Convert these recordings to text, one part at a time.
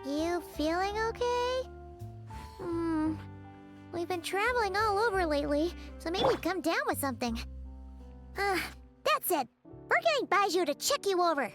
You feeling okay? We've been traveling all over lately, so maybe come down with something. That's it. We're getting Baiju to check you over.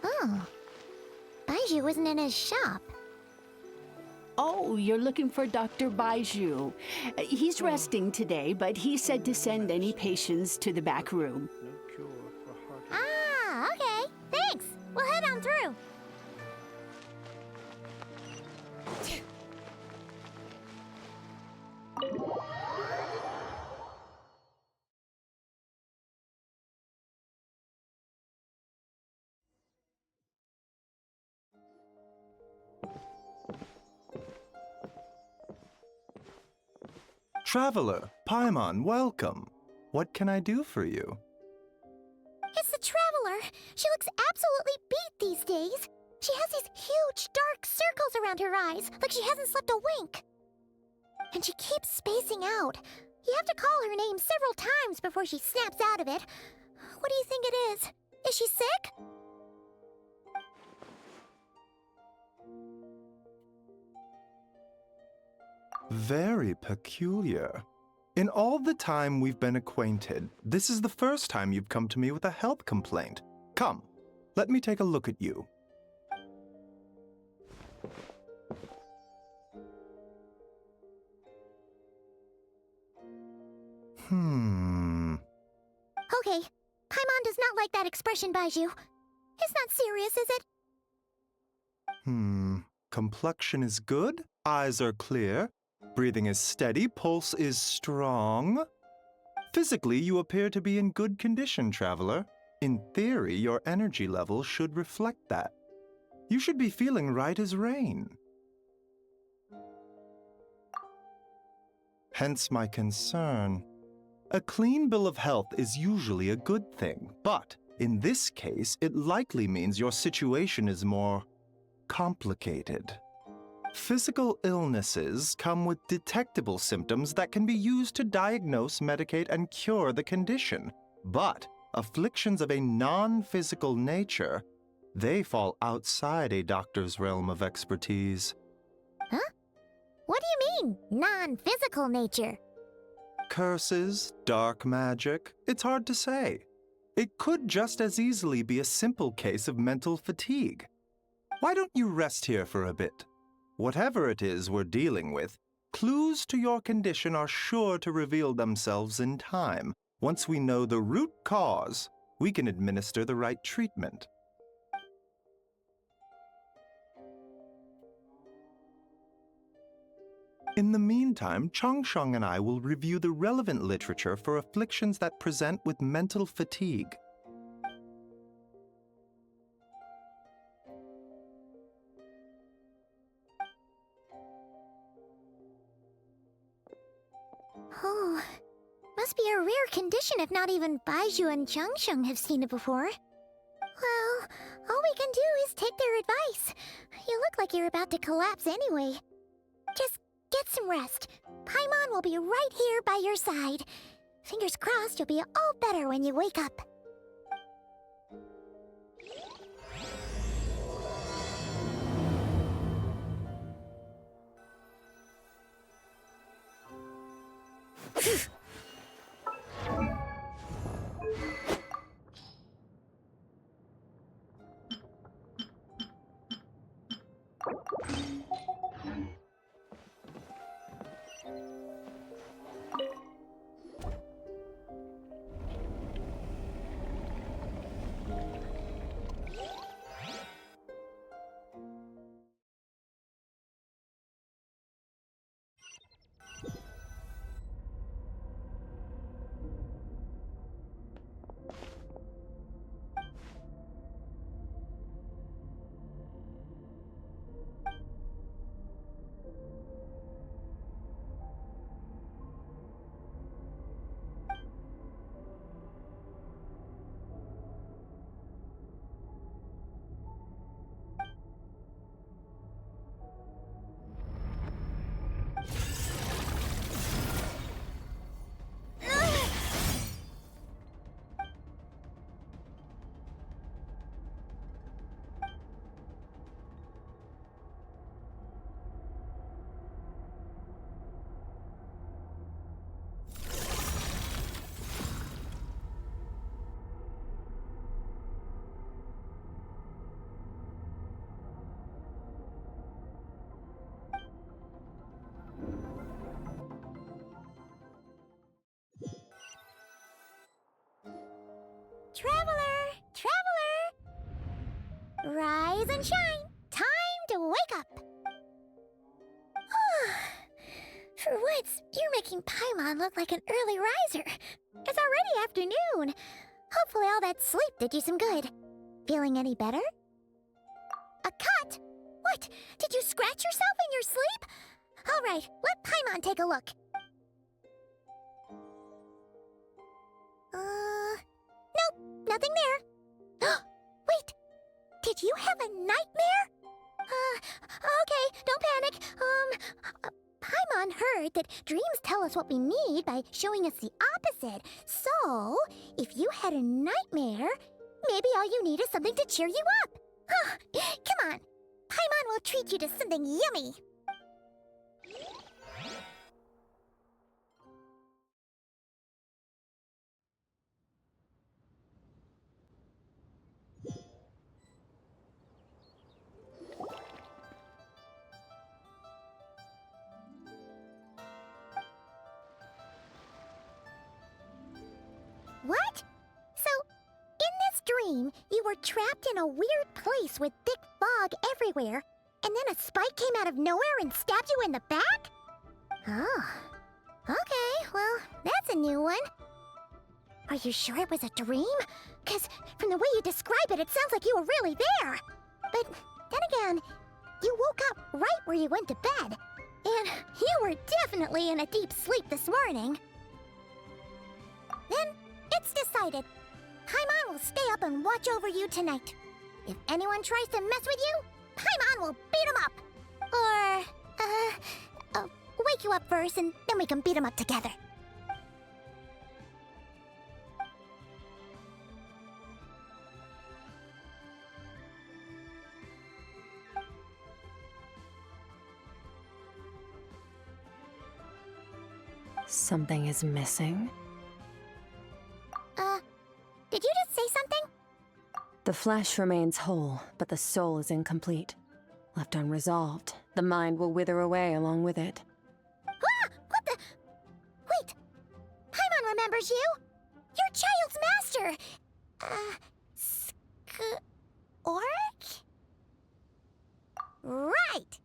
Oh. Baiju isn't in his shop. Oh, you're looking for Dr. Baiju. He's resting today, but he said to send any patients to the back room. Ah, okay. Thanks. We'll head on through. Traveler, Paimon, welcome. What can I do for you? It's the Traveler. She looks absolutely beat these days. She has these huge dark circles around her eyes, like she hasn't slept a wink. And she keeps spacing out. You have to call her name several times before she snaps out of it. What do you think it is? Is she sick? Very peculiar. In all the time we've been acquainted, this is the first time you've come to me with a health complaint. Come, let me take a look at you. Okay, Paimon does not like that expression, Baiju. It's not serious, is it? Complexion is good, eyes are clear, breathing is steady, pulse is strong. Physically, you appear to be in good condition, Traveler. In theory, your energy level should reflect that. You should be feeling right as rain. Hence my concern. A clean bill of health is usually a good thing, but in this case, it likely means your situation is more complicated. Physical illnesses come with detectable symptoms that can be used to diagnose, medicate, and cure the condition. But afflictions of a non-physical nature, they fall outside a doctor's realm of expertise. Huh? What do you mean, non-physical nature? Curses, dark magic, it's hard to say. It could just as easily be a simple case of mental fatigue. Why don't you rest here for a bit? Whatever it is we're dealing with, clues to your condition are sure to reveal themselves in time. Once we know the root cause, we can administer the right treatment. In the meantime, Changsheng and I will review the relevant literature for afflictions that present with mental fatigue. Oh, must be a rare condition if not even Baiju and Changsheng have seen it before. Well, all we can do is take their advice. You look like you're about to collapse anyway. Just get some rest. Paimon will be right here by your side. Fingers crossed you'll be all better when you wake up. Traveler! Traveler! Rise and shine! Time to wake up! For once, you're making Paimon look like an early riser. It's already afternoon. Hopefully all that sleep did you some good. Feeling any better? A cut? What? Did you scratch yourself in your sleep? All right, let Paimon take a look. Nope, nothing there. Wait, did you have a nightmare? Okay, don't panic. Paimon heard that dreams tell us what we need by showing us the opposite. So, if you had a nightmare, maybe all you need is something to cheer you up. Come on, Paimon will treat you to something yummy. What? So, in this dream, you were trapped in a weird place with thick fog everywhere, and then a spike came out of nowhere and stabbed you in the back? Oh. Okay, well, that's a new one. Are you sure it was a dream? 'Cause from the way you describe it, it sounds like you were really there. But then again, you woke up right where you went to bed. And you were definitely in a deep sleep this morning. Then, it's decided. Paimon will stay up and watch over you tonight. If anyone tries to mess with you, Paimon will beat him up. Or, wake you up first and then we can beat him up together. Something is missing. Did you just say something? The flesh remains whole, but the soul is incomplete. Left unresolved, the mind will wither away along with it. Ah! What the? Wait! Paimon remembers you! You're Child's master! Skirk? Right!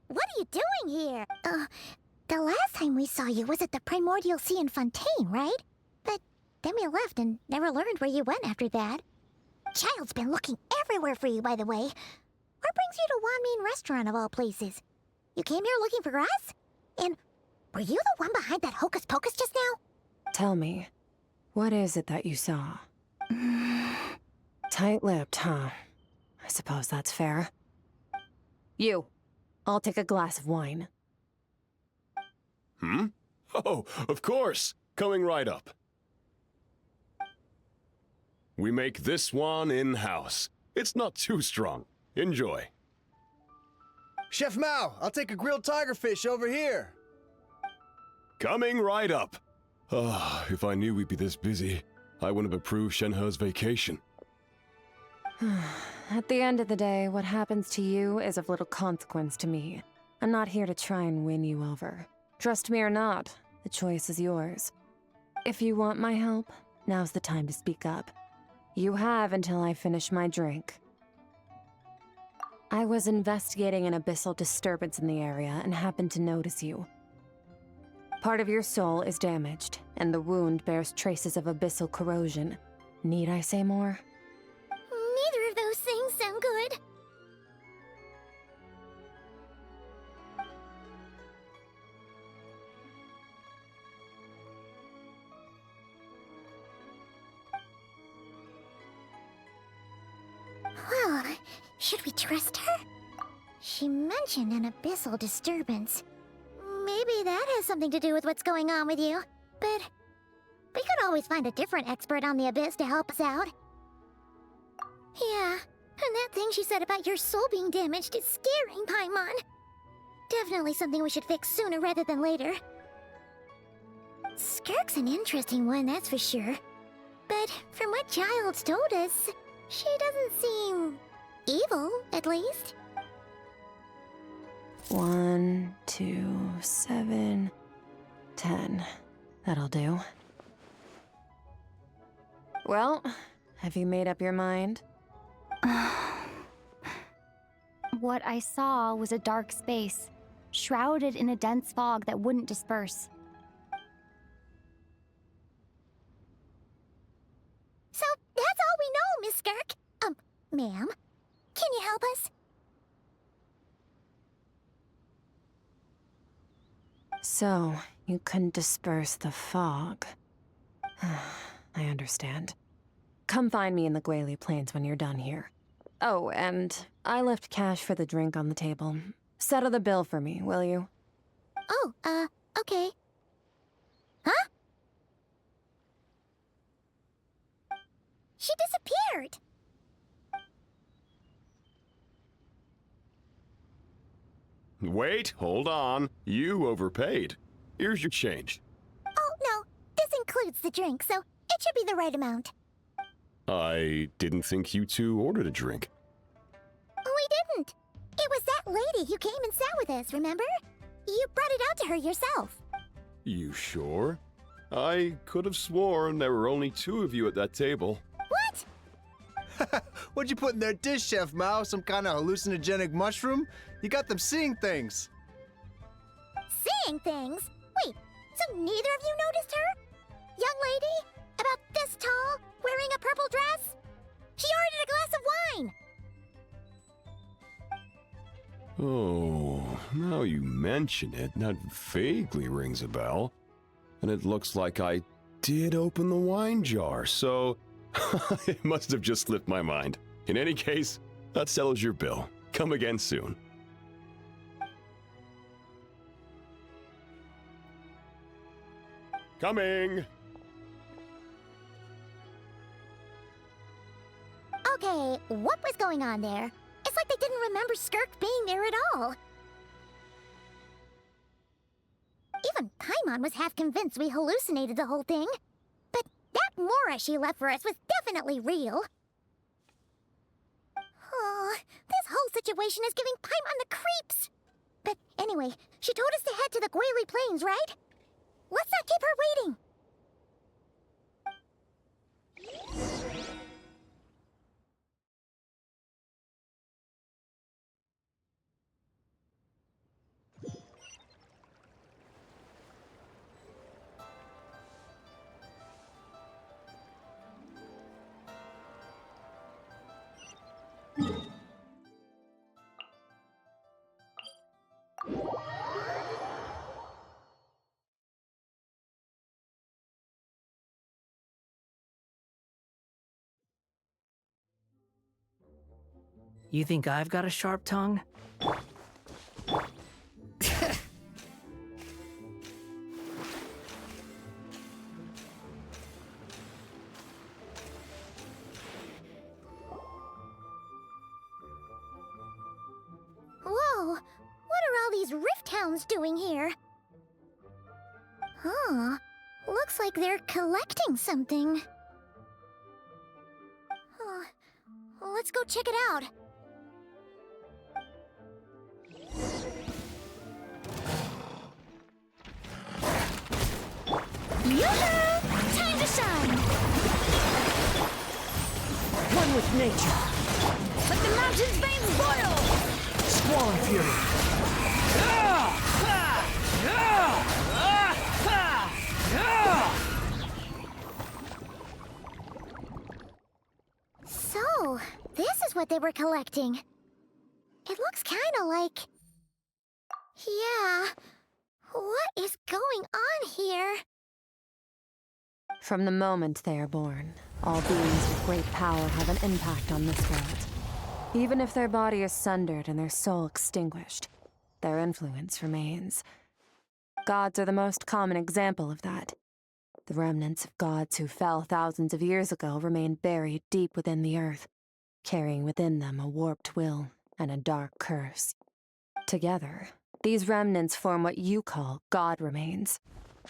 What are you doing here? The last time we saw you was at the Primordial Sea in Fontaine, right? But then we left and never learned where you went after that. Child's been looking everywhere for you, by the way. What brings you to Wanmean Restaurant of all places? You came here looking for us? And were you the one behind that hocus pocus just now? Tell me, what is it that you saw? Tight-lipped, huh? I suppose that's fair. You, I'll take a glass of wine. Hmm? Oh, of course. Coming right up. We make this one in-house. It's not too strong. Enjoy. Chef Mao, I'll take a grilled tigerfish over here. Coming right up. Ah, if I knew we'd be this busy, I wouldn't have approved Shenhe's vacation. At the end of the day, what happens to you is of little consequence to me. I'm not here to try and win you over. Trust me or not, the choice is yours. If you want my help, now's the time to speak up. You have until I finish my drink. I was investigating an abyssal disturbance in the area and happened to notice you. Part of your soul is damaged, and the wound bears traces of abyssal corrosion. Need I say more? Neither of those things sound good. Well, should we trust her? She mentioned an abyssal disturbance. Maybe that has something to do with what's going on with you. But we could always find a different expert on the abyss to help us out. Yeah, and that thing she said about your soul being damaged is scaring, Paimon. Definitely something we should fix sooner rather than later. Skirk's an interesting one, that's for sure. But from what Child's told us, she doesn't seem evil, at least. 1, 2, 7, 10. That'll do. Well, Have you made up your mind? What I saw was a dark space, shrouded in a dense fog that wouldn't disperse. So, that's all we know, Miss Skirk. Ma'am, can you help us? So, you couldn't disperse the fog. I understand. Come find me in the Gwali Plains when you're done here. Oh, and I left cash for the drink on the table. Settle the bill for me, will you? Oh, okay. Huh? She disappeared! Wait, hold on. You overpaid. Here's your change. Oh, no. This includes the drink, so it should be the right amount. I didn't think you two ordered a drink. We didn't. It was that lady who came and sat with us, remember? You brought it out to her yourself. You sure? I could have sworn there were only 2 of you at that table. What? What'd you put in their dish, Chef Mao? Some kind of hallucinogenic mushroom? You got them seeing things. Seeing things? Wait, so neither of you noticed her? Young lady? About this tall, wearing a purple dress? She ordered a glass of wine! Oh, now you mention it, that vaguely rings a bell. And it looks like I did open the wine jar, so it must have just slipped my mind. In any case, that settles your bill. Come again soon. Coming! Okay, what was going on there? It's like they didn't remember Skirk being there at all. Even Paimon was half convinced we hallucinated the whole thing. But that Mora she left for us was definitely real. Oh, this whole situation is giving Paimon the creeps. But anyway, she told us to head to the Gwali Plains, right? Let's not keep her waiting. You think I've got a sharp tongue? Whoa, what are all these rift hounds doing here? Huh, looks like they're collecting something. Let's go check it out. Yoo-hoo! Time to shine! One with nature. Let the mountain's veins boil! Squall and fury. So, this is what they were collecting. It looks kinda like... Yeah, what is going on here? From the moment they are born, all beings with great power have an impact on this world. Even if their body is sundered and their soul extinguished, their influence remains. Gods are the most common example of that. The remnants of gods who fell thousands of years ago remain buried deep within the earth, carrying within them a warped will and a dark curse. Together, these remnants form what you call god remains,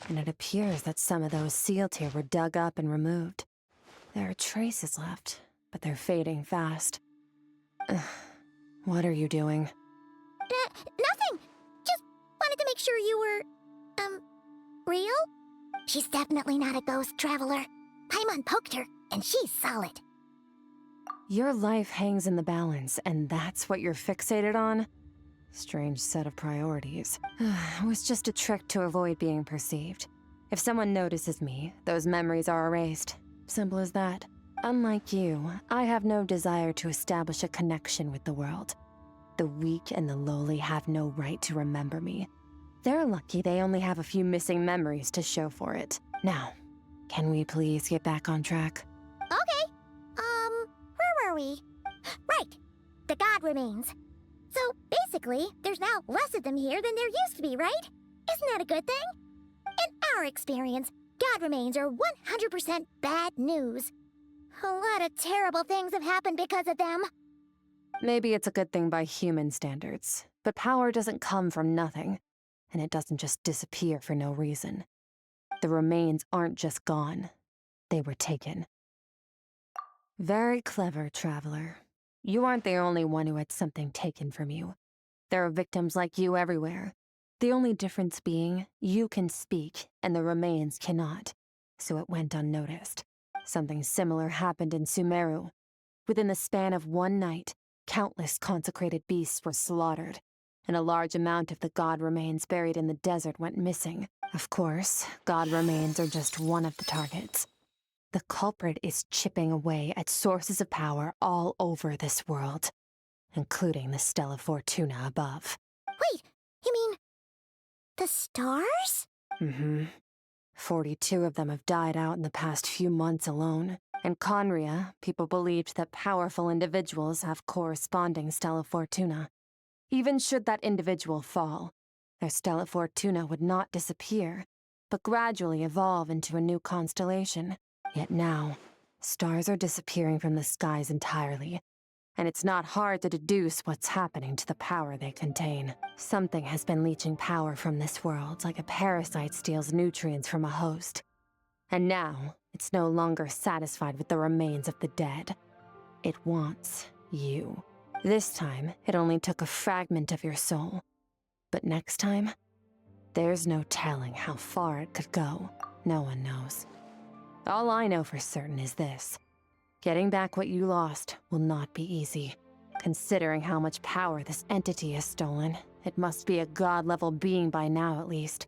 and it appears that some of those sealed here were dug up and removed. There are traces left, but they're fading fast. What are you doing? Nothing! Just wanted to make sure you were... real? She's definitely not a ghost traveler. Paimon poked her, and she's solid. Your life hangs in the balance, and that's what you're fixated on? Strange set of priorities. It was just a trick to avoid being perceived. If someone notices me, those memories are erased. Simple as that. Unlike you, I have no desire to establish a connection with the world. The weak and the lowly have no right to remember me. They're lucky they only have a few missing memories to show for it. Now, can we please get back on track? Okay. Where were we? Right. The god remains. So, basically, there's now less of them here than there used to be, right? Isn't that a good thing? In our experience, god remains are 100% bad news. A lot of terrible things have happened because of them. Maybe it's a good thing by human standards, but power doesn't come from nothing, and it doesn't just disappear for no reason. The remains aren't just gone. They were taken. Very clever, Traveler. You aren't the only one who had something taken from you. There are victims like you everywhere. The only difference being, you can speak, and the remains cannot. So it went unnoticed. Something similar happened in Sumeru. Within the span of one night, countless consecrated beasts were slaughtered, and a large amount of the god remains buried in the desert went missing. Of course, god remains are just one of the targets. The culprit is chipping away at sources of power all over this world, including the Stella Fortuna above. Wait, you mean the stars? Mm-hmm. 42 of them have died out in the past few months alone. In Conria, people believed that powerful individuals have corresponding Stella Fortuna. Even should that individual fall, their Stella Fortuna would not disappear, but gradually evolve into a new constellation. Yet now, stars are disappearing from the skies entirely, and it's not hard to deduce what's happening to the power they contain. Something has been leeching power from this world like a parasite steals nutrients from a host. And now, it's no longer satisfied with the remains of the dead. It wants you. This time, it only took a fragment of your soul. But next time, there's no telling how far it could go. No one knows. All I know for certain is this. Getting back what you lost will not be easy. Considering how much power this entity has stolen, it must be a god-level being by now at least.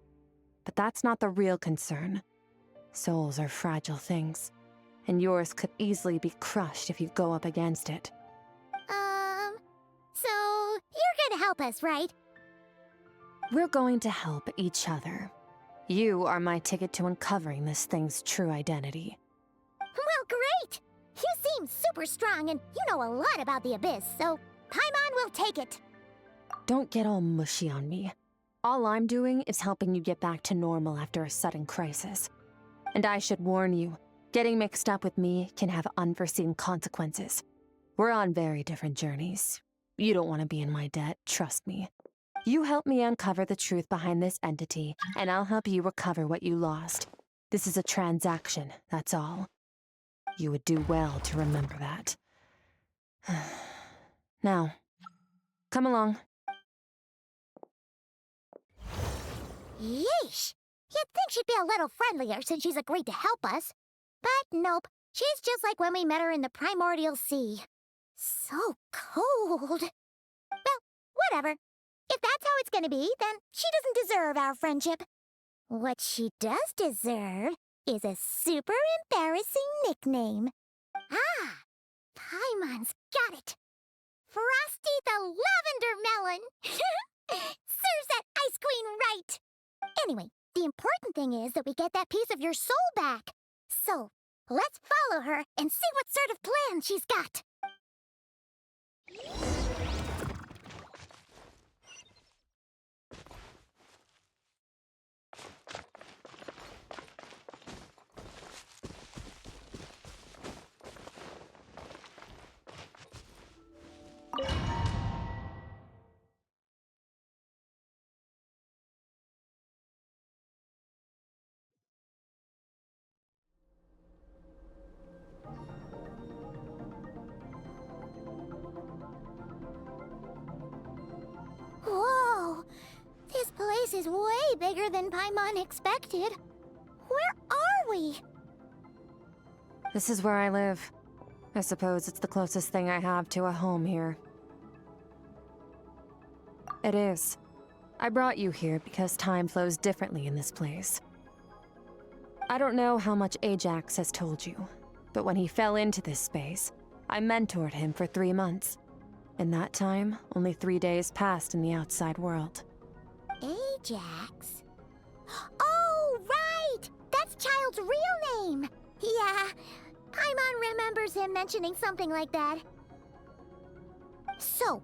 But that's not the real concern. Souls are fragile things, and yours could easily be crushed if you go up against it. So you're gonna help us, right? We're going to help each other. You are my ticket to uncovering this thing's true identity. Well, great! You seem super strong and you know a lot about the Abyss, so Paimon will take it. Don't get all mushy on me. All I'm doing is helping you get back to normal after a sudden crisis. And I should warn you, getting mixed up with me can have unforeseen consequences. We're on very different journeys. You don't want to be in my debt, trust me. You help me uncover the truth behind this entity, and I'll help you recover what you lost. This is a transaction, that's all. You would do well to remember that. Now, come along. Yeesh! You'd think she'd be a little friendlier since she's agreed to help us. But nope, she's just like when we met her in the Primordial Sea. So cold. Well, whatever. If that's how it's gonna be, then she doesn't deserve our friendship. What she does deserve is a super embarrassing nickname. Ah, Paimon's got it. Frosty the Lavender Melon. Serves that ice queen right. Anyway, the important thing is that we get that piece of your soul back. So, let's follow her and see what sort of plan she's got. Whoa! This place is way bigger than Paimon expected. Where are we? This is where I live. I suppose it's the closest thing I have to a home here. It is. I brought you here because time flows differently in this place. I don't know how much Ajax has told you, but when he fell into this space, I mentored him for 3 months. In that time, only 3 days passed in the outside world. Ajax? Oh, right! That's Child's real name! Yeah, Paimon remembers him mentioning something like that. So,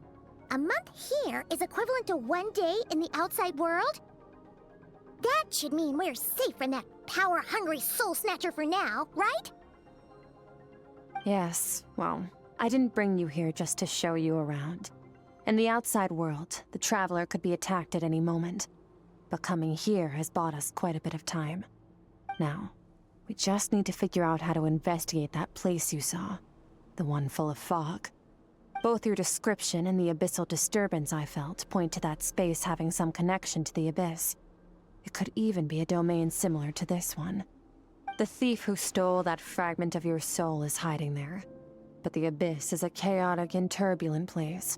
a month here is equivalent to 1 day in the outside world? That should mean we're safe from that power-hungry soul snatcher for now, right? Yes, well, I didn't bring you here just to show you around. In the outside world, the Traveler could be attacked at any moment. But coming here has bought us quite a bit of time. Now, we just need to figure out how to investigate that place you saw. The one full of fog. Both your description and the abyssal disturbance I felt point to that space having some connection to the Abyss. It could even be a domain similar to this one. The thief who stole that fragment of your soul is hiding there. But the Abyss is a chaotic and turbulent place.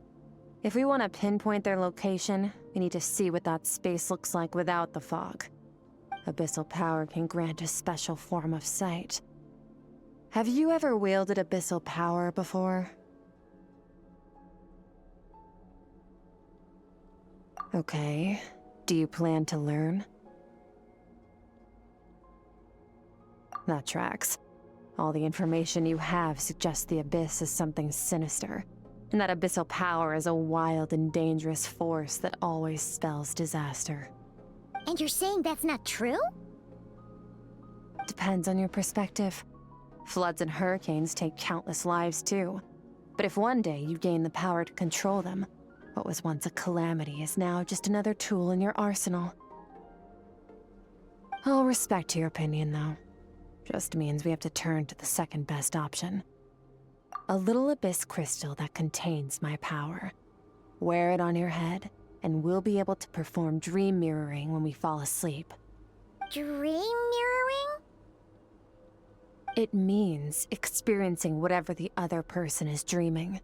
If we want to pinpoint their location, we need to see what that space looks like without the fog. Abyssal power can grant a special form of sight. Have you ever wielded abyssal power before? Okay. Do you plan to learn? That tracks. All the information you have suggests the Abyss is something sinister, and that abyssal power is a wild and dangerous force that always spells disaster. And you're saying that's not true? Depends on your perspective. Floods and hurricanes take countless lives too. But if one day you gain the power to control them, what was once a calamity is now just another tool in your arsenal. I'll respect your opinion, though. Just means we have to turn to the second best option. A little abyss crystal that contains my power. Wear it on your head, and we'll be able to perform dream mirroring when we fall asleep. Dream mirroring? It means experiencing whatever the other person is dreaming.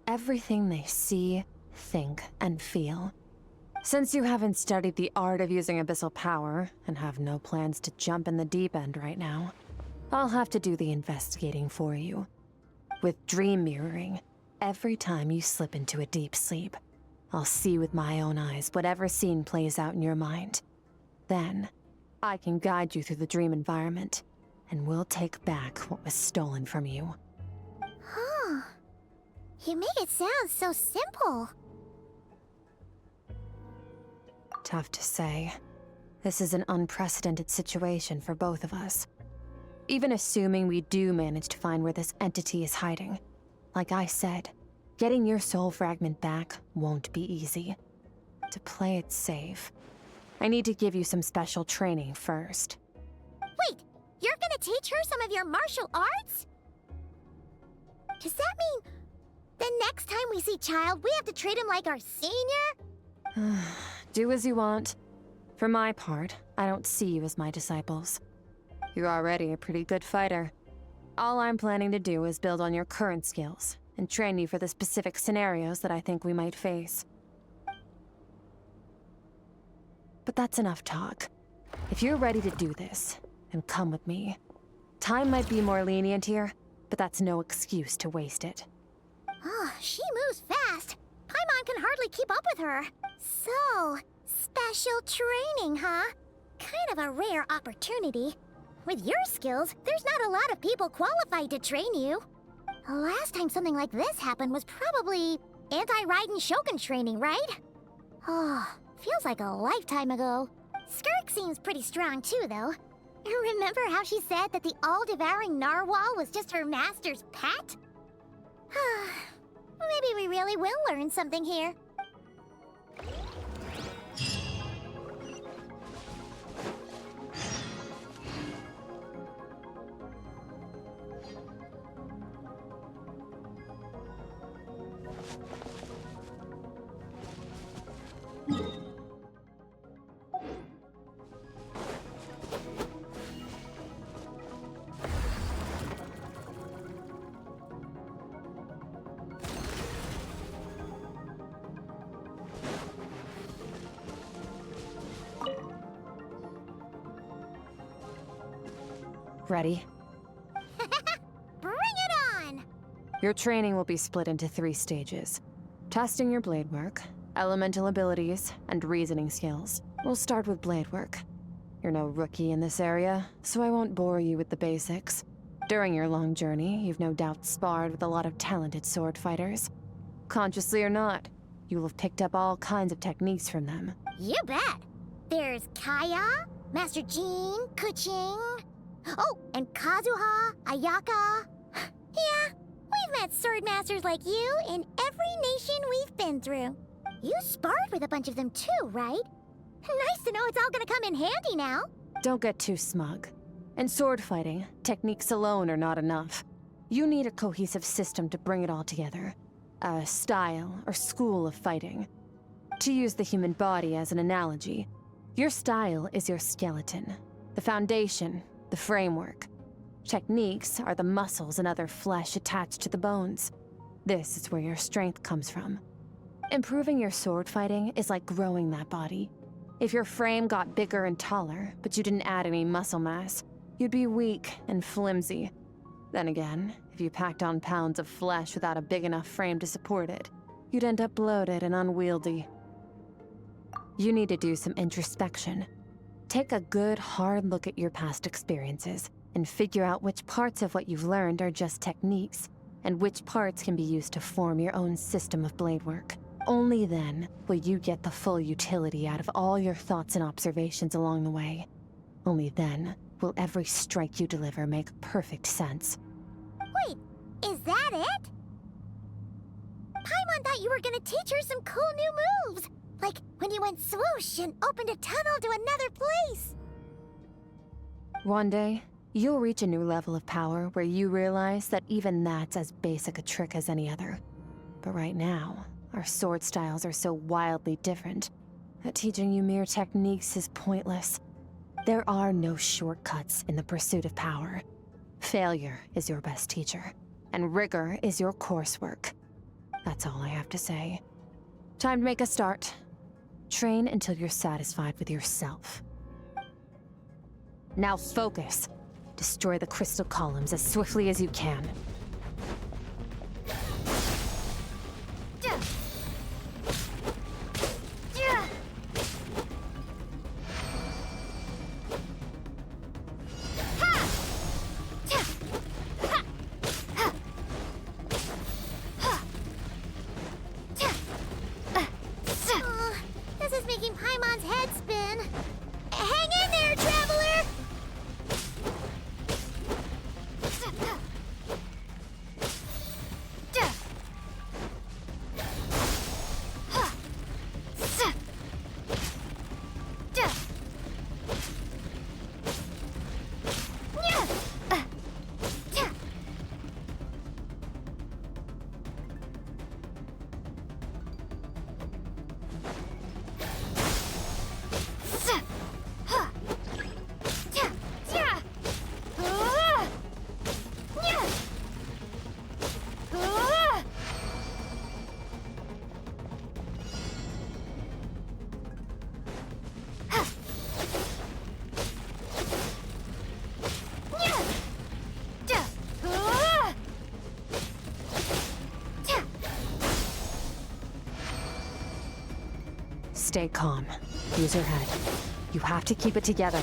Everything they see, think, and feel. Since you haven't studied the art of using abyssal power, and have no plans to jump in the deep end right now, I'll have to do the investigating for you. With dream mirroring, every time you slip into a deep sleep, I'll see with my own eyes whatever scene plays out in your mind. Then, I can guide you through the dream environment, and we'll take back what was stolen from you. Huh. You make it sound so simple. Tough to say. This is an unprecedented situation for both of us. Even assuming we do manage to find where this entity is hiding, like I said, getting your soul fragment back won't be easy. To play it safe, I need to give you some special training first. Wait, you're gonna teach her some of your martial arts? Does that mean the next time we see Child, we have to treat him like our senior? Do as you want. For my part, I don't see you as my disciples. You're already a pretty good fighter. All I'm planning to do is build on your current skills and train you for the specific scenarios that I think we might face. But that's enough talk. If you're ready to do this, then come with me. Time might be more lenient here, but that's no excuse to waste it. Oh, she moves fast. Paimon can hardly keep up with her. So, special training, huh? Kind of a rare opportunity. With your skills, there's not a lot of people qualified to train you. The last time something like this happened was probably anti-Raiden Shogun training, right? Oh, feels like a lifetime ago. Skirk seems pretty strong too, though. Remember how she said that the all-devouring narwhal was just her master's pet? Maybe we really will learn something here. Ready? Bring it on! Your training will be split into 3 stages. Testing your blade work, elemental abilities, and reasoning skills. We'll start with blade work. You're no rookie in this area, so I won't bore you with the basics. During your long journey, you've no doubt sparred with a lot of talented sword fighters. Consciously or not, you will have picked up all kinds of techniques from them. You bet! There's Kaya, Master Jean, Kuching. Oh, and Kazuha, Ayaka. Yeah, we've met sword masters like you in every nation we've been through. You sparred with a bunch of them too, right? Nice to know it's all gonna come in handy now. Don't get too smug. In sword fighting, techniques alone are not enough. You need a cohesive system to bring it all together. A style or school of fighting. To use the human body as an analogy, your style is your skeleton, the foundation, the framework. Techniques are the muscles and other flesh attached to the bones. This is where your strength comes from. Improving your sword fighting is like growing that body. If your frame got bigger and taller, but you didn't add any muscle mass, you'd be weak and flimsy. Then again, if you packed on pounds of flesh without a big enough frame to support it, you'd end up bloated and unwieldy. You need to do some introspection. Take a good, hard look at your past experiences and figure out which parts of what you've learned are just techniques, and which parts can be used to form your own system of blade work. Only then will you get the full utility out of all your thoughts and observations along the way. Only then will every strike you deliver make perfect sense. Wait, is that it? Paimon thought you were gonna teach her some cool new moves. Like when you went swoosh and opened a tunnel to another place. One day, you'll reach a new level of power where you realize that even that's as basic a trick as any other. But right now, our sword styles are so wildly different that teaching you mere techniques is pointless. There are no shortcuts in the pursuit of power. Failure is your best teacher, and rigor is your coursework. That's all I have to say. Time to make a start. Train until you're satisfied with yourself. Now focus. Destroy the crystal columns as swiftly as you can. This is making Paimon's head spin. Hang in there, traveler! Stay calm. Use your head. You have to keep it together.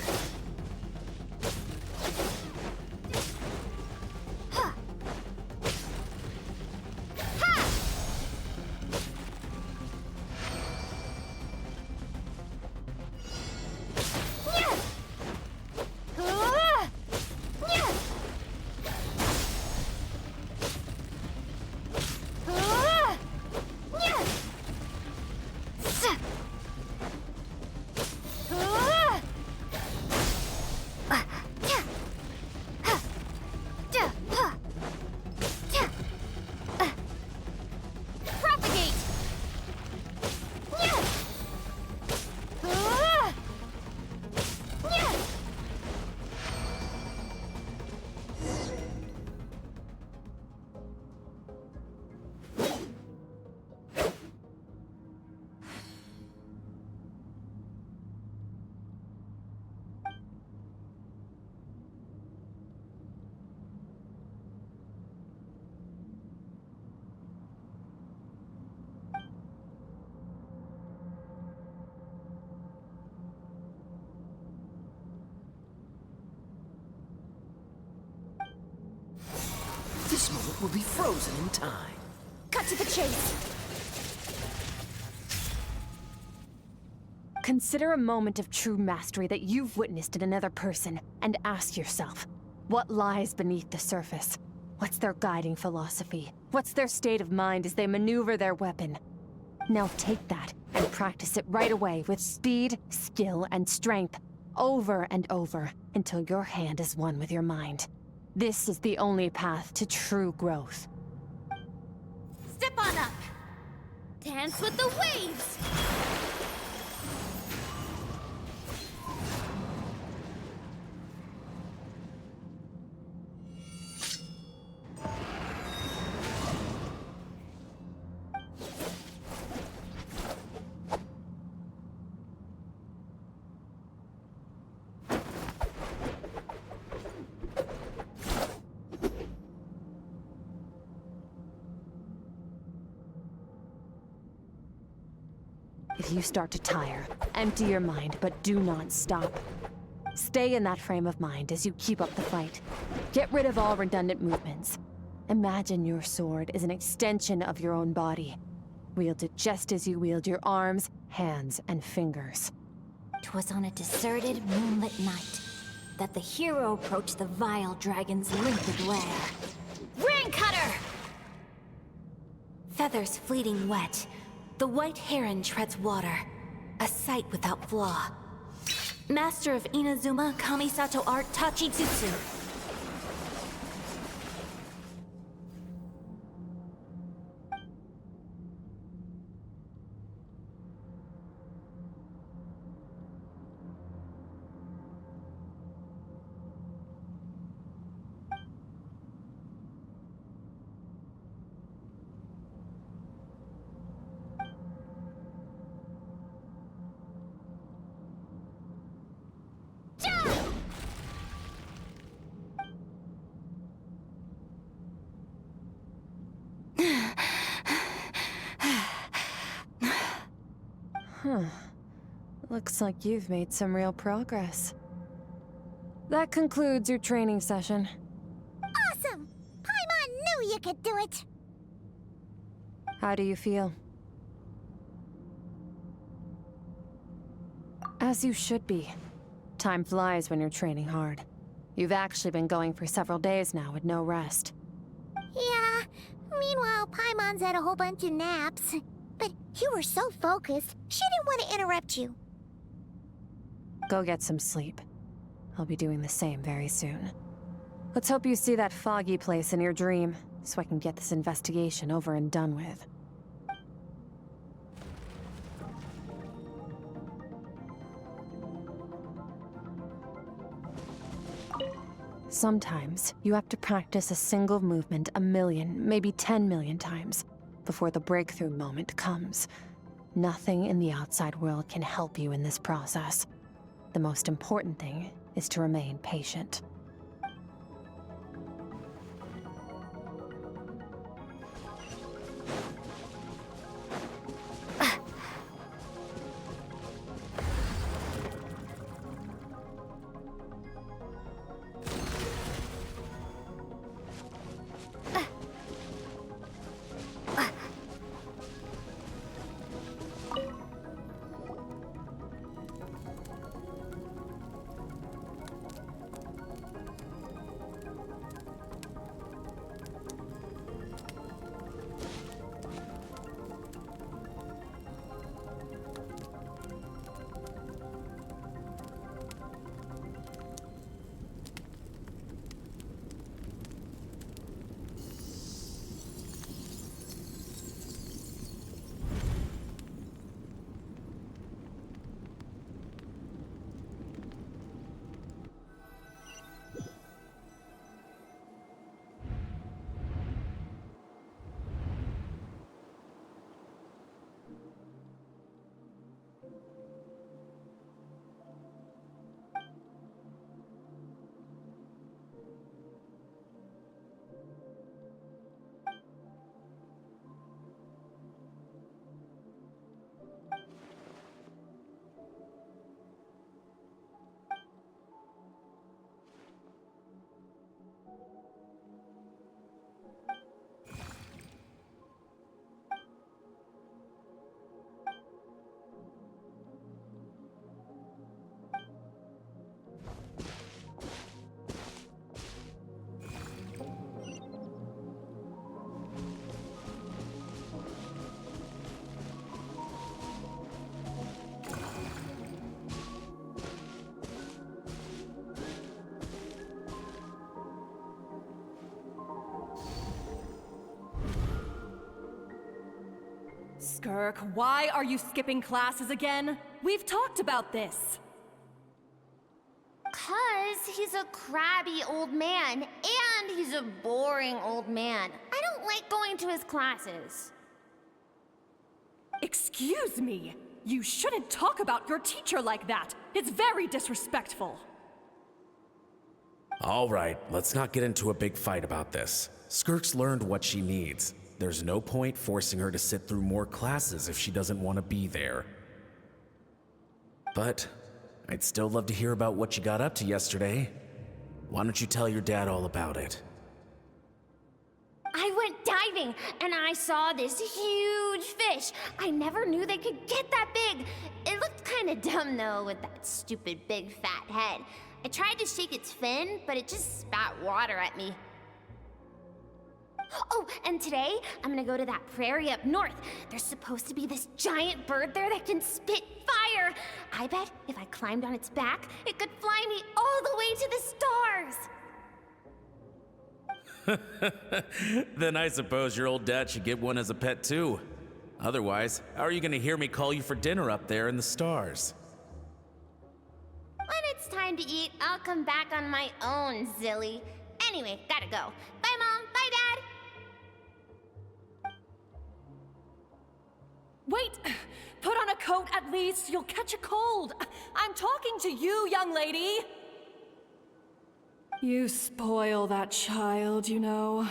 will be frozen in time. Cut to the chase. Consider a moment of true mastery that you've witnessed in another person, and ask yourself, what lies beneath the surface? What's their guiding philosophy? What's their state of mind as they maneuver their weapon? Now take that and practice it right away with speed, skill, and strength, over and over, until your hand is one with your mind. This is the only path to true growth. Step on up. Dance with the waves. If you start to tire, empty your mind, but do not stop. Stay in that frame of mind as you keep up the fight. Get rid of all redundant movements. Imagine your sword is an extension of your own body. Wield it just as you wield your arms, hands, and fingers. 'Twas on a deserted, moonlit night that the hero approached the vile dragon's limpid lair. Ring cutter! Feathers fleeting wet, the white heron treads water, a sight without flaw. Master of Inazuma Kamisato art Tachijutsu. Huh. Looks like you've made some real progress. That concludes your training session. Awesome! Paimon knew you could do it! How do you feel? As you should be. Time flies when you're training hard. You've actually been going for several days now with no rest. Yeah, meanwhile Paimon's had a whole bunch of naps. But you were so focused, she didn't want to interrupt you. Go get some sleep. I'll be doing the same very soon. Let's hope you see that foggy place in your dream, so I can get this investigation over and done with. Sometimes, you have to practice a single movement 1,000,000, maybe 10,000,000 times, before the breakthrough moment comes. Nothing in the outside world can help you in this process. The most important thing is to remain patient. Skirk, why are you skipping classes again? We've talked about this. 'Cause he's a crabby old man, and he's a boring old man. I don't like going to his classes. Excuse me. You shouldn't talk about your teacher like that. It's very disrespectful. All right, let's not get into a big fight about this. Skirk's learned what she needs. There's no point forcing her to sit through more classes if she doesn't want to be there. But I'd still love to hear about what you got up to yesterday. Why don't you tell your dad all about it? I went diving, and I saw this huge fish. I never knew they could get that big. It looked kinda dumb, though, with that stupid big fat head. I tried to shake its fin, but it just spat water at me. Oh, and today, I'm gonna go to that prairie up north. There's supposed to be this giant bird there that can spit fire. I bet if I climbed on its back, it could fly me all the way to the stars. Then I suppose your old dad should get one as a pet too. Otherwise, how are you gonna hear me call you for dinner up there in the stars? When it's time to eat, I'll come back on my own, Zilly. Anyway, gotta go. Bye, Mom. Bye, Dad. Wait! Put on a coat at least. You'll catch a cold. I'm talking to you, young lady. You spoil that child, you know.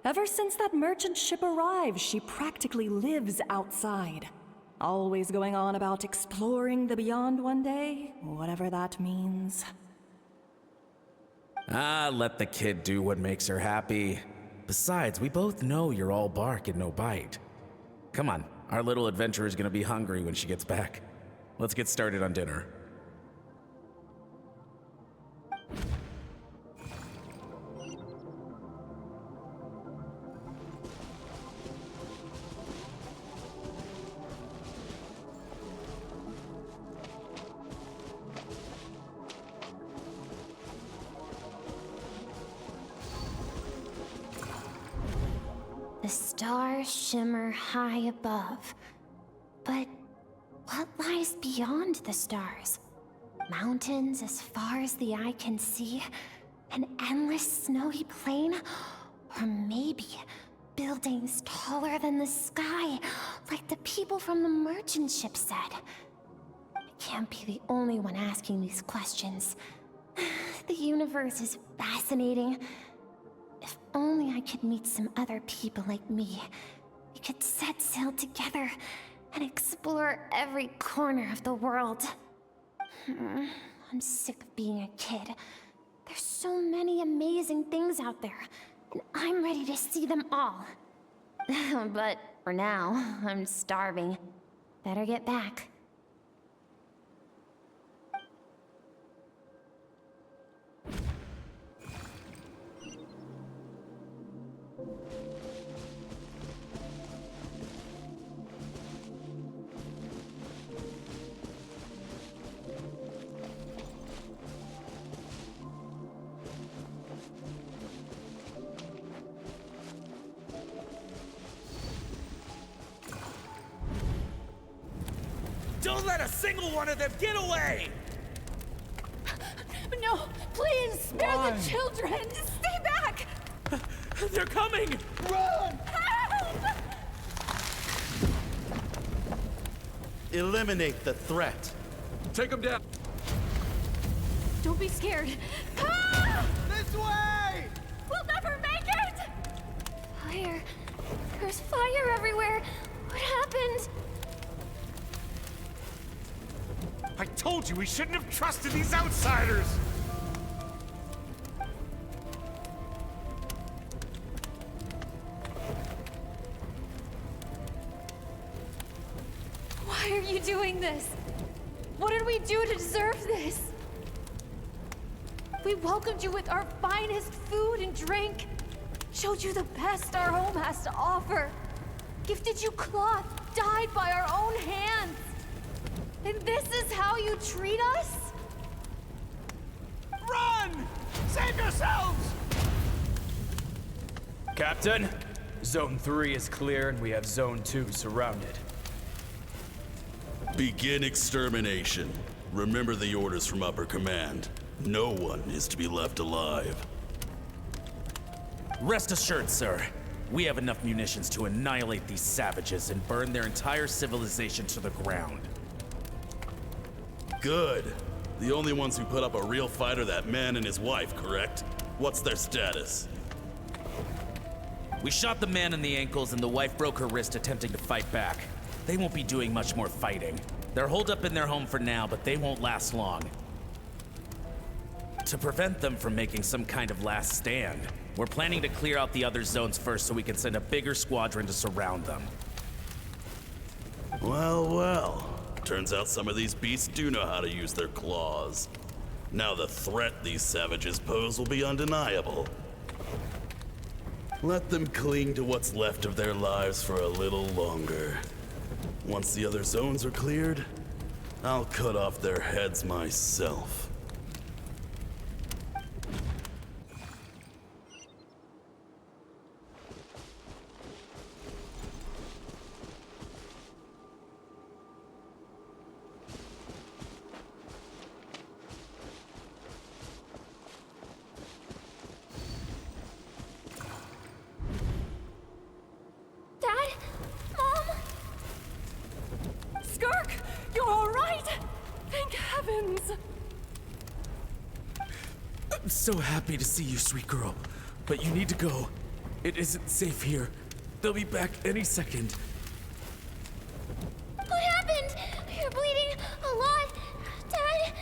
Ever since that merchant ship arrived, she practically lives outside. Always going on about exploring the beyond one day, whatever that means. Let the kid do what makes her happy. Besides, we both know you're all bark and no bite. Come on, our little adventurer is gonna be hungry when she gets back. Let's get started on dinner. The stars shimmer high above. But what lies beyond the stars? Mountains as far as the eye can see? An endless snowy plain? Or maybe buildings taller than the sky, like the people from the merchant ship said? I can't be the only one asking these questions. The universe is fascinating. If only I could meet some other people like me. We could set sail together and explore every corner of the world. I'm sick of being a kid. There's so many amazing things out there, and I'm ready to see them all. But for now, I'm starving. Better get back. Don't let a single one of them get away! No, please, spare Why? the children! Stay back! They're coming! Run! Help! Eliminate the threat. Take them down. Don't be scared. Ah! This way! We'll never make it! Fire. There's fire everywhere. What happened? I told you we shouldn't have trusted these outsiders! Why are you doing this? What did we do to deserve this? We welcomed you with our finest food and drink, showed you the best our home has to offer, gifted you cloth dyed by our own hands. And this is how you treat us? Run! Save yourselves! Captain, Zone 3 is clear and we have Zone 2 surrounded. Begin extermination. Remember the orders from upper command. No one is to be left alive. Rest assured, sir. We have enough munitions to annihilate these savages and burn their entire civilization to the ground. Good. The only ones who put up a real fight are that man and his wife, correct? What's their status? We shot the man in the ankles and the wife broke her wrist attempting to fight back. They won't be doing much more fighting. They're holed up in their home for now, but they won't last long. To prevent them from making some kind of last stand, we're planning to clear out the other zones first so we can send a bigger squadron to surround them. Well, well. Turns out some of these beasts do know how to use their claws. Now the threat these savages pose will be undeniable. Let them cling to what's left of their lives for a little longer. Once the other zones are cleared, I'll cut off their heads myself. Dad? Mom? Skirk, you're all right? Thank heavens. I'm so happy to see you, sweet girl. But you need to go. It isn't safe here. They'll be back any second. What happened? You're bleeding a lot. Dad?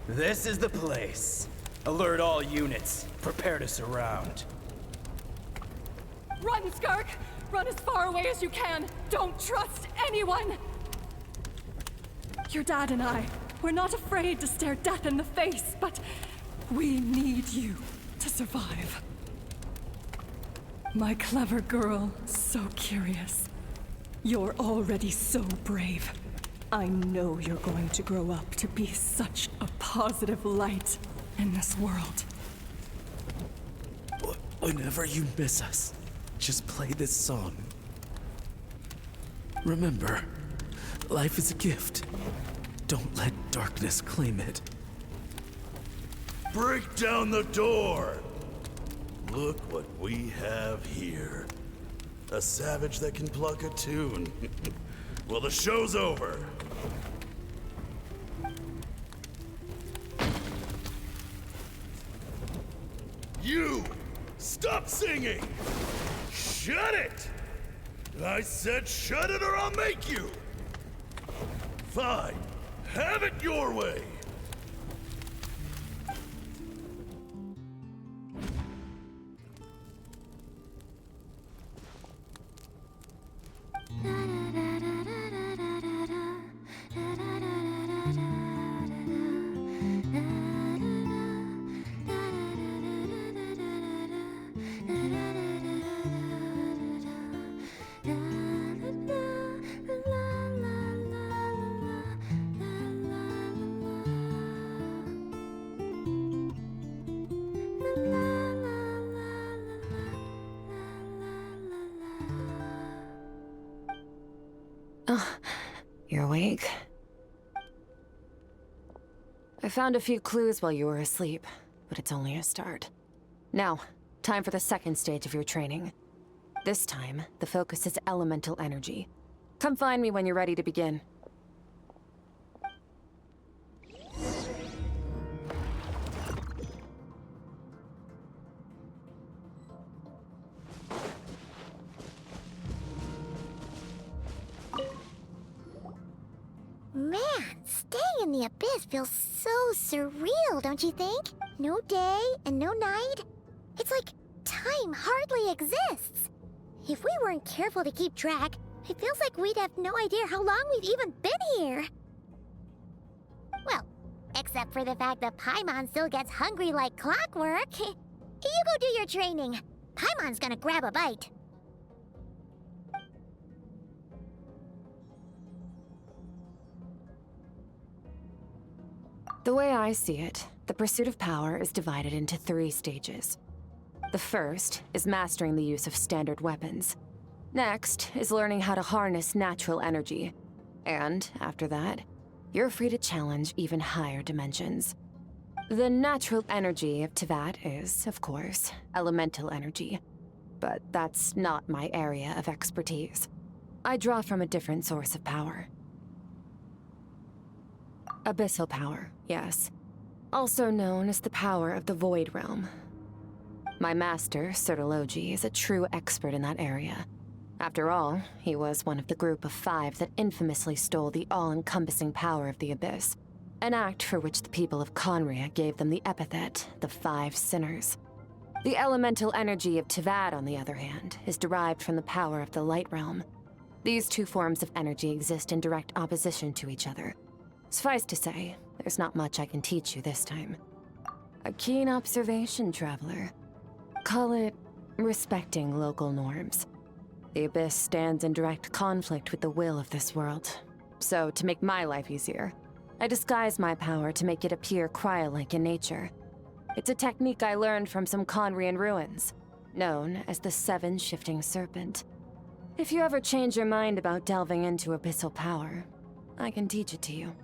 This is the place. Alert all units. Prepare to surround. Run, Skirk! Run as far away as you can! Don't trust anyone! Your dad and I, we're not afraid to stare death in the face, but we need you to survive. My clever girl, so curious. You're already so brave. I know you're going to grow up to be such a positive light in this world. Whenever you miss us, just play this song. Remember, life is a gift. Don't let darkness claim it. Break down the door! Look what we have here. A savage that can pluck a tune. Well, the show's over. You! Stop singing! Shut it! I said shut it or I'll make you! Fine. Have it your way! You're awake? I found a few clues while you were asleep, but it's only a start. Now, time for the second stage of your training. This time, the focus is elemental energy. Come find me when you're ready to begin. Man, staying in the abyss feels so surreal, don't you think? No day and no night. It's like time hardly exists. If we weren't careful to keep track, it feels like we'd have no idea how long we've even been here. Well, except for the fact that Paimon still gets hungry like clockwork. You go do your training. Paimon's gonna grab a bite. The way I see it, the pursuit of power is divided into 3 stages. The first is mastering the use of standard weapons. Next is learning how to harness natural energy. And after that, you're free to challenge even higher dimensions. The natural energy of Teyvat is, of course, elemental energy. But that's not my area of expertise. I draw from a different source of power. Abyssal power, yes. Also known as the power of the Void Realm. My master, Sertologi, is a true expert in that area. After all, he was one of the group of 5 that infamously stole the all-encompassing power of the Abyss, an act for which the people of Conria gave them the epithet, the 5 Sinners. The elemental energy of Teyvat, on the other hand, is derived from the power of the Light Realm. These 2 forms of energy exist in direct opposition to each other. Suffice to say, there's not much I can teach you this time. A keen observation, traveler. Call it respecting local norms. The Abyss stands in direct conflict with the will of this world. So, to make my life easier, I disguise my power to make it appear cryo-like in nature. It's a technique I learned from some Conrian ruins, known as the 7 Shifting Serpent. If you ever change your mind about delving into abyssal power, I can teach it to you.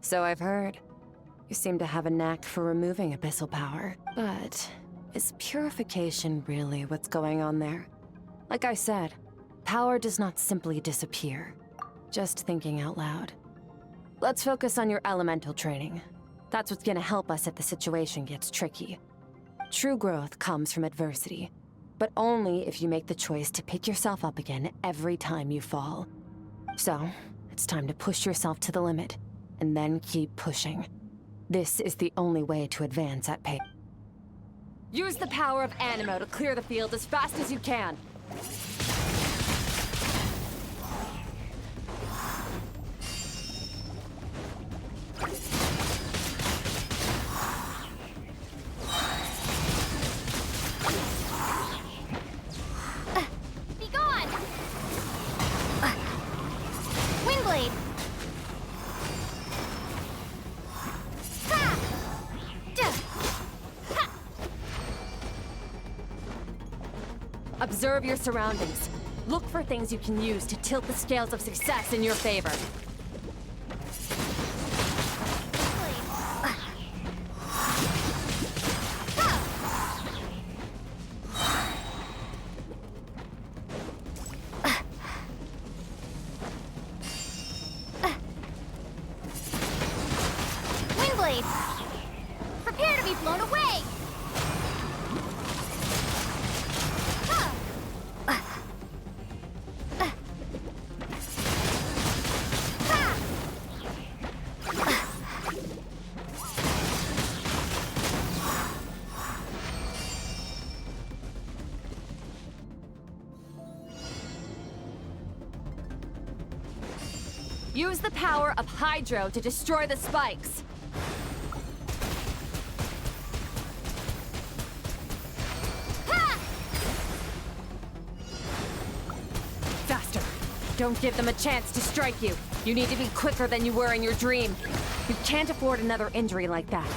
So I've heard. You seem to have a knack for removing abyssal power, but is purification really what's going on there? Like I said, power does not simply disappear. Just thinking out loud. Let's focus on your elemental training. That's what's gonna help us if the situation gets tricky. True growth comes from adversity, but only if you make the choice to pick yourself up again every time you fall. So, it's time to push yourself to the limit, and then keep pushing. This is the only way to advance at pace. Use the power of Animo to clear the field as fast as you can. Be gone! Windblade! Ha! Ha! Observe your surroundings. Look for things you can use to tilt the scales of success in your favor. Windblade! Prepare to be blown away! Use the power of Hydro to destroy the spikes. Faster. Don't give them a chance to strike you. You need to be quicker than you were in your dream. You can't afford another injury like that.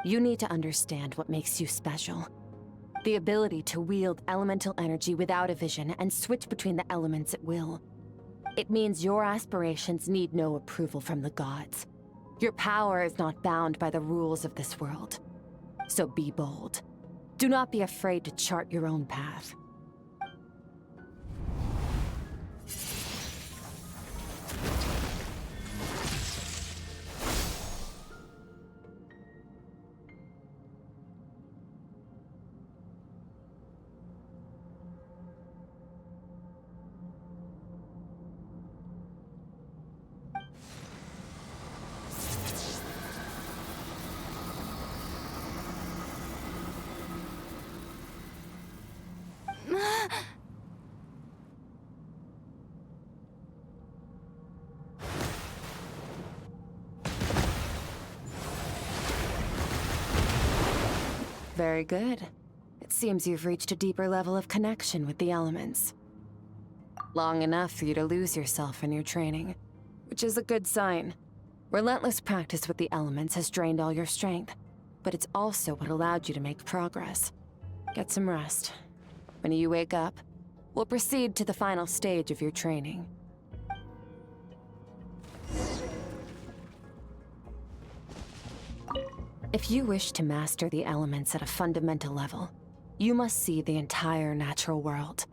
You need to understand what makes you special. The ability to wield elemental energy without a vision and switch between the elements at will. It means your aspirations need no approval from the gods. Your power is not bound by the rules of this world. So be bold. Do not be afraid to chart your own path. Very good. It seems you've reached a deeper level of connection with the elements. Long enough for you to lose yourself in your training, which is a good sign. Relentless practice with the elements has drained all your strength, but it's also what allowed you to make progress. Get some rest. When you wake up, we'll proceed to the final stage of your training. If you wish to master the elements at a fundamental level, you must see the entire natural world.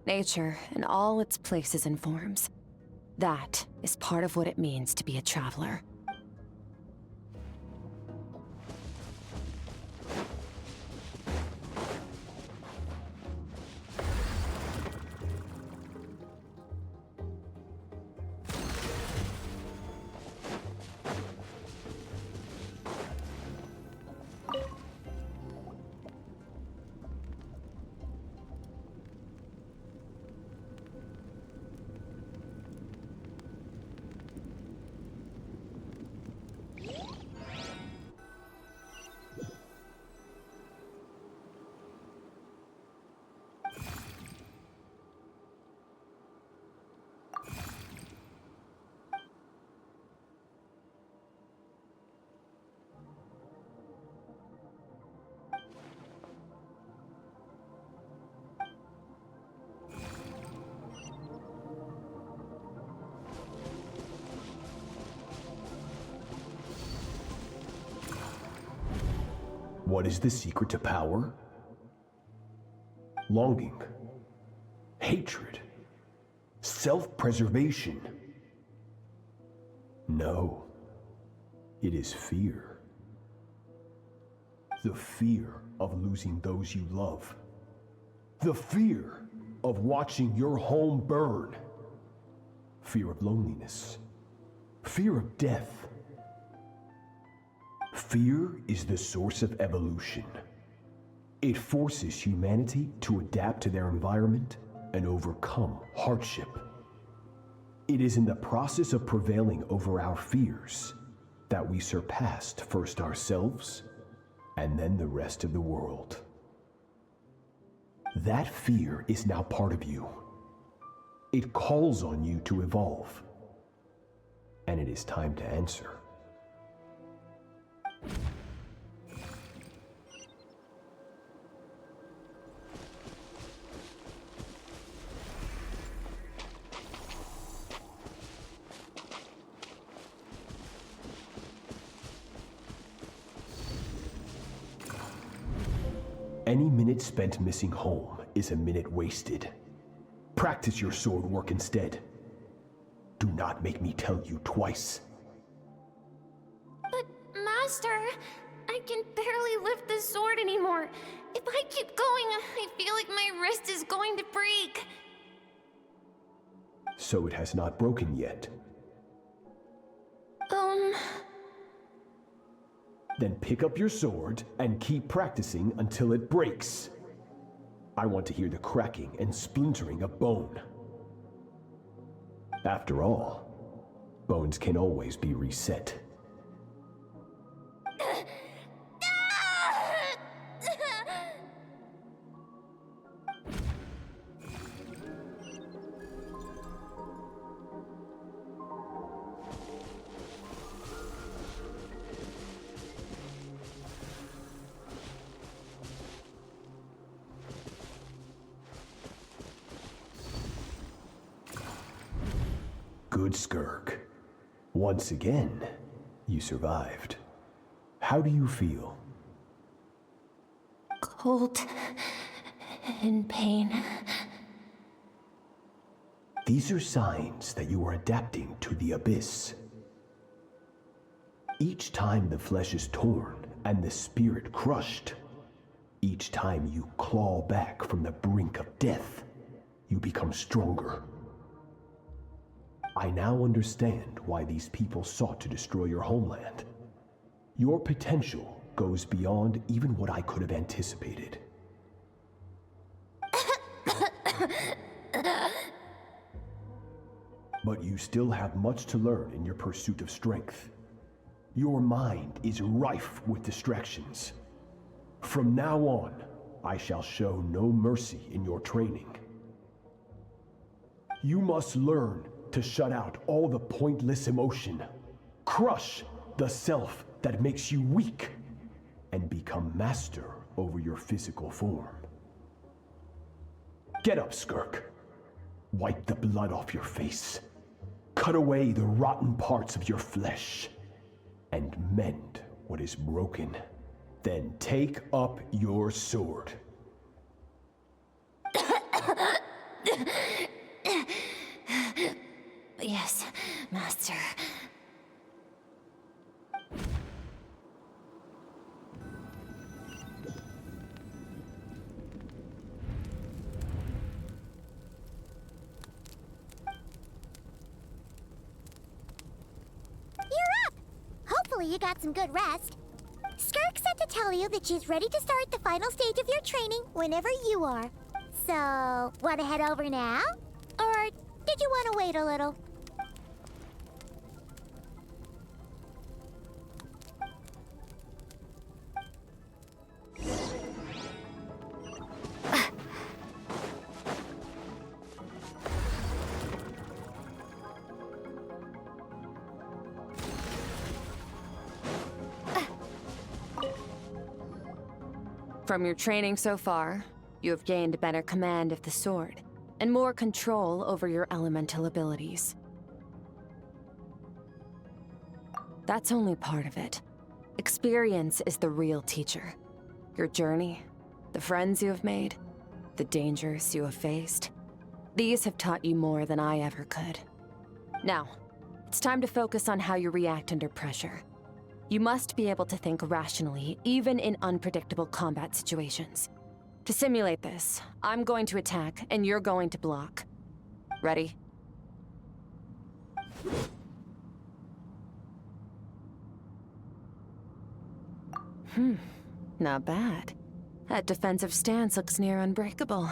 Nature in all its places and forms. That is part of what it means to be a traveler. What is the secret to power? Longing, hatred, self-preservation. No, it is fear. The fear of losing those you love. The fear of watching your home burn. Fear of loneliness. Fear of death. Fear is the source of evolution. It forces humanity to adapt to their environment and overcome hardship. It is in the process of prevailing over our fears that we surpassed first ourselves and then the rest of the world. That fear is now part of you. It calls on you to evolve. And it is time to answer. Any minute spent missing home is a minute wasted. Practice your sword work instead. Do not make me tell you twice. But, Master, I can barely lift the sword anymore. If I keep going, I feel like my wrist is going to break. So it has not broken yet. Then pick up your sword and keep practicing until it breaks. I want to hear the cracking and splintering of bone. After all, bones can always be reset. Good, Skirk. Once again, you survived. How do you feel? Cold. In pain. These are signs that you are adapting to the abyss. Each time the flesh is torn and the spirit crushed, each time you claw back from the brink of death, you become stronger. I now understand why these people sought to destroy your homeland. Your potential goes beyond even what I could have anticipated. But you still have much to learn in your pursuit of strength. Your mind is rife with distractions. From now on, I shall show no mercy in your training. You must learn to shut out all the pointless emotion, crush the self that makes you weak, and become master over your physical form. Get up, Skirk. Wipe the blood off your face. Cut away the rotten parts of your flesh, and mend what is broken. Then take up your sword. Yes, Master. Hopefully you got some good rest. Skirk said to tell you that she's ready to start the final stage of your training whenever you are. So, want to head over now? Or did you want to wait a little? From your training so far, you have gained better command of the sword, and more control over your elemental abilities. That's only part of it. Experience is the real teacher. Your journey, the friends you have made, the dangers you have faced. These have taught you more than I ever could. Now, it's time to focus on how you react under pressure. You must be able to think rationally, even in unpredictable combat situations. To simulate this, I'm going to attack, and you're going to block. Ready? Not bad. That defensive stance looks near unbreakable.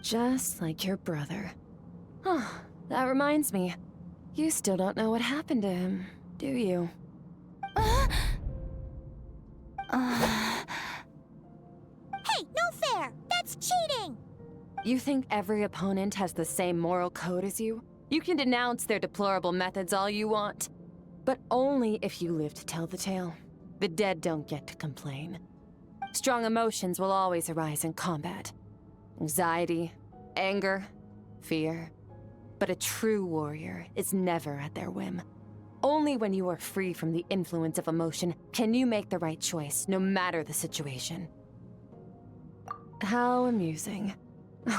Just like your brother. Oh, that reminds me. You still don't know what happened to him, do you? Hey, no fair! That's cheating! You think every opponent has the same moral code as you? You can denounce their deplorable methods all you want. But only if you live to tell the tale. The dead don't get to complain. Strong emotions will always arise in combat. Anxiety, anger, fear. But a true warrior is never at their whim. Only when you are free from the influence of emotion can you make the right choice, no matter the situation. How amusing.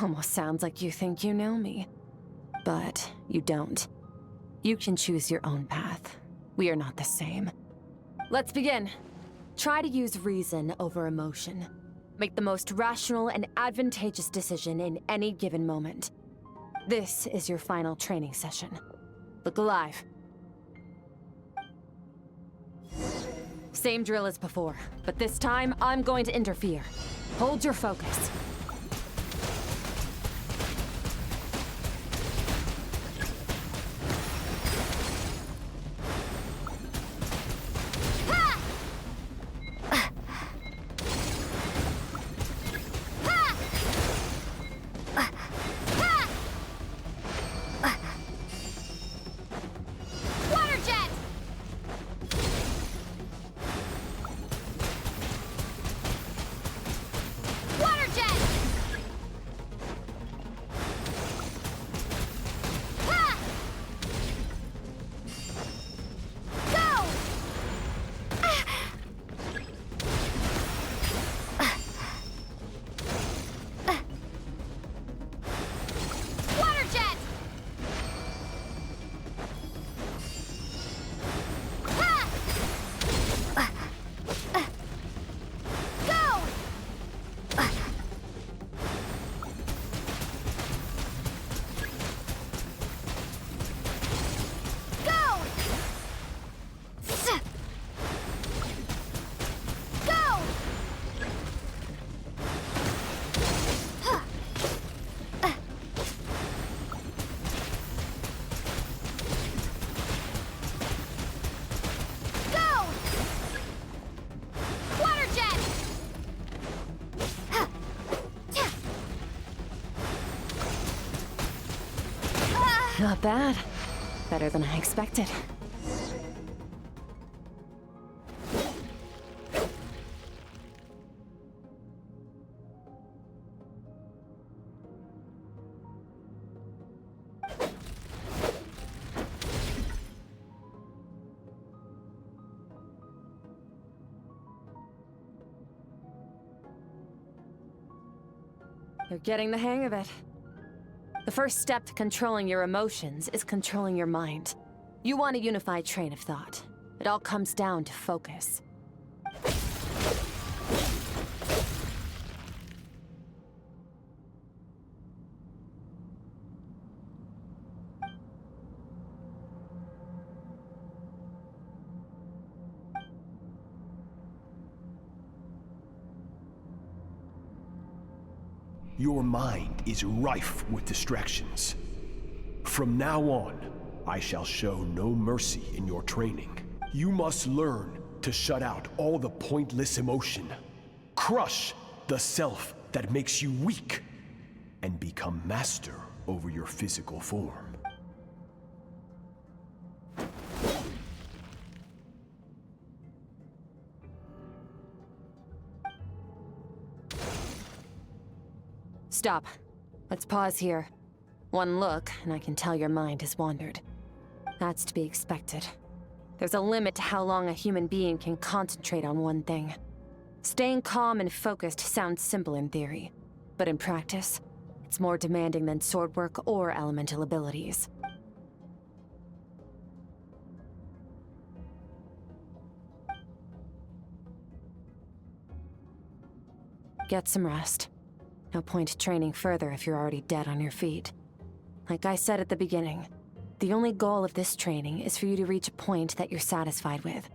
Almost sounds like you think you know me. But you don't. You can choose your own path. We are not the same. Let's begin. Try to use reason over emotion. Make the most rational and advantageous decision in any given moment. This is your final training session. Look alive. Same drill as before, but this time I'm going to interfere. Hold your focus. Water jet! Not bad. Better than I expected. You're getting the hang of it. The first step to controlling your emotions is controlling your mind. You want a unified train of thought. It all comes down to focus. Your mind is rife with distractions. From now on, I shall show no mercy in your training. You must learn to shut out all the pointless emotion. Crush the self that makes you weak, and become master over your physical form. Stop. Let's pause here. One look, and I can tell your mind has wandered. That's to be expected. There's a limit to how long a human being can concentrate on one thing. Staying calm and focused sounds simple in theory, but in practice, it's more demanding than sword work or elemental abilities. Get some rest. No point training further if you're already dead on your feet. Like I said at the beginning, the only goal of this training is for you to reach a point that you're satisfied with.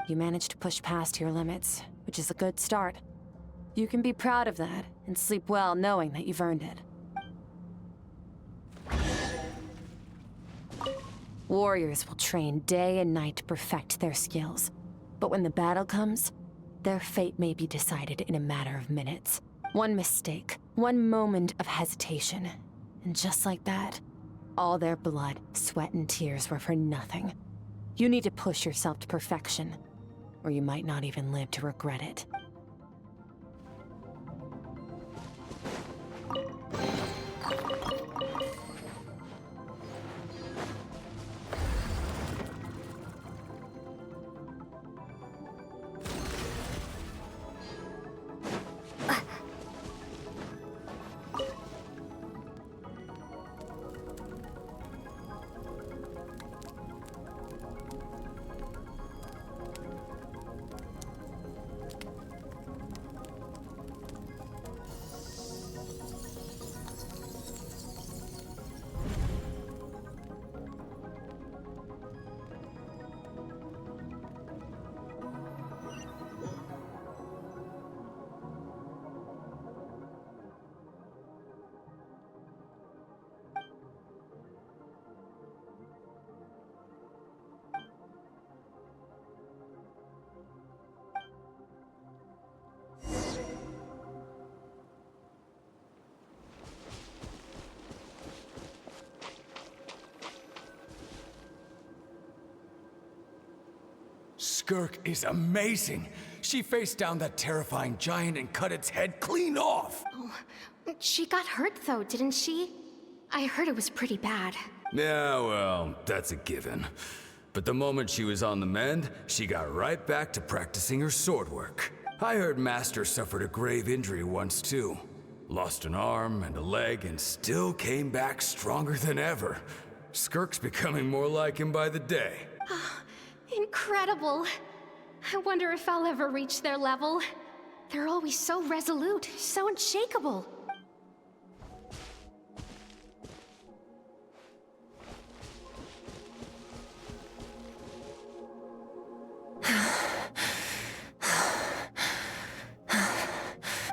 You managed to push past your limits, which is a good start. You can be proud of that and sleep well knowing that you've earned it. Warriors will train day and night to perfect their skills, but when the battle comes, their fate may be decided in a matter of minutes. One mistake, one moment of hesitation, and just like that, all their blood, sweat, and tears were for nothing. You need to push yourself to perfection, or you might not even live to regret it. Skirk is amazing. She faced down that terrifying giant and cut its head clean off. Oh, she got hurt though, didn't she? I heard it was pretty bad. Yeah, well, that's a given. But the moment she was on the mend, she got right back to practicing her sword work. I heard Master suffered a grave injury once too. Lost an arm and a leg and still came back stronger than ever. Skirk's becoming more like him by the day. Incredible. I wonder if I'll ever reach their level. They're always so resolute, so unshakable.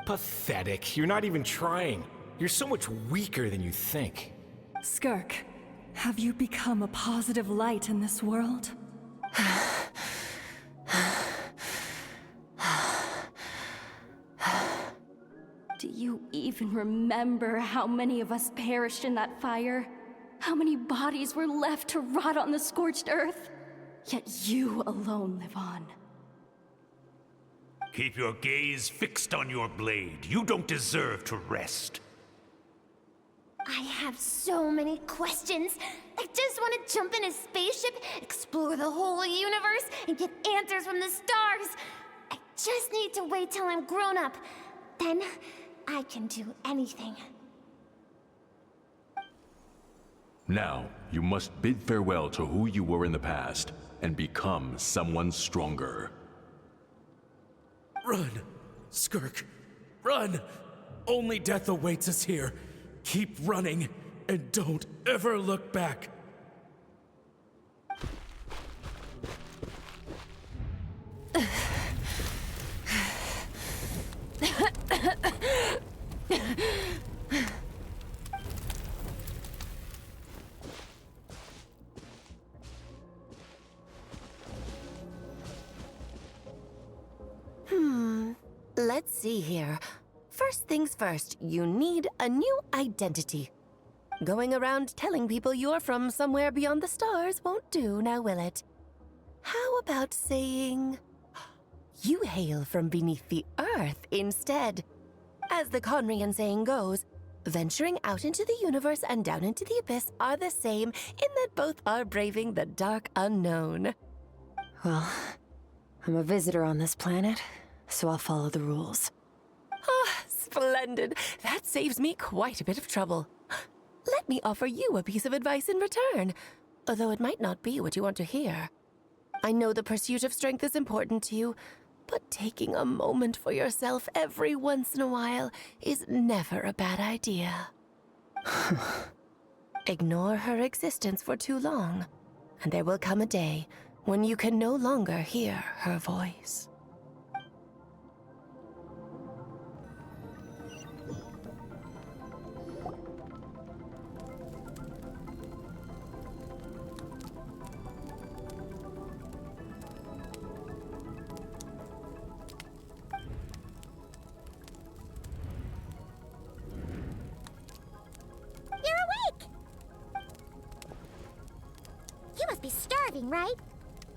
Pathetic. You're not even trying. You're so much weaker than you think. Skirk, have you become a positive light in this world? Do you even remember how many of us perished in that fire? How many bodies were left to rot on the scorched earth? Yet you alone live on. Keep your gaze fixed on your blade. You don't deserve to rest. I have so many questions. I just want to jump in a spaceship, explore the whole universe, and get answers from the stars. I just need to wait till I'm grown up. Then, I can do anything. Now, you must bid farewell to who you were in the past, and become someone stronger. Run! Skirk! Run! Only death awaits us here. Keep running, and don't ever look back. Let's see here. First things first, you need a new identity. Going around telling people you're from somewhere beyond the stars won't do, now will it? How about saying you hail from beneath the earth instead? As the Conrian saying goes, venturing out into the universe and down into the abyss are the same in that both are braving the dark unknown. Well, I'm a visitor on this planet, so I'll follow the rules. Ah, splendid. That saves me quite a bit of trouble. Let me offer you a piece of advice in return, although it might not be what you want to hear. I know the pursuit of strength is important to you, but taking a moment for yourself every once in a while is never a bad idea. Ignore her existence for too long, and there will come a day when you can no longer hear her voice. You must be starving, right?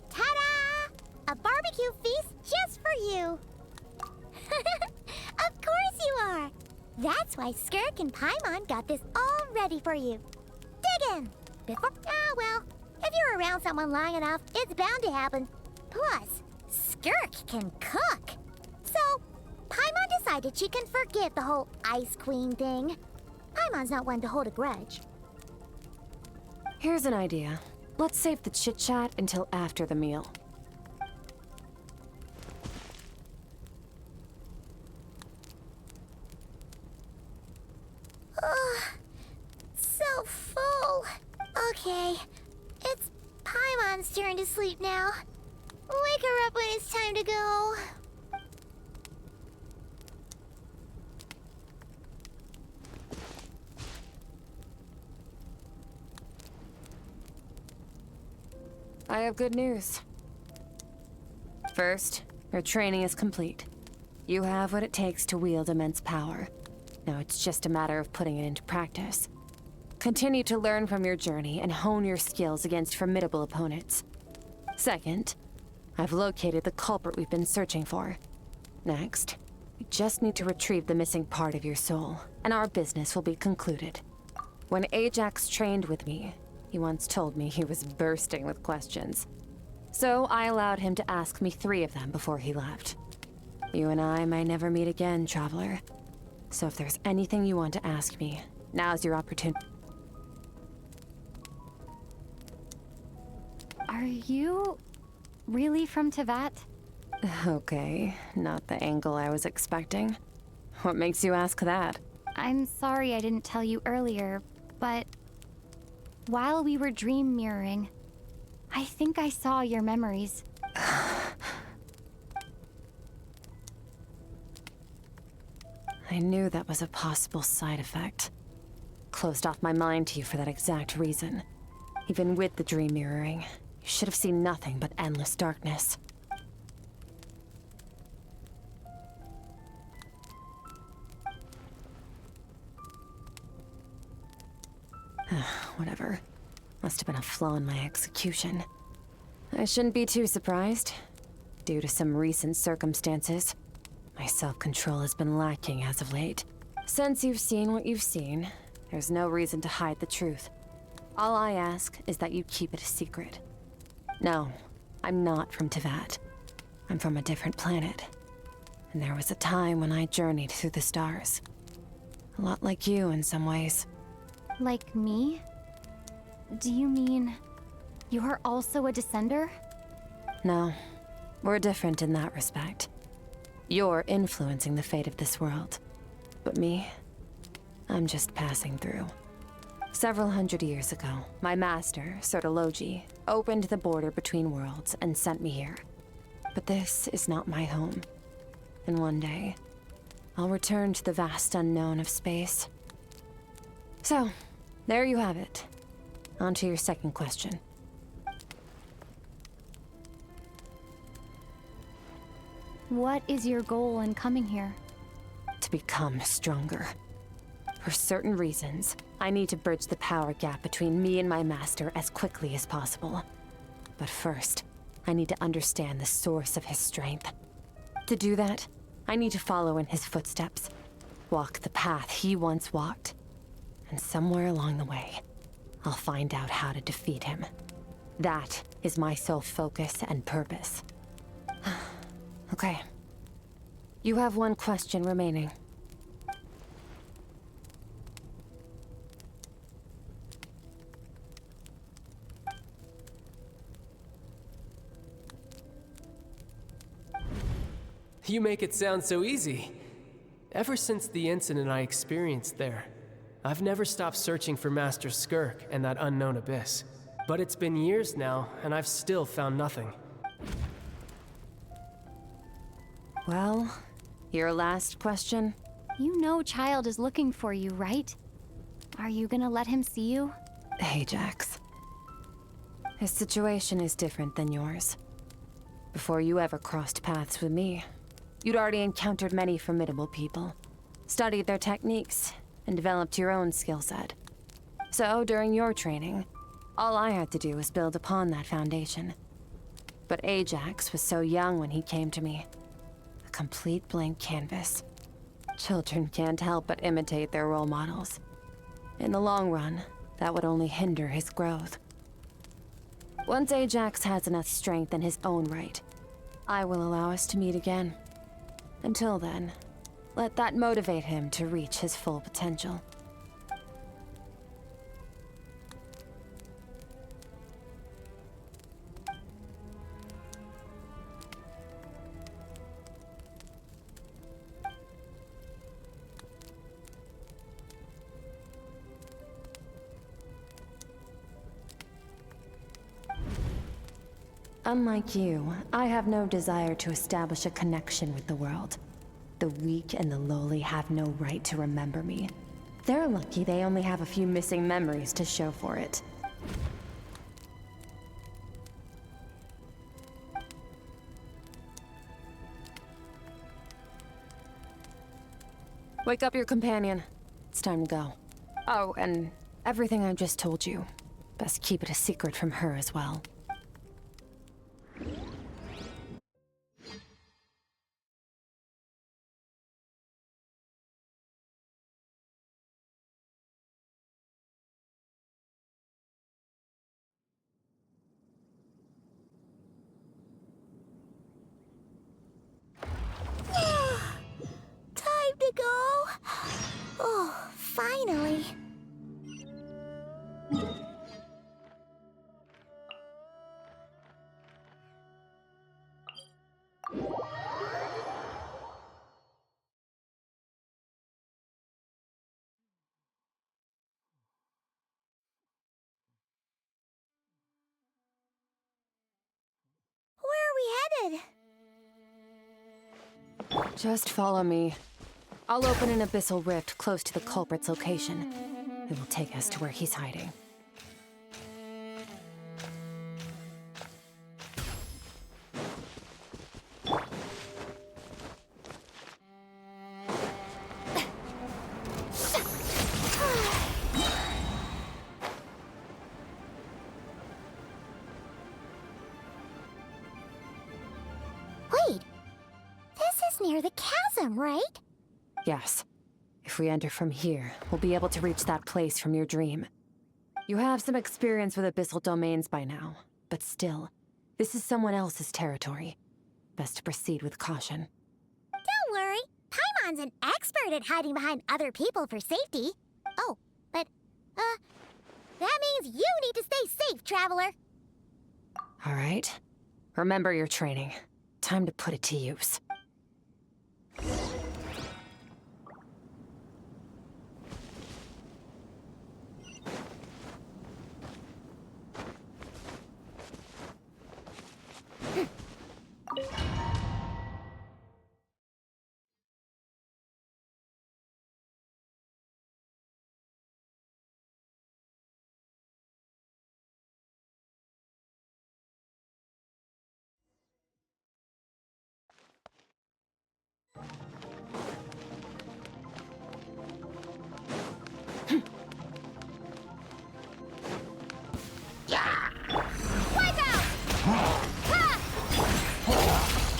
Ta-da! A barbecue feast just for you! Of course you are! That's why Skirk and Paimon got this all ready for you. Dig in! Well, if you're around someone long enough, it's bound to happen. Plus, Skirk can cook! So, Paimon decided she can forget the whole Ice Queen thing. Paimon's not one to hold a grudge. Here's an idea. Let's save the chit-chat until after the meal. Ugh, so full. Okay, it's Paimon's turn to sleep now. Wake her up when it's time to go. I have good news. First, your training is complete. You have what it takes to wield immense power. Now it's just a matter of putting it into practice. Continue to learn from your journey and hone your skills against formidable opponents. Second, I've located the culprit we've been searching for. Next, we just need to retrieve the missing part of your soul, and our business will be concluded. When Ajax trained with me, he once told me he was bursting with questions. So I allowed him to ask me 3 of them before he left. You and I may never meet again, Traveler. So if there's anything you want to ask me, now's your opportunity. Are you really from Teyvat? Okay, not the angle I was expecting. What makes you ask that? I'm sorry I didn't tell you earlier, but while we were dream mirroring, I think I saw your memories. I knew that was a possible side effect. Closed off my mind to you for that exact reason. Even with the dream mirroring, you should have seen nothing but endless darkness. Whatever. Must have been a flaw in my execution. I shouldn't be too surprised. Due to some recent circumstances, my self-control has been lacking as of late. Since you've seen what you've seen, there's no reason to hide the truth. All I ask is that you keep it a secret. No, I'm not from Teyvat. I'm from a different planet. And there was a time when I journeyed through the stars. A lot like you in some ways. Like me? Do you mean you're also a descender? No, we're different in that respect. You're influencing the fate of this world. But me, I'm just passing through. Several hundred years ago, my master, Sertologi, opened the border between worlds and sent me here. But this is not my home. And one day, I'll return to the vast unknown of space. So, there you have it. On to your second question. What is your goal in coming here? To become stronger. For certain reasons, I need to bridge the power gap between me and my master as quickly as possible. But first, I need to understand the source of his strength. To do that, I need to follow in his footsteps. Walk the path he once walked. And somewhere along the way, I'll find out how to defeat him. That is my sole focus and purpose. Okay. You have one question remaining. You make it sound so easy. Ever since the incident I experienced there, I've never stopped searching for Master Skirk and that unknown abyss. But it's been years now, and I've still found nothing. Well, your last question? You know Child is looking for you, right? Are you gonna let him see you? Ajax. His situation is different than yours. Before you ever crossed paths with me, you'd already encountered many formidable people, studied their techniques, and developed your own skill set. So, during your training, all I had to do was build upon that foundation. But Ajax was so young when he came to me. A complete blank canvas. Children can't help but imitate their role models. In the long run, that would only hinder his growth. Once Ajax has enough strength in his own right, I will allow us to meet again. Until then, let that motivate him to reach his full potential. Unlike you, I have no desire to establish a connection with the world. The weak and the lowly have no right to remember me. They're lucky they only have a few missing memories to show for it. Wake up your companion. It's time to go. Oh, and everything I just told you. Best keep it a secret from her as well. Time to go. Oh, finally. Where are we headed? Just follow me. I'll open an abyssal rift close to the culprit's location. It will take us to where he's hiding. near the chasm, right? Yes. If we enter from here, we'll be able to reach that place from your dream. You have some experience with abyssal domains by now, but still, this is someone else's territory. Best to proceed with caution. Don't worry. Paimon's an expert at hiding behind other people for safety. Oh, but, that means you need to stay safe, Traveler. All right. Remember your training. Time to put it to use.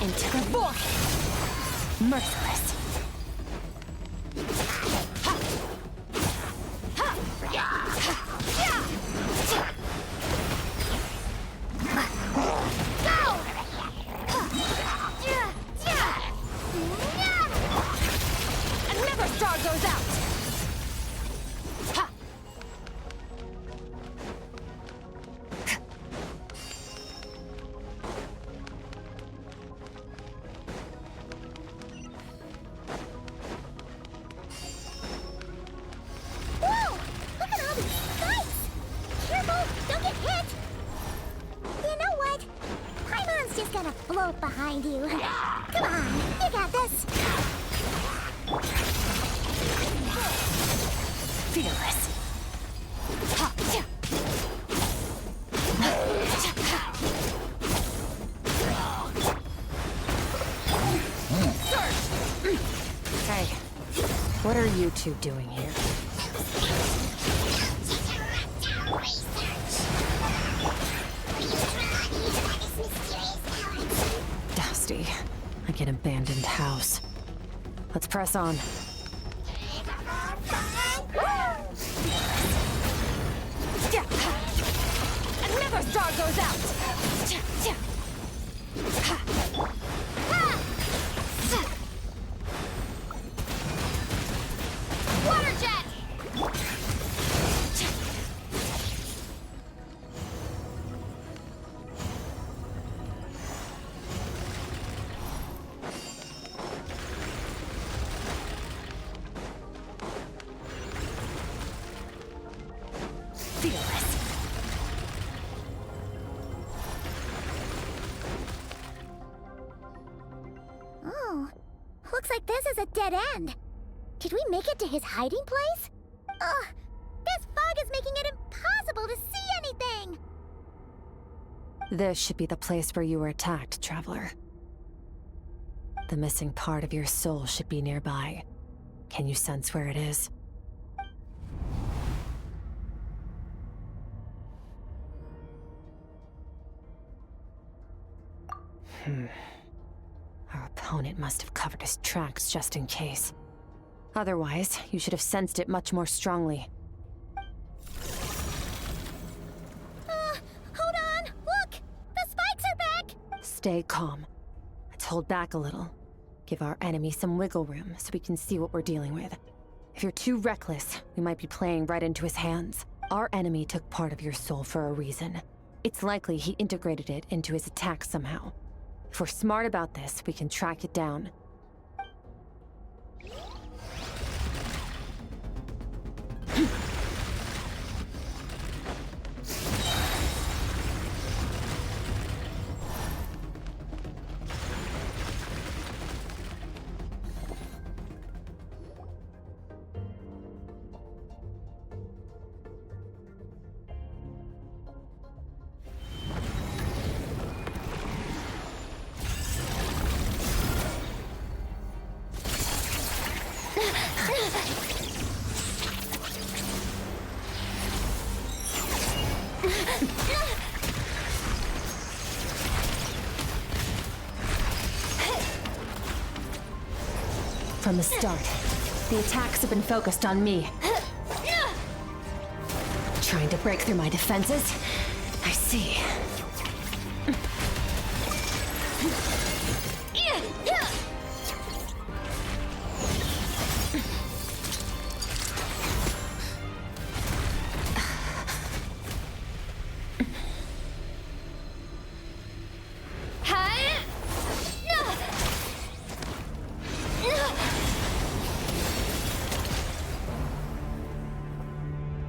Into the void! Merciless. Another star goes out! Float behind you. Come on, you got this. Fearless. Hey, what are you two doing here? Dusty, like an abandoned house. Let's press on. Another star goes out! Water jet! Fearless. Oh, looks like this is a dead end. Did we make it to his hiding place? Ugh, this fog is making it impossible to see anything! This should be the place where you were attacked, Traveler. The missing part of your soul should be nearby. Can you sense where it is? Our opponent must have covered his tracks just in case. Otherwise, you should have sensed it much more strongly. Hold on! Look! The spikes are back! Stay calm. Let's hold back a little. Give our enemy some wiggle room so we can see what we're dealing with. If you're too reckless, we might be playing right into his hands. Our enemy took part of your soul for a reason. It's likely he integrated it into his attack somehow. If we're smart about this, we can track it down. From the start, the attacks have been focused on me. Trying to break through my defenses? I see.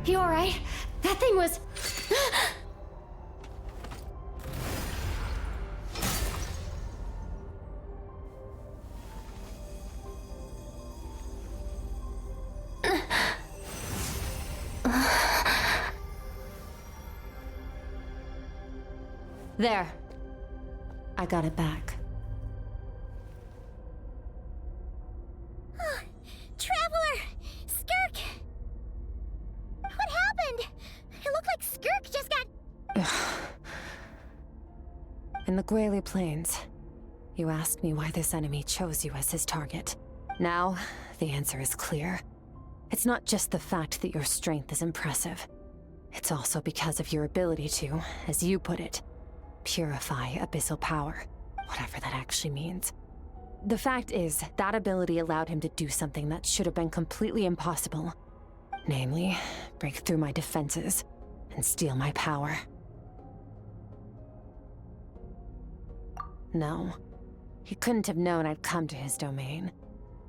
You alright? That thing was... There. I got it back. Traveler! Skirk! What happened? It looked like Skirk just got... In the Guili Plains, you asked me why this enemy chose you as his target. Now, the answer is clear. It's not just the fact that your strength is impressive. It's also because of your ability to, as you put it, purify abyssal power, whatever that actually means. The fact is, that ability allowed him to do something that should have been completely impossible. Namely, break through my defenses and steal my power. No, he couldn't have known I'd come to his domain.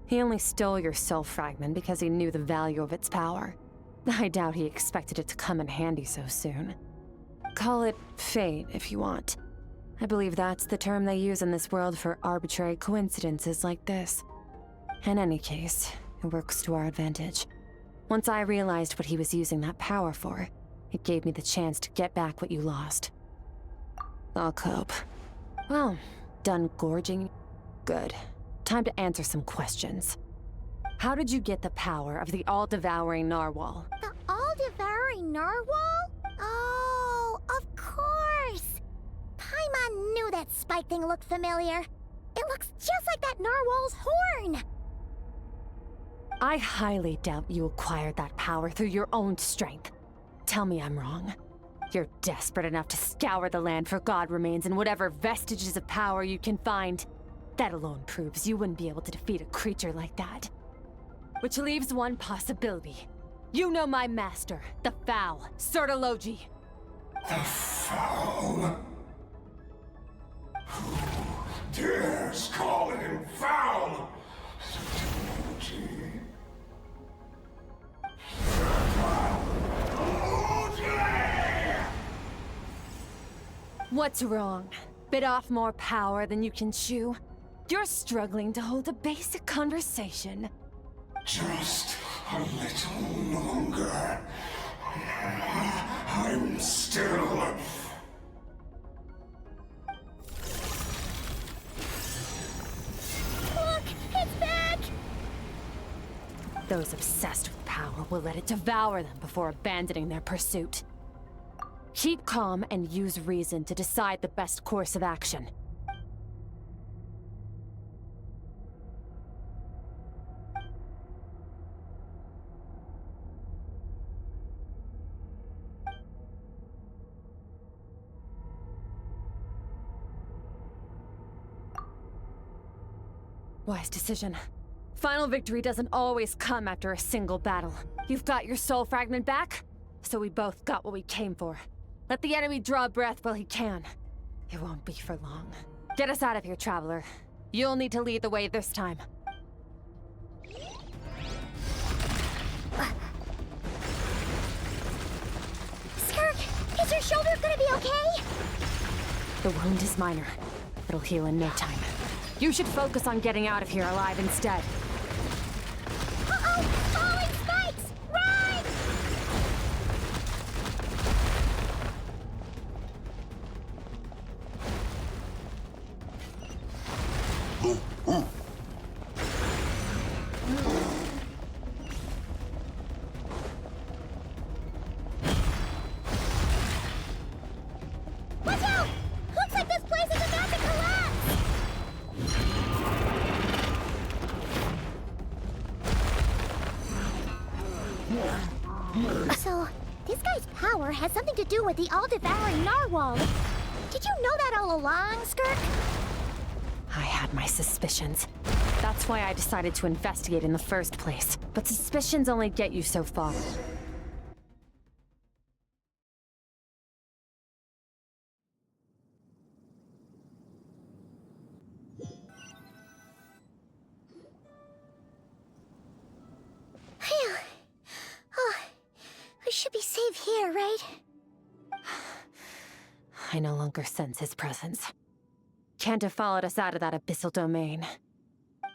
He only stole your soul fragment because he knew the value of its power. I doubt he expected it to come in handy so soon. Call it fate, if you want. I believe that's the term they use in this world for arbitrary coincidences like this. In any case, it works to our advantage. Once I realized what he was using that power for, it gave me the chance to get back what you lost. I'll cope. Well, done gorging? Good. Time to answer some questions. How did you get the power of the all-devouring narwhal? The all-devouring narwhal? Oh, of course! Paimon knew that spike thing looked familiar. It looks just like that narwhal's horn! I highly doubt you acquired that power through your own strength. Tell me I'm wrong. You're desperate enough to scour the land for god remains and whatever vestiges of power you can find. That alone proves you wouldn't be able to defeat a creature like that. Which leaves one possibility. You know my master, the Foul, Sertologi. The Foul? Who dares call him foul? What's wrong? Bit off more power than you can chew? You're struggling to hold a basic conversation. Just a little longer. I'm still... Look! It's back! Those obsessed with power will let it devour them before abandoning their pursuit. Keep calm and use reason to decide the best course of action. Wise decision. Final victory doesn't always come after a single battle. You've got your soul fragment back, so we both got what we came for. Let the enemy draw breath while he can. It won't be for long. Get us out of here, Traveler. You'll need to lead the way this time. Skirk, is your shoulder gonna be okay? The wound is minor. It'll heal in no time. You should focus on getting out of here alive instead. Uh-oh! Falling spikes! Run! Watch out! Looks like this place is about to collapse! power has something to do with the all-devouring narwhal. Did you know that all along, Skirk? I had my suspicions. That's why I decided to investigate in the first place. But suspicions only get you so far. Phew. Oh, we should be safe here, right? I no longer sense his presence. Can't have followed us out of that abyssal domain.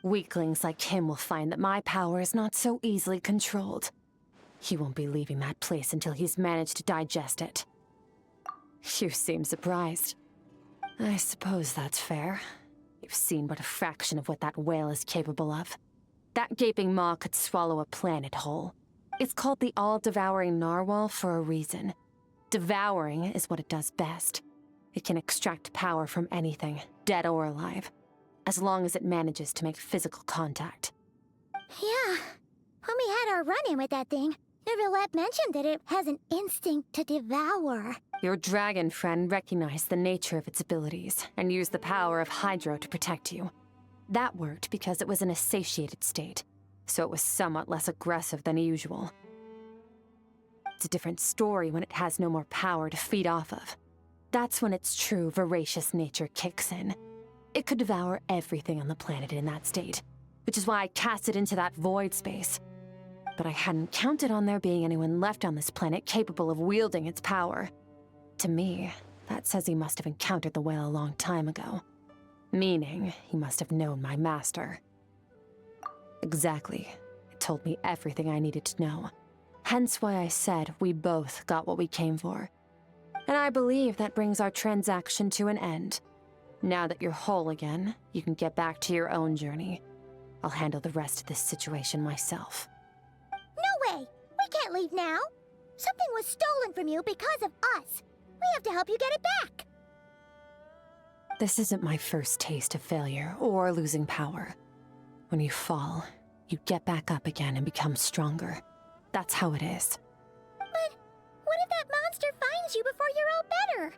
Weaklings like him will find that my power is not so easily controlled. He won't be leaving that place until he's managed to digest it. You seem surprised. I suppose that's fair. You've seen but a fraction of what that whale is capable of. That gaping maw could swallow a planet whole. It's called the all-devouring narwhal for a reason. Devouring is what it does best. It can extract power from anything, dead or alive, as long as it manages to make physical contact. Yeah. When we had our run-in with that thing, Neverlet mentioned that it has an instinct to devour. Your dragon friend recognized the nature of its abilities and used the power of Hydro to protect you. That worked because it was in a satiated state, so it was somewhat less aggressive than usual. It's a different story when it has no more power to feed off of. That's when its true voracious nature kicks in. It could devour everything on the planet in that state, which is why I cast it into that void space. But I hadn't counted on there being anyone left on this planet capable of wielding its power. To me, that says he must have encountered the whale a long time ago. Meaning, he must have known my master. Exactly. It told me everything I needed to know. Hence why I said we both got what we came for. And I believe that brings our transaction to an end. Now that you're whole again, you can get back to your own journey. I'll handle the rest of this situation myself. No way! We can't leave now! Something was stolen from you because of us! We have to help you get it back! This isn't my first taste of failure or losing power. When you fall, you get back up again and become stronger. That's how it is. But what if that monster finds you before you're all better?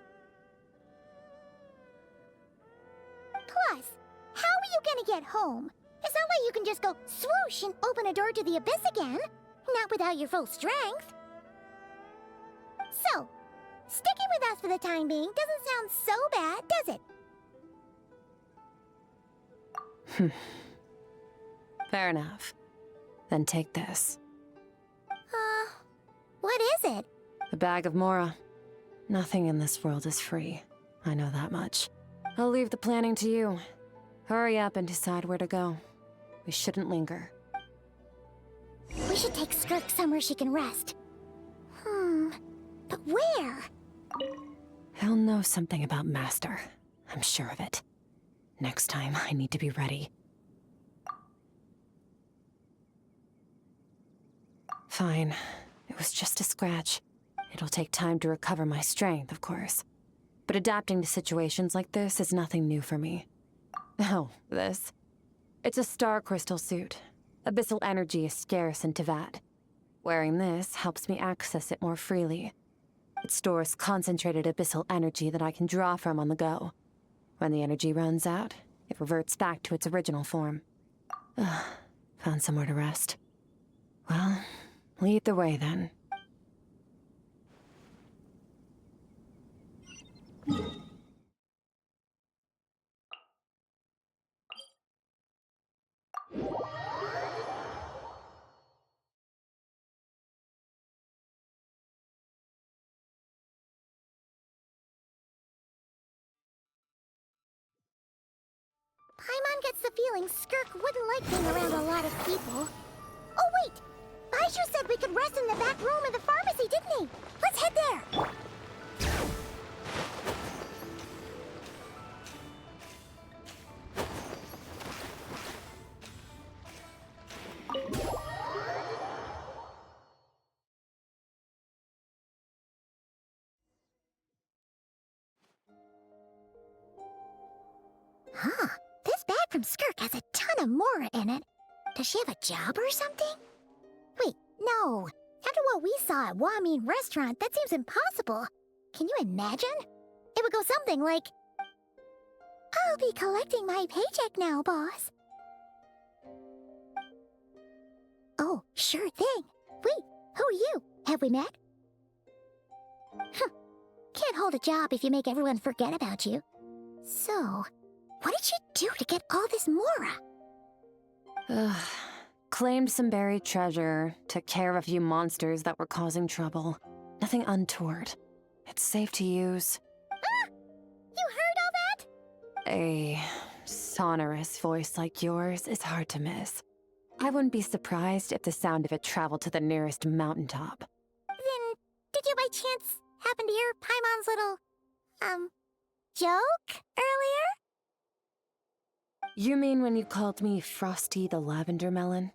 Plus, how are you gonna get home? It's not like you can just go swoosh and open a door to the abyss again. Not without your full strength. So, sticking with us for the time being doesn't sound so bad, does it? Fair enough. Then take this. What is it? A bag of Mora. Nothing in this world is free. I know that much. I'll leave the planning to you. Hurry up and decide where to go. We shouldn't linger. We should take Skirk somewhere she can rest. But where? He'll know something about Master. I'm sure of it. Next time, I need to be ready. Fine. It was just a scratch. It'll take time to recover my strength, of course. But adapting to situations like this is nothing new for me. Oh, this? It's a star crystal suit. Abyssal energy is scarce in Tevat. Wearing this helps me access it more freely. It stores concentrated abyssal energy that I can draw from on the go. When the energy runs out, it reverts back to its original form. Found somewhere to rest. Well, lead the way then. Paimon gets the feeling Skirk wouldn't like being around a lot of people. Oh wait! Baizhu said we could rest in the back room of the pharmacy, didn't he? Let's head there! Huh. This bag from Skirk has a ton of Mora in it. Does she have a job or something? Wait, no. After what we saw at Wamin Restaurant, that seems impossible. Can you imagine? It would go something like, I'll be collecting my paycheck now, boss. Oh, sure thing. Wait, who are you? Have we met? Can't hold a job if you make everyone forget about you. So, what did you do to get all this Mora? Claimed some buried treasure, took care of a few monsters that were causing trouble. Nothing untoward. It's safe to use. Ah! You heard all that? A sonorous voice like yours is hard to miss. I wouldn't be surprised if the sound of it traveled to the nearest mountaintop. Then, did you by chance happen to hear Paimon's little, joke earlier? You mean when you called me Frosty the Lavender Melon?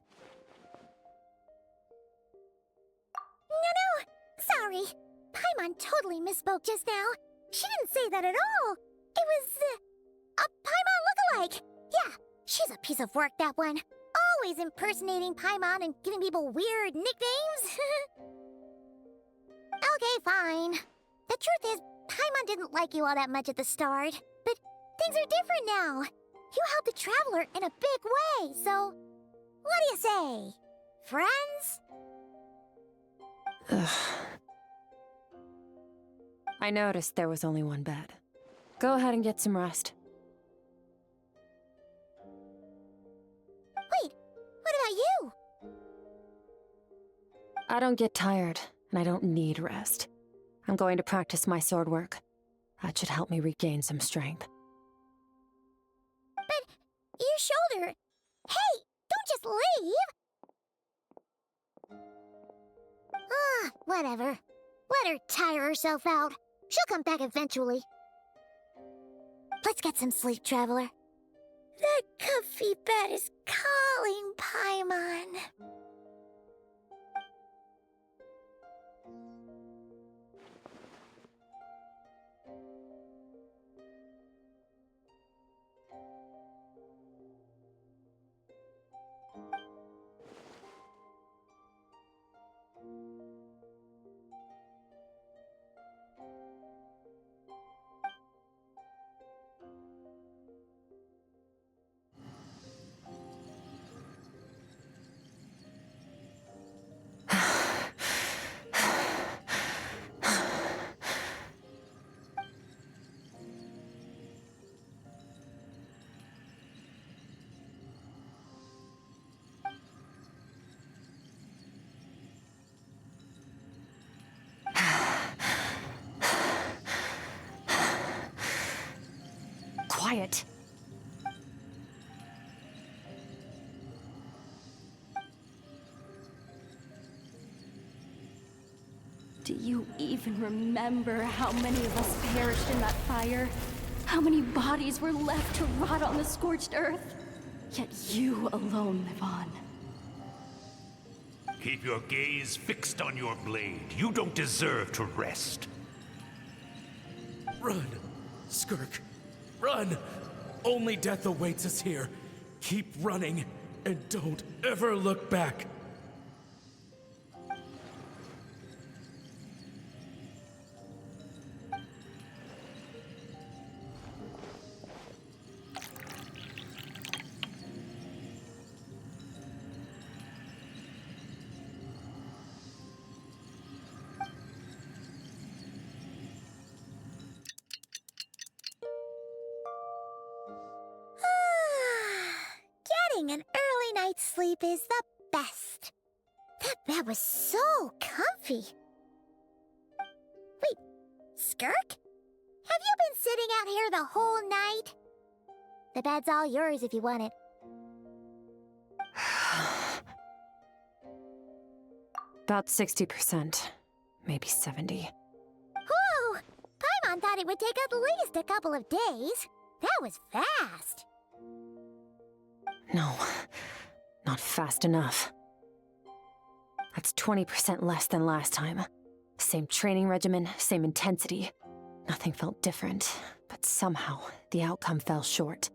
No, sorry. Paimon totally misspoke just now. She didn't say that at all. It was, a Paimon lookalike. Yeah, she's a piece of work, that one. Always impersonating Paimon and giving people weird nicknames. Okay, fine. The truth is, Paimon didn't like you all that much at the start. But things are different now. You helped a traveler in a big way, so... What do you say? Friends? Ugh. I noticed there was only one bed. Go ahead and get some rest. Wait, what about you? I don't get tired, and I don't need rest. I'm going to practice my sword work. That should help me regain some strength. But your shoulder... Hey, don't just leave! Ah, whatever. Let her tire herself out. She'll come back eventually. Let's get some sleep, traveler. That comfy bed is calling, Paimon. Quiet. Do you even remember how many of us perished in that fire? How many bodies were left to rot on the scorched earth? Yet you alone live on. Keep your gaze fixed on your blade. You don't deserve to rest. Run, Skirk. Run! Only death awaits us here. Keep running, and don't ever look back. Getting an early night's sleep is the best. That bed was so comfy. Wait, Skirk? Have you been sitting out here the whole night? The bed's all yours if you want it. About 60%, maybe 70. Whoa! Paimon thought it would take at least a couple of days. That was fast. No, not fast enough. That's 20% less than last time. Same training regimen, same intensity. Nothing felt different, but somehow the outcome fell short.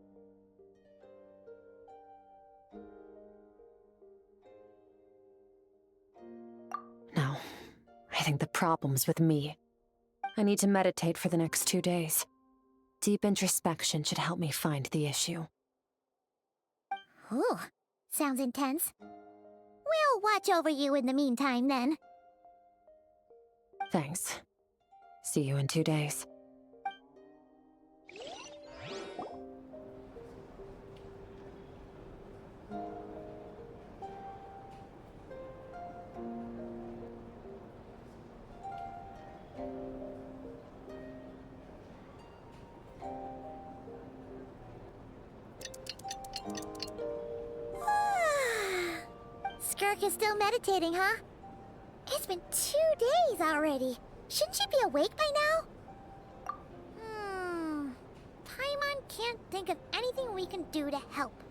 No, I think the problem's with me. I need to meditate for the next 2 days. Deep introspection should help me find the issue. Ooh, sounds intense. We'll watch over you in the meantime, then. Thanks. See you in 2 days. Skirk is still meditating, huh? It's been 2 days already. Shouldn't she be awake by now? Paimon can't think of anything we can do to help.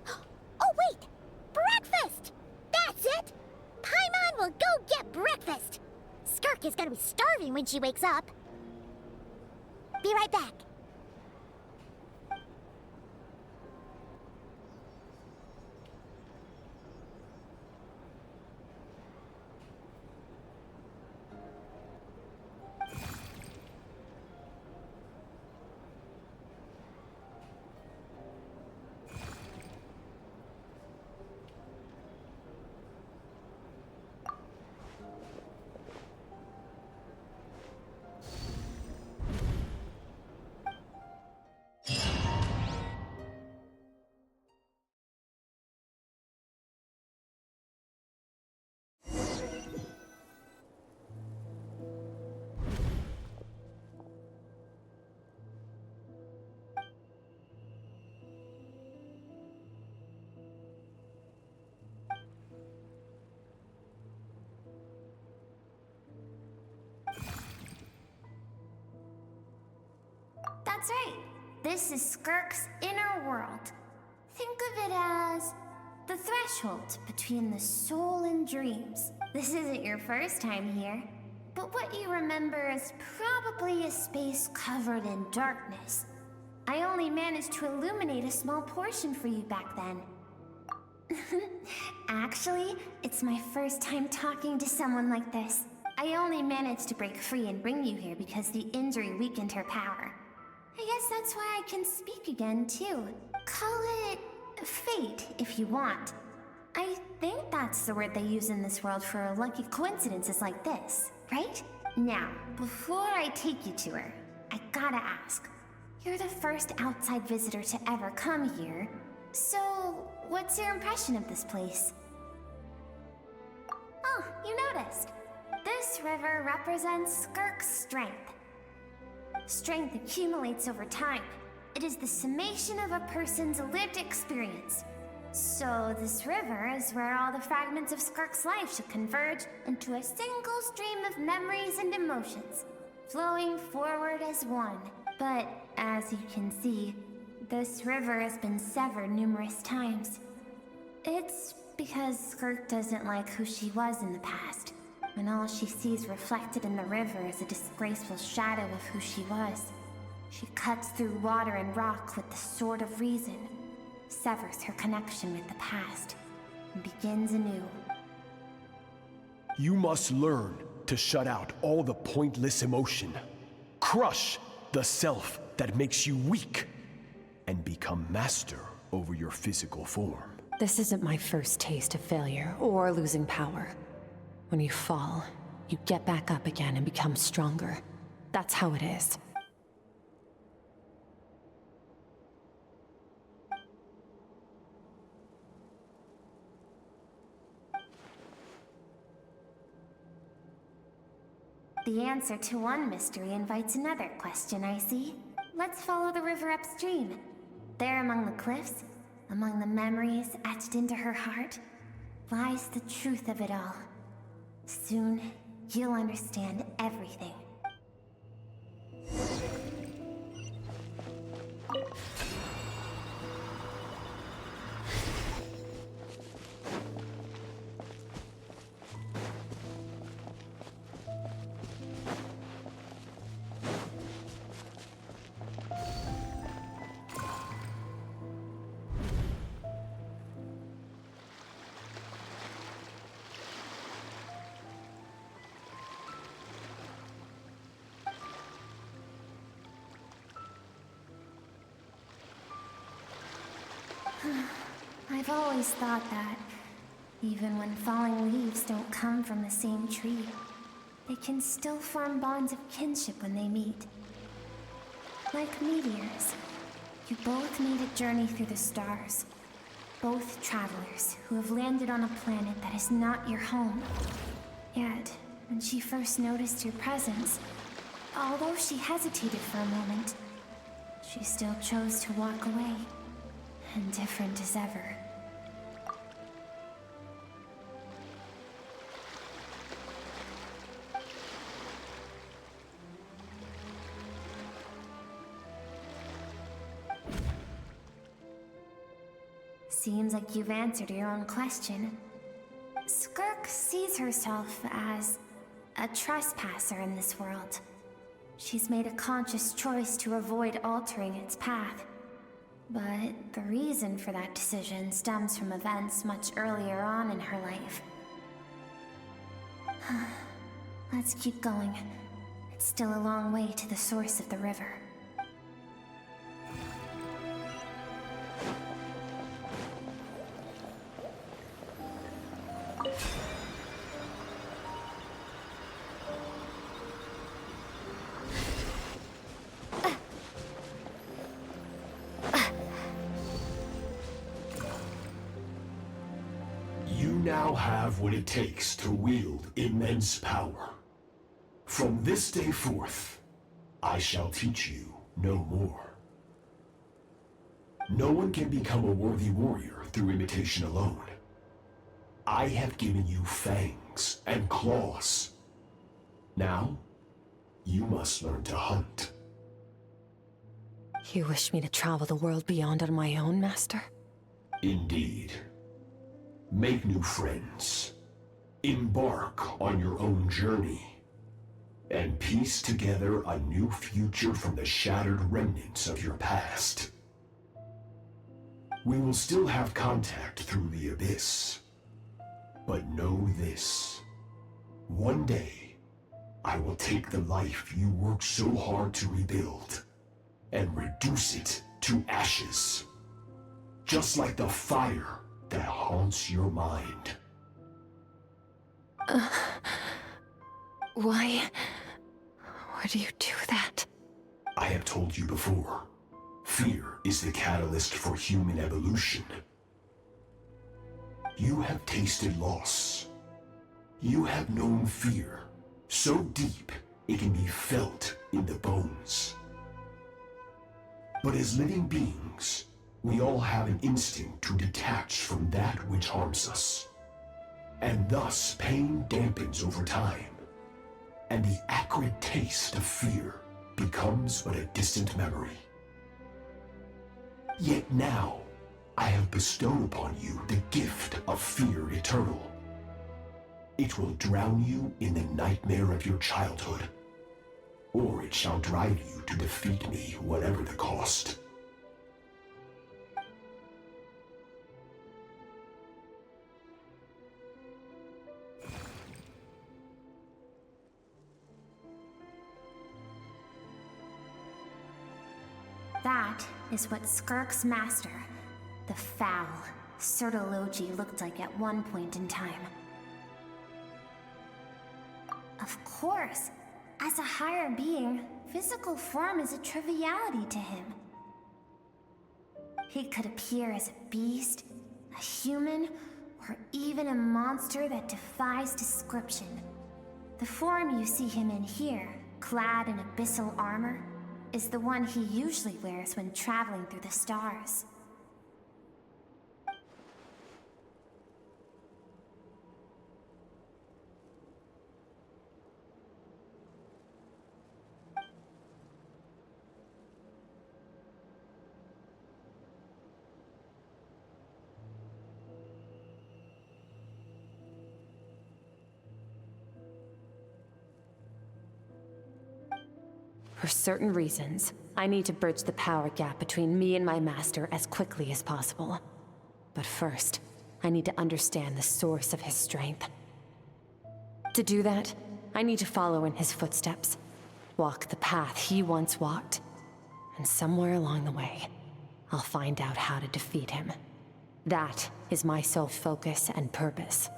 Oh, wait! Breakfast! That's it! Paimon will go get breakfast! Skirk is gonna be starving when she wakes up. Be right back. That's right. This is Skirk's inner world. Think of it as the threshold between the soul and dreams. This isn't your first time here, but what you remember is probably a space covered in darkness. I only managed to illuminate a small portion for you back then. Actually, it's my first time talking to someone like this. I only managed to break free and bring you here because the injury weakened her power. I guess that's why I can speak again, too. Call it fate, if you want. I think that's the word they use in this world for lucky coincidences like this, right? Now, before I take you to her, I gotta ask. You're the first outside visitor to ever come here, so what's your impression of this place? Oh, you noticed. This river represents Skirk's strength. Strength accumulates over time. It is the summation of a person's lived experience. So this river is where all the fragments of Skirk's life should converge into a single stream of memories and emotions, flowing forward as one. But as you can see, this river has been severed numerous times. It's because Skirk doesn't like who she was in the past, when all she sees reflected in the river is a disgraceful shadow of who she was. She cuts through water and rock with the sword of reason, severs her connection with the past, and begins anew. You must learn to shut out all the pointless emotion. Crush the self that makes you weak, and become master over your physical form. This isn't my first taste of failure or losing power. When you fall, you get back up again and become stronger. That's how it is. The answer to one mystery invites another question, I see. Let's follow the river upstream. There among the cliffs, among the memories etched into her heart, lies the truth of it all. Soon, you'll understand everything. I've always thought that, even when falling leaves don't come from the same tree, they can still form bonds of kinship when they meet. Like meteors, you both made a journey through the stars. Both travelers who have landed on a planet that is not your home. Yet, when she first noticed your presence, although she hesitated for a moment, she still chose to walk away, indifferent as ever. Seems like you've answered your own question. Skirk sees herself as a trespasser in this world. She's made a conscious choice to avoid altering its path. But the reason for that decision stems from events much earlier on in her life. Let's keep going. It's still a long way to the source of the river. Now have what it takes to wield immense power. From this day forth, I shall teach you no more. No one can become a worthy warrior through imitation alone. I have given you fangs and claws. Now, you must learn to hunt. You wish me to travel the world beyond on my own, Master? Indeed. Make new friends. Embark on your own journey. And piece together a new future from the shattered remnants of your past. We will still have contact through the abyss. But know this. One day, I will take the life you worked so hard to rebuild and reduce it to ashes. Just like the fire that haunts your mind. Why do you do that? I have told you before, fear is the catalyst for human evolution. You have tasted loss. You have known fear, so deep it can be felt in the bones. But as living beings, we all have an instinct to detach from that which harms us. And thus, pain dampens over time, and the acrid taste of fear becomes but a distant memory. Yet now, I have bestowed upon you the gift of fear eternal. It will drown you in the nightmare of your childhood, or it shall drive you to defeat me, whatever the cost. That is what Skirk's master, the foul Sertologi, looked like at one point in time. Of course, as a higher being, physical form is a triviality to him. He could appear as a beast, a human, or even a monster that defies description. The form you see him in here, clad in abyssal armor, is the one he usually wears when traveling through the stars. For certain reasons, I need to bridge the power gap between me and my master as quickly as possible. But first, I need to understand the source of his strength. To do that, I need to follow in his footsteps, walk the path he once walked, and somewhere along the way, I'll find out how to defeat him. That is my sole focus and purpose.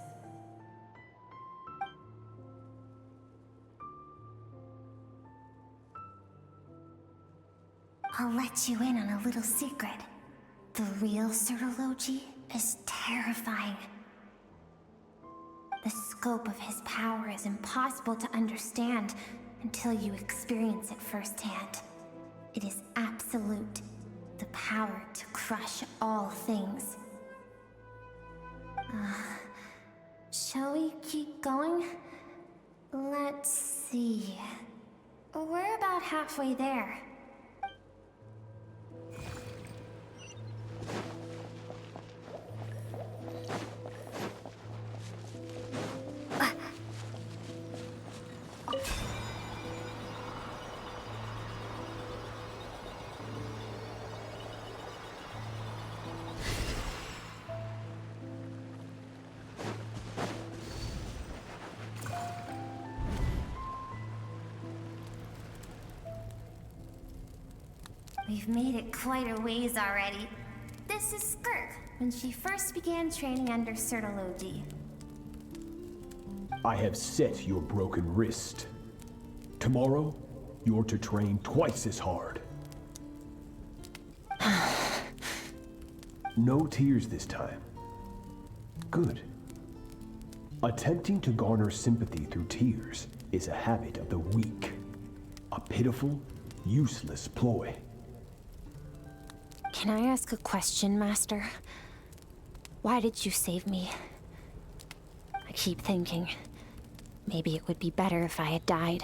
I'll let you in on a little secret. The real Certology is terrifying. The scope of his power is impossible to understand until you experience it firsthand. It is absolute, the power to crush all things. Shall we keep going? Let's see. We're about halfway there. We've made it quite a ways already. This is Skirk, when she first began training under Certology. I have set your broken wrist. Tomorrow, you're to train twice as hard. No tears this time. Good. Attempting to garner sympathy through tears is a habit of the weak. A pitiful, useless ploy. Can I ask a question, Master? Why did you save me? I keep thinking, maybe it would be better if I had died.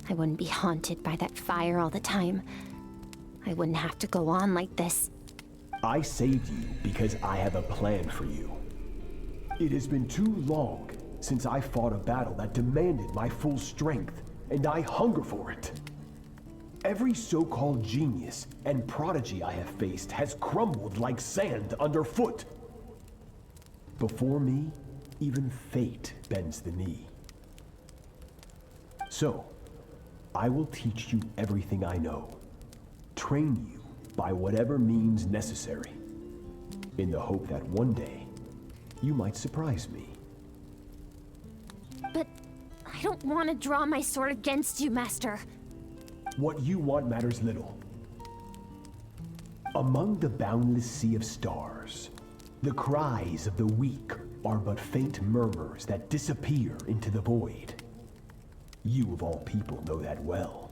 I wouldn't be haunted by that fire all the time. I wouldn't have to go on like this. I saved you because I have a plan for you. It has been too long since I fought a battle that demanded my full strength, and I hunger for it. Every so-called genius and prodigy I have faced has crumbled like sand underfoot. Before me, even fate bends the knee. So, I will teach you everything I know. Train you by whatever means necessary, in the hope that one day, you might surprise me. But I don't want to draw my sword against you, Master. What you want matters little. Among the boundless sea of stars, the cries of the weak are but faint murmurs that disappear into the void. You of all people know that well.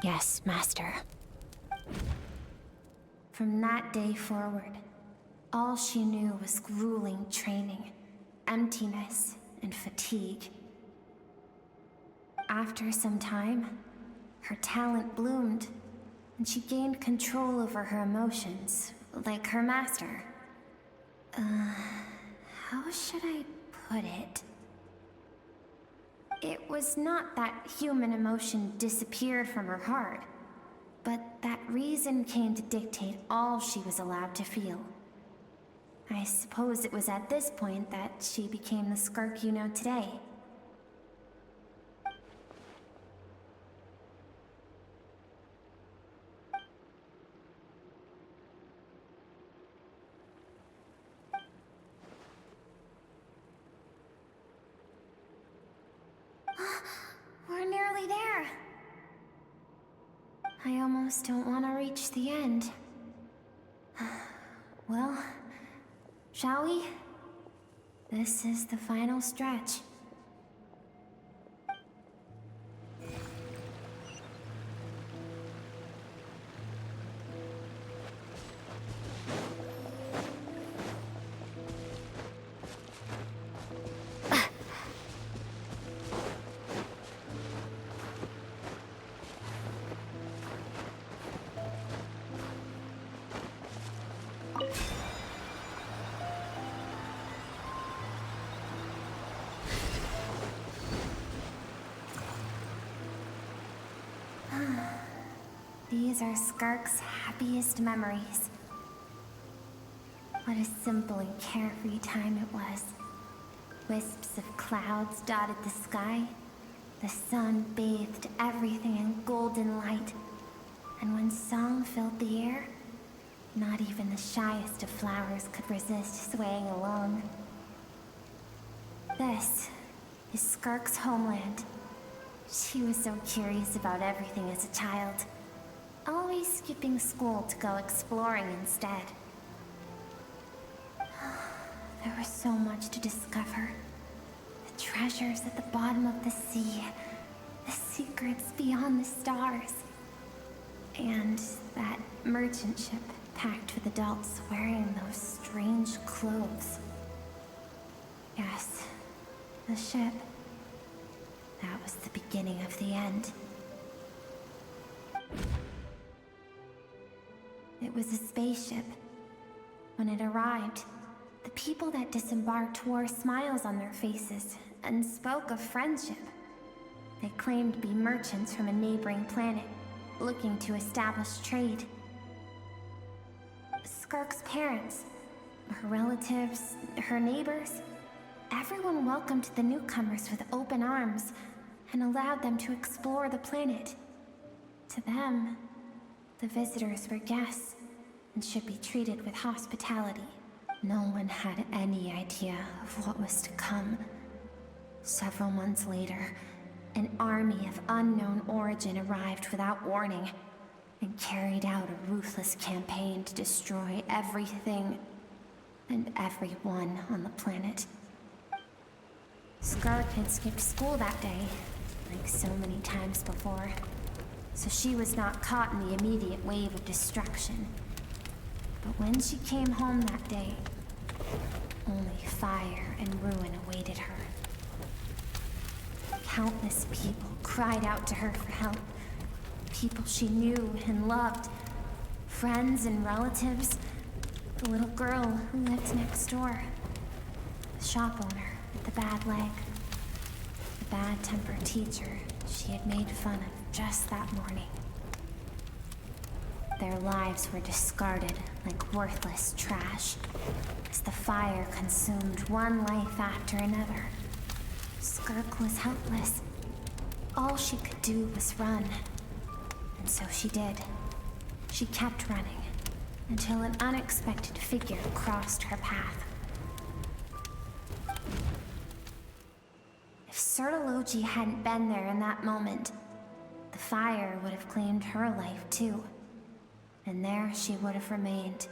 Yes, Master. From that day forward, all she knew was grueling training, emptiness, and fatigue. After some time, her talent bloomed, and she gained control over her emotions, like her master. How should I put it? It was not that human emotion disappeared from her heart, but that reason came to dictate all she was allowed to feel. I suppose it was at this point that she became the Skirk you know today. We're nearly there. I almost don't want to reach the end. Well, shall we? This is the final stretch. These are Skirk's happiest memories. What a simple and carefree time it was. Wisps of clouds dotted the sky. The sun bathed everything in golden light. And when song filled the air, Not even the shyest of flowers could resist swaying along. This is Skirk's homeland. She was so curious about everything as a child, always skipping school to go exploring instead. There was so much to discover. The treasures at the bottom of the sea, the secrets beyond the stars, and that merchant ship packed with adults wearing those strange clothes. Yes, the ship. That was the beginning of the end. It was a spaceship. When it arrived, the people that disembarked wore smiles on their faces and spoke of friendship. They claimed to be merchants from a neighboring planet, looking to establish trade. Skirk's parents, her relatives, her neighbors, everyone welcomed the newcomers with open arms and allowed them to explore the planet. To them, the visitors were guests and should be treated with hospitality. No one had any idea of what was to come. Several months later, an army of unknown origin arrived without warning and carried out a ruthless campaign to destroy everything and everyone on the planet. Skirk had skipped school that day, like so many times before, so she was not caught in the immediate wave of destruction. But when she came home that day, only fire and ruin awaited her. Countless people cried out to her for help. People she knew and loved. Friends and relatives. The little girl who lived next door. The shop owner with the bad leg. The bad-tempered teacher she had made fun of just that morning. Their lives were discarded like worthless trash as the fire consumed one life after another. Skirk was helpless. All she could do was run. And so she did. She kept running until an unexpected figure crossed her path. If Sertology hadn't been there in that moment, the fire would have claimed her life too. And there she would have remained,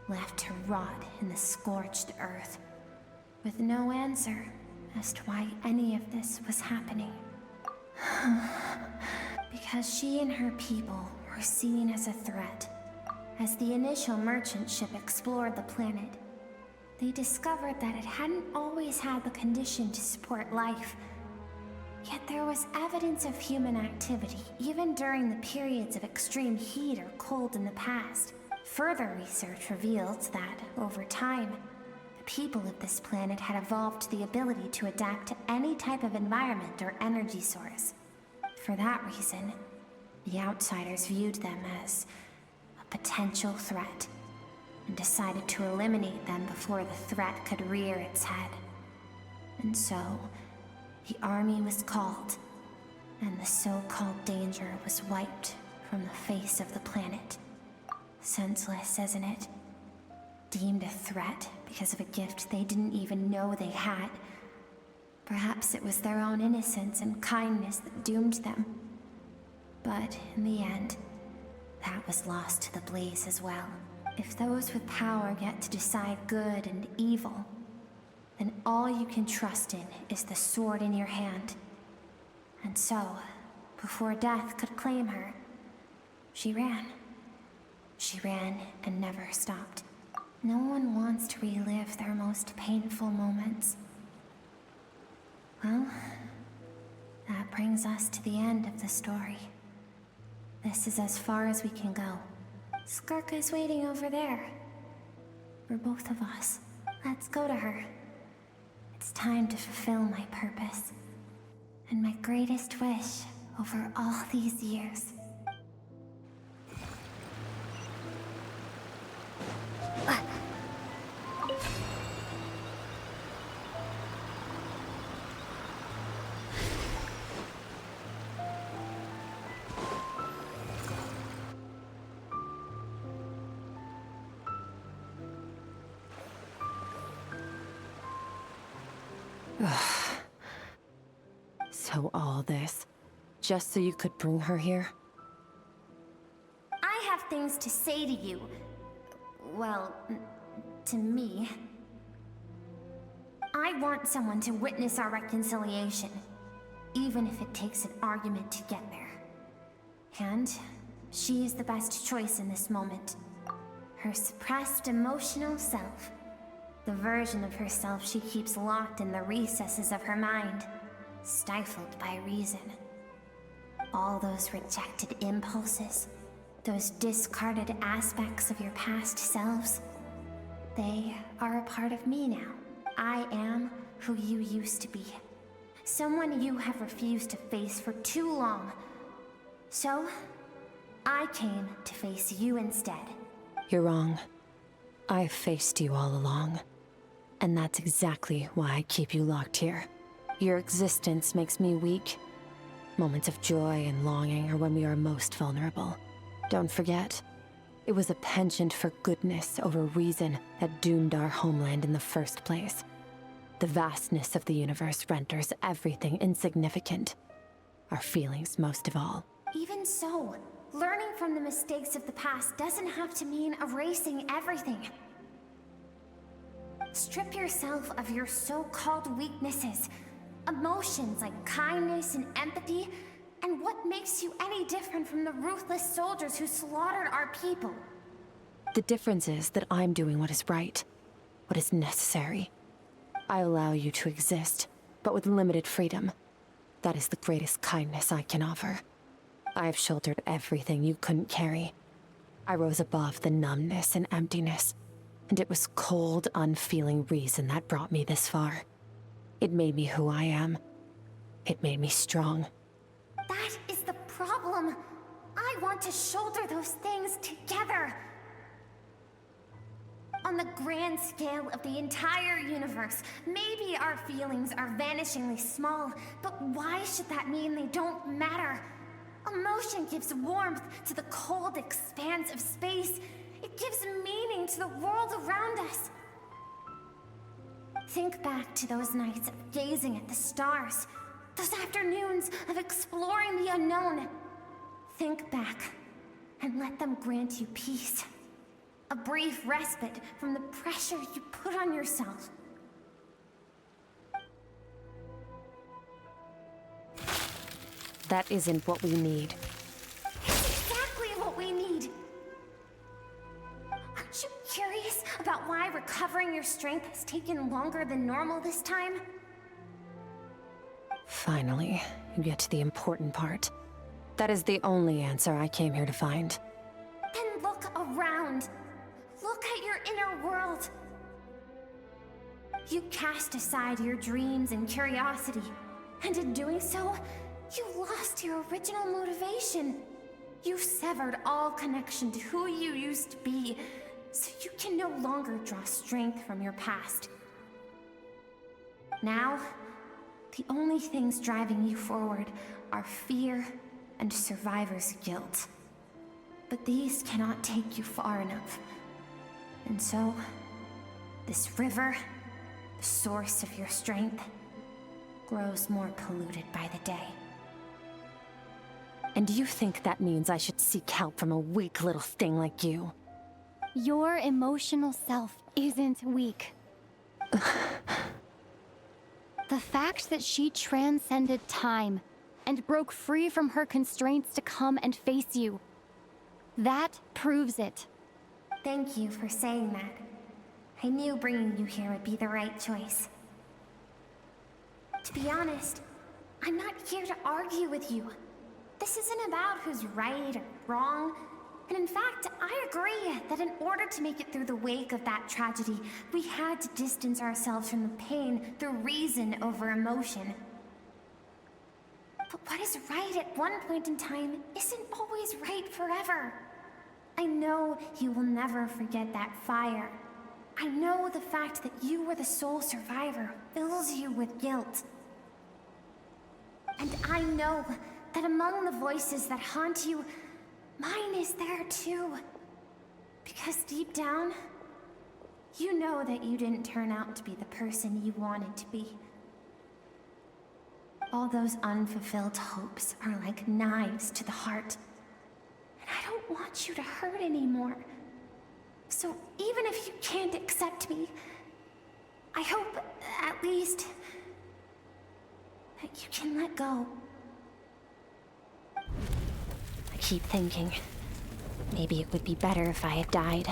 left to rot in the scorched earth, with no answer as to why any of this was happening. Because she and her people were seen as a threat. As the initial merchant ship explored the planet, they discovered that it hadn't always had the condition to support life. Yet there was evidence of human activity, even during the periods of extreme heat or cold in the past. Further research revealed that, over time, the people of this planet had evolved the ability to adapt to any type of environment or energy source. For that reason, the outsiders viewed them as a potential threat, and decided to eliminate them before the threat could rear its head. And so, the army was called, and the so-called danger was wiped from the face of the planet. Senseless, isn't it? Deemed a threat because of a gift they didn't even know they had. Perhaps it was their own innocence and kindness that doomed them. But in the end, that was lost to the blaze as well. If those with power get to decide good and evil, then all you can trust in is the sword in your hand. And so, before death could claim her, she ran. She ran and never stopped. No one wants to relive their most painful moments. Well, that brings us to the end of the story. This is as far as we can go. Skirk is waiting over there. For both of us. Let's go to her. It's time to fulfill my purpose. And my greatest wish over all these years. So all this, just so you could bring her here? I have things to say to you. Well, to me. I want someone to witness our reconciliation, even if it takes an argument to get there. And she is the best choice in this moment. Her suppressed emotional self. The version of herself she keeps locked in the recesses of her mind, stifled by reason. All those rejected impulses, those discarded aspects of your past selves, they are a part of me now. I am who you used to be. Someone you have refused to face for too long. So, I came to face you instead. You're wrong. I've faced you all along. And that's exactly why I keep you locked here. Your existence makes me weak. Moments of joy and longing are when we are most vulnerable. Don't forget, it was a penchant for goodness over reason that doomed our homeland in the first place. The vastness of the universe renders everything insignificant. Our feelings most of all. Even so, learning from the mistakes of the past doesn't have to mean erasing everything. Strip yourself of your so-called weaknesses, emotions like kindness and empathy, and what makes you any different from the ruthless soldiers who slaughtered our people? The difference is that I'm doing what is right, what is necessary. I allow you to exist, but with limited freedom. That is the greatest kindness I can offer. I have shouldered everything you couldn't carry. I rose above the numbness and emptiness, and it was cold, unfeeling reason that brought me this far. It made me who I am. It made me strong. That is the problem. I want to shoulder those things together. On the grand scale of the entire universe, maybe our feelings are vanishingly small, but why should that mean they don't matter? Emotion gives warmth to the cold expanse of space. It gives meaning to the world around us. Think back to those nights of gazing at the stars, those afternoons of exploring the unknown. Think back and let them grant you peace. A brief respite from the pressure you put on yourself. That isn't what we need. It's exactly what we need. Aren't you curious about why recovering your strength has taken longer than normal this time? Finally, you get to the important part. That is the only answer I came here to find. Then look around. Look at your inner world. You cast aside your dreams and curiosity, and in doing so, you lost your original motivation. You severed all connection to who you used to be, so you can no longer draw strength from your past. Now, the only things driving you forward are fear and survivor's guilt. But these cannot take you far enough. And so, this river, the source of your strength, grows more polluted by the day. And you think that means I should seek help from a weak little thing like you? Your emotional self isn't weak. The fact that she transcended time and broke free from her constraints to come and face you, that proves it. Thank you for saying that. I knew bringing you here would be the right choice. To be honest, I'm not here to argue with you. This isn't about who's right or wrong. And in fact, I agree that in order to make it through the wake of that tragedy, we had to distance ourselves from the pain through reason over emotion. But what is right at one point in time isn't always right forever. I know you will never forget that fire. I know the fact that you were the sole survivor fills you with guilt. And I know that among the voices that haunt you, mine is there too. Because deep down, you know that you didn't turn out to be the person you wanted to be. All those unfulfilled hopes are like knives to the heart. And I don't want you to hurt anymore. So even if you can't accept me, I hope, at least, that you can let go. I keep thinking, maybe it would be better if I had died.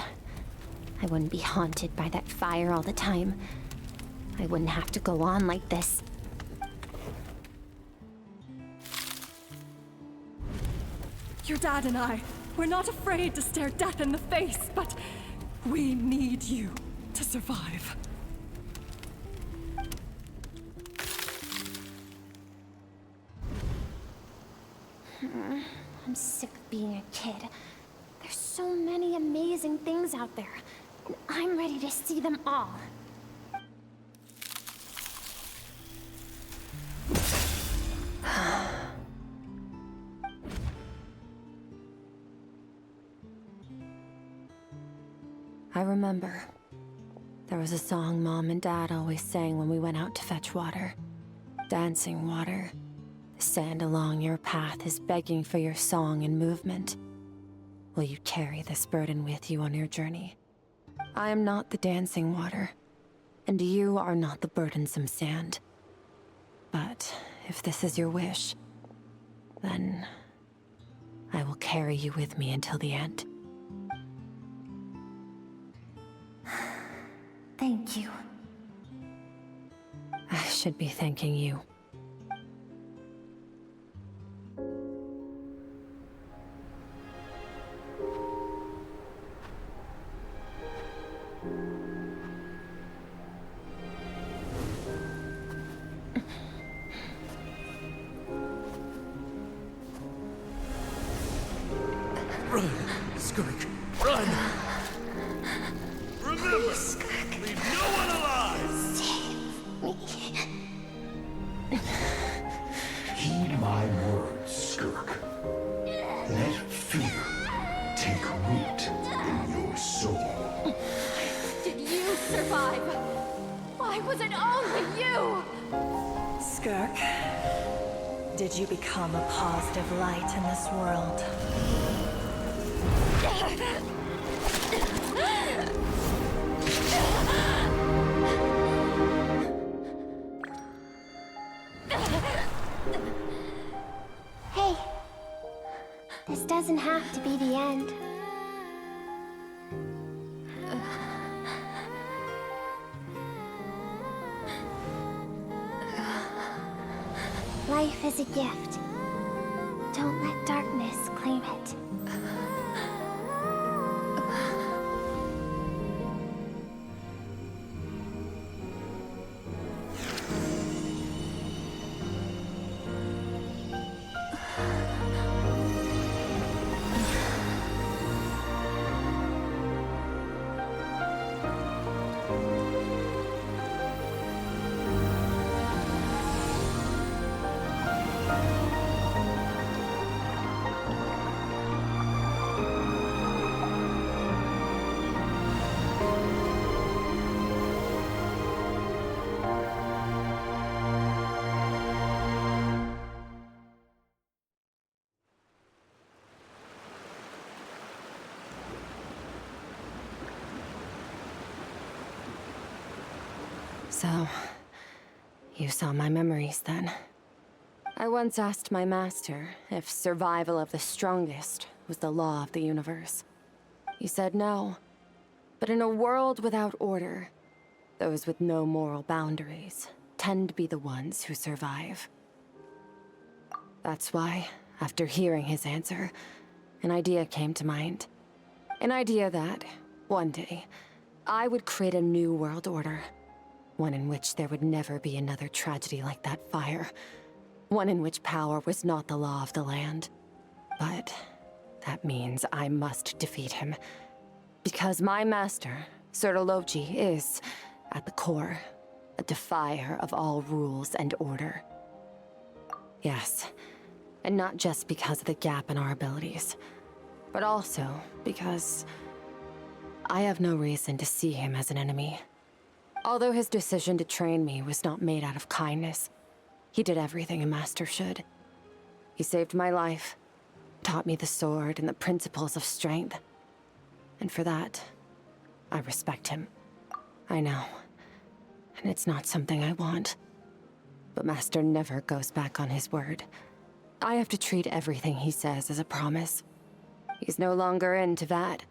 I wouldn't be haunted by that fire all the time. I wouldn't have to go on like this. Your dad and I, we're not afraid to stare death in the face, but we need you to survive. I'm sick of being a kid. There's so many amazing things out there, and I'm ready to see them all. I remember. There was a song Mom and Dad always sang when we went out to fetch water. Dancing water. The sand along your path is begging for your song and movement. Will you carry this burden with you on your journey? I am not the dancing water, and you are not the burdensome sand. But if this is your wish, then I will carry you with me until the end. Thank you. I should be thanking you. Run, Skirk, run! Remember, leave no one alive! Heed my words, Skirk. Let fear take root in your soul. Did you survive? Why was it only you? Skirk, did you become a positive light in this world? Hey, this doesn't have to be the end. Life is a gift. Don't let darkness claim it. So, you saw my memories then. I once asked my master if survival of the strongest was the law of the universe. He said no. But in a world without order, those with no moral boundaries tend to be the ones who survive. That's why, after hearing his answer, an idea came to mind. An idea that, one day, I would create a new world order. One in which there would never be another tragedy like that fire. One in which power was not the law of the land. But that means I must defeat him. Because my master, Sertologi, is, at the core, a defier of all rules and order. Yes, and not just because of the gap in our abilities, but also because I have no reason to see him as an enemy. Although his decision to train me was not made out of kindness, He did everything a master should. He saved my life, taught me the sword and the principles of strength. And for that, I respect him. I know. And it's not something I want. But Master never goes back on his word. I have to treat everything he says as a promise. He's no longer into that,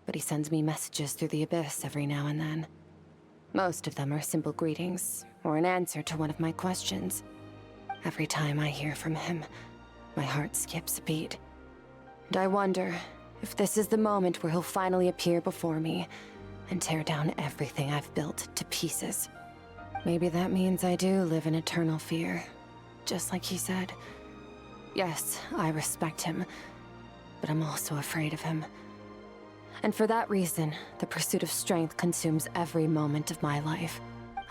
but he sends me messages through the abyss every now and then. Most of them are simple greetings, or an answer to one of my questions. Every time I hear from him, my heart skips a beat. And I wonder if this is the moment where he'll finally appear before me and tear down everything I've built to pieces. Maybe that means I do live in eternal fear, just like he said. Yes, I respect him, but I'm also afraid of him. And for that reason, the pursuit of strength consumes every moment of my life.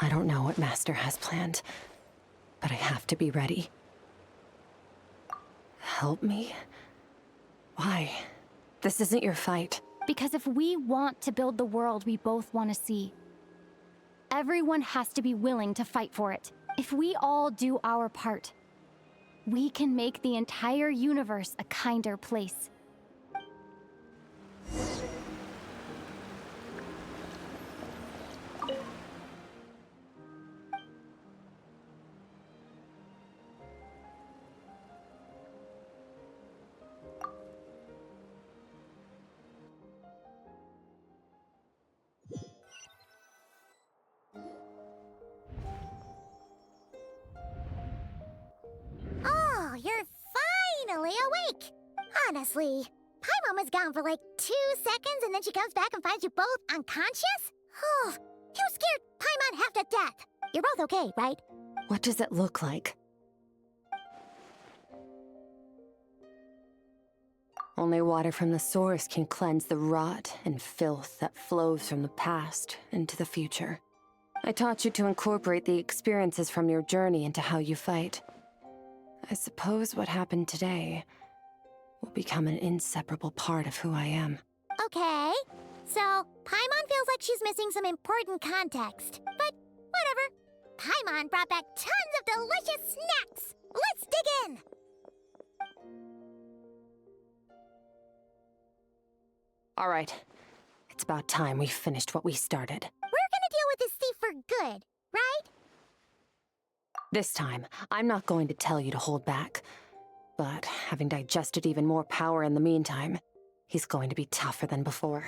I don't know what Master has planned, but I have to be ready. Help me? Why? This isn't your fight. Because if we want to build the world we both want to see, everyone has to be willing to fight for it. If we all do our part, we can make the entire universe a kinder place. Oh, you're finally awake! Honestly, Paimon was gone for like 2 seconds and then she comes back and finds you both unconscious? Oh, you scared Paimon half to death! You're both okay, right? What does it look like? Only water from the source can cleanse the rot and filth that flows from the past into the future. I taught you to incorporate the experiences from your journey into how you fight. I suppose what happened today will become an inseparable part of who I am. Okay, so Paimon feels like she's missing some important context. But whatever. Paimon brought back tons of delicious snacks! Let's dig in! All right. It's about time we finished what we started. We're gonna deal with this thief for good, right? This time, I'm not going to tell you to hold back. But having digested even more power in the meantime, he's going to be tougher than before.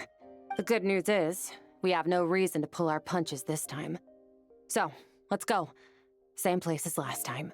The good news is, we have no reason to pull our punches this time. So, let's go. Same place as last time.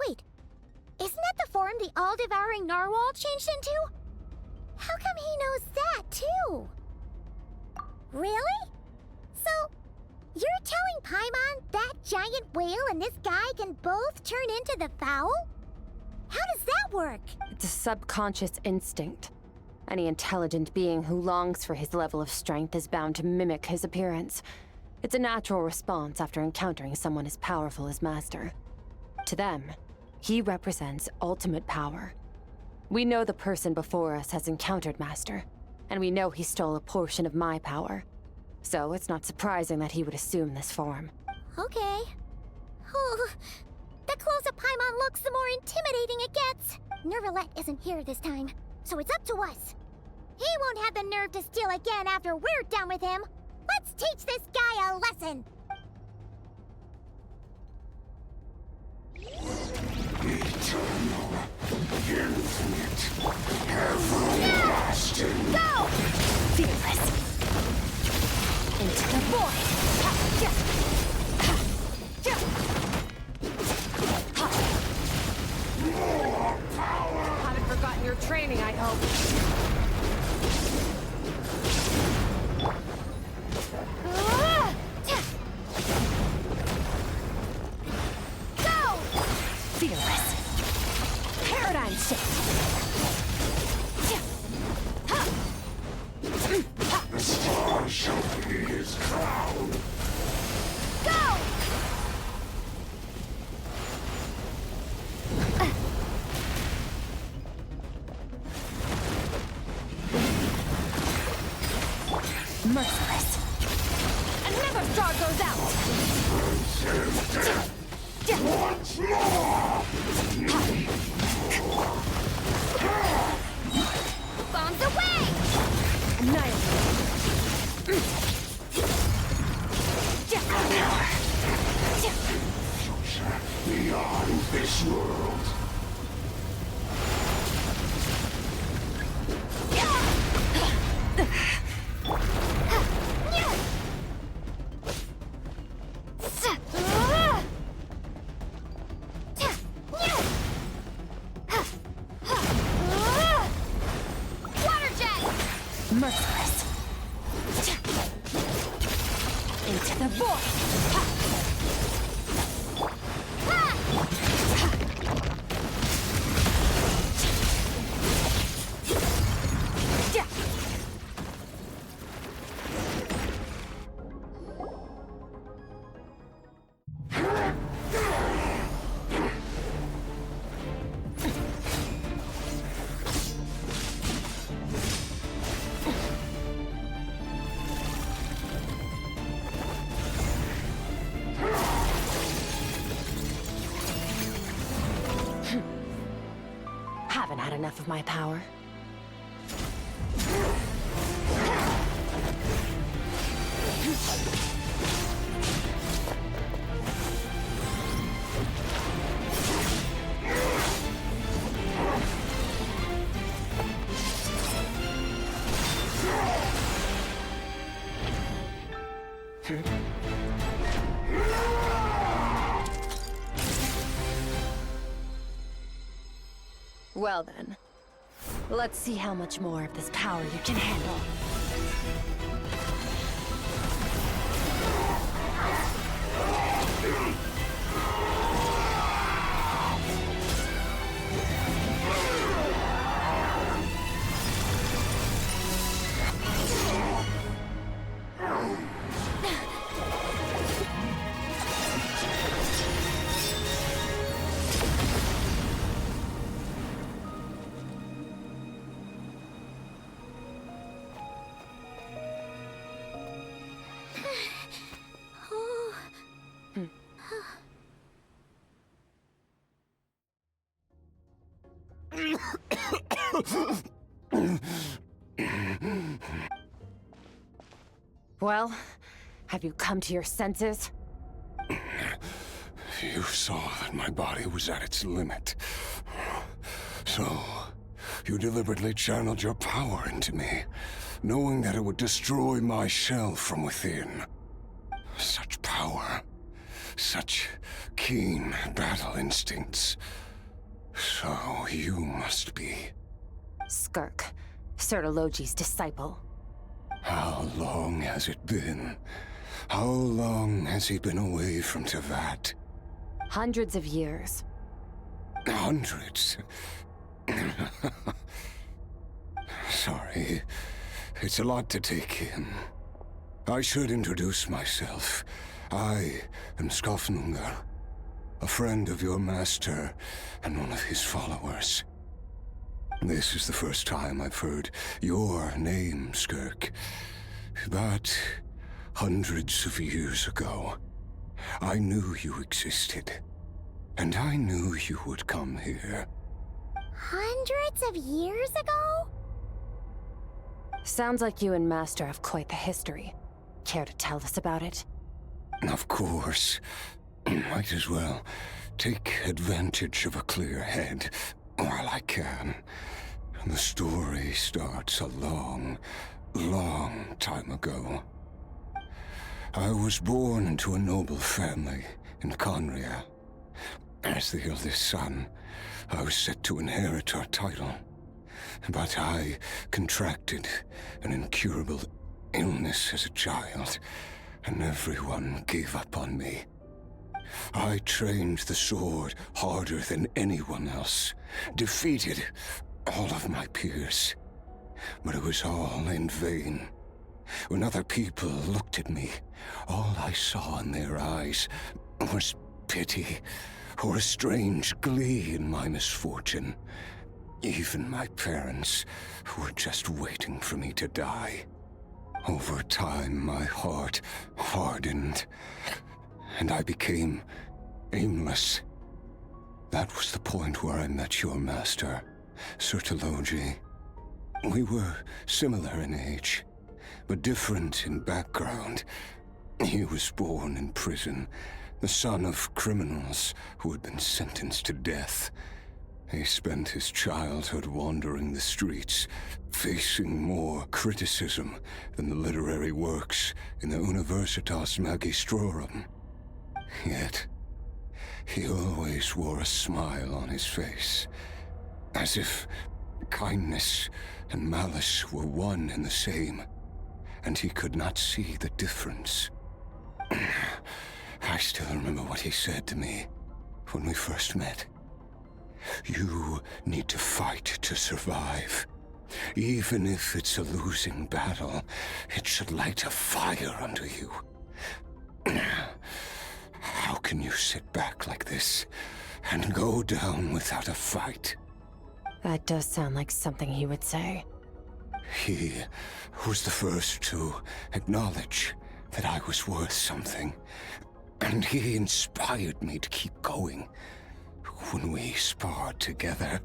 Wait, isn't that the form the all-devouring narwhal changed into? How come he knows that, too? Really? So, you're telling Paimon that giant whale and this guy can both turn into the fowl? How does that work? It's a subconscious instinct. Any intelligent being who longs for his level of strength is bound to mimic his appearance. It's a natural response after encountering someone as powerful as Master. To them, he represents ultimate power. We know the person before us has encountered Master, and we know he stole a portion of my power. So it's not surprising that he would assume this form. Okay. Oh, the closer Paimon looks, the more intimidating it gets. Nervalette isn't here this time, so it's up to us. He won't have the nerve to steal again after we're done with him. Let's teach this guy a lesson. Eternal, infinite, everlasting. Go! Fearless. Into the void. Ha, yeah. Ha, yeah. Ha. More power! Haven't forgotten your training, I hope. Go! Fearless. Paradigm shift. The star shall be his crown. Go! Merciless. Another star goes out. Once more! Bombs away! Annihilate. Beyond this world. Water jet! Merciless. Into the void! Ha! Ha! Yeah. Haven't had enough of my power. Well then, let's see how much more of this power you can handle. Well, have you come to your senses? You saw that my body was at its limit. So, you deliberately channeled your power into me, knowing that it would destroy my shell from within. Such power. Such keen battle instincts. So you must be... Skirk, Sertologi's disciple. How long has it been? How long has he been away from Tevat? Hundreds of years. Hundreds? Sorry. It's a lot to take in. I should introduce myself. I am Skofnungar, a friend of your master and one of his followers. This is the first time I've heard your name, Skirk. But hundreds of years ago, I knew you existed. And I knew you would come here. Hundreds of years ago? Sounds like you and Master have quite the history. Care to tell us about it? Of course. Might as well take advantage of a clear head while I can. The story starts a long, long time ago. I was born into a noble family in Conria. As the eldest son, I was set to inherit our title. But I contracted an incurable illness as a child, and everyone gave up on me. I trained the sword harder than anyone else, defeated all of my peers. But it was all in vain. When other people looked at me, all I saw in their eyes was pity or a strange glee in my misfortune. Even my parents were just waiting for me to die. Over time, my heart hardened, and I became aimless. That was the point where I met your master, Sir Taloji. We were similar in age, but different in background. He was born in prison, the son of criminals who had been sentenced to death. He spent his childhood wandering the streets, facing more criticism than the literary works in the Universitas Magistrorum. Yet, he always wore a smile on his face, as if kindness and malice were one and the same, and he could not see the difference. I still remember what he said to me when we first met. You need to fight to survive. Even if it's a losing battle, it should light a fire under you. How can you sit back like this and go down without a fight? That does sound like something he would say. He was the first to acknowledge that I was worth something, and he inspired me to keep going. When we sparred together,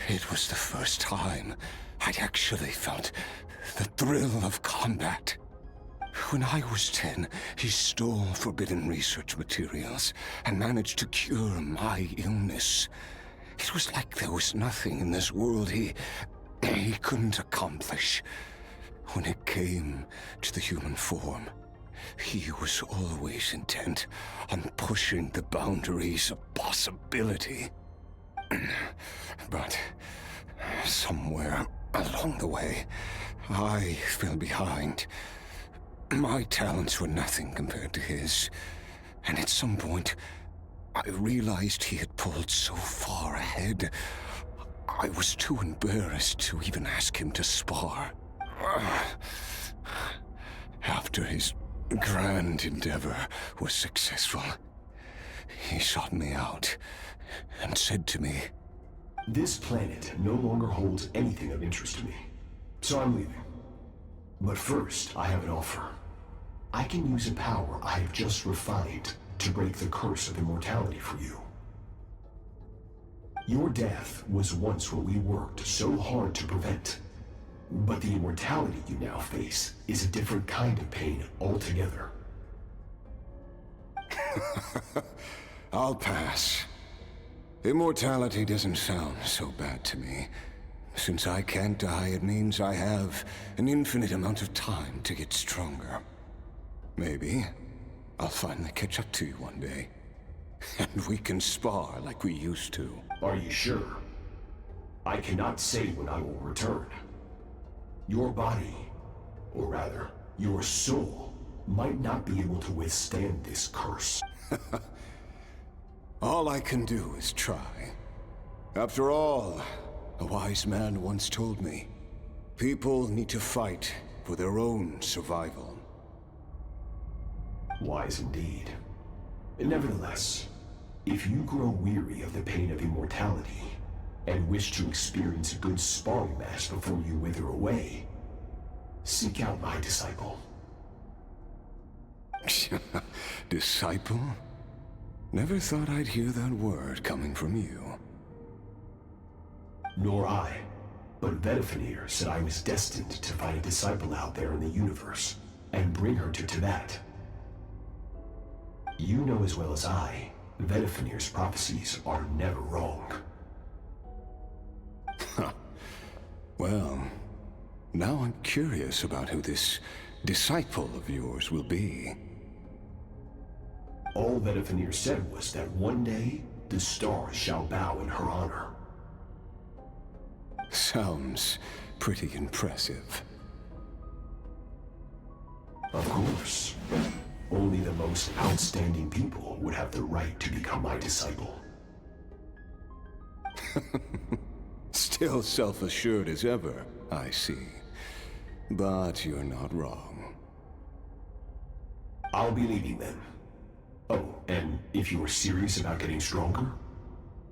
it was the first time I'd actually felt the thrill of combat. When I was 10, he stole forbidden research materials and managed to cure my illness. It was like there was nothing in this world he couldn't accomplish. When it came to the human form, he was always intent on pushing the boundaries of possibility. But somewhere along the way, I fell behind. My talents were nothing compared to his, and at some point, I realized he had pulled so far ahead, I was too embarrassed to even ask him to spar. After his grand endeavor was successful, he sought me out and said to me, "This planet no longer holds anything of interest to me, so I'm leaving. But first, I have an offer. I can use a power I have just refined to break the curse of immortality for you. Your death was once what we worked so hard to prevent. But the immortality you now face is a different kind of pain altogether." I'll pass. Immortality doesn't sound so bad to me. Since I can't die, it means I have an infinite amount of time to get stronger. Maybe I'll finally catch up to you one day, and we can spar like we used to. Are you sure? I cannot say when I will return. Your body, or rather, your soul, might not be able to withstand this curse. All I can do is try. After all, a wise man once told me, people need to fight for their own survival. Wise indeed. Nevertheless, if you grow weary of the pain of immortality, and wish to experience a good sparring match before you wither away, seek out my disciple. Disciple? Never thought I'd hear that word coming from you. Nor I, but Vedifenir said I was destined to find a disciple out there in the universe, and bring her to Tibet. You know as well as I Vetifinir's prophecies are never wrong. Huh. Well, now I'm curious about who this disciple of yours will be. All Vetifinir said was that one day, the stars shall bow in her honor. Sounds pretty impressive. Of course. Only the most outstanding people would have the right to become my disciple. Still self-assured as ever, I see. But you're not wrong. I'll be leading them. Oh, and if you are serious about getting stronger,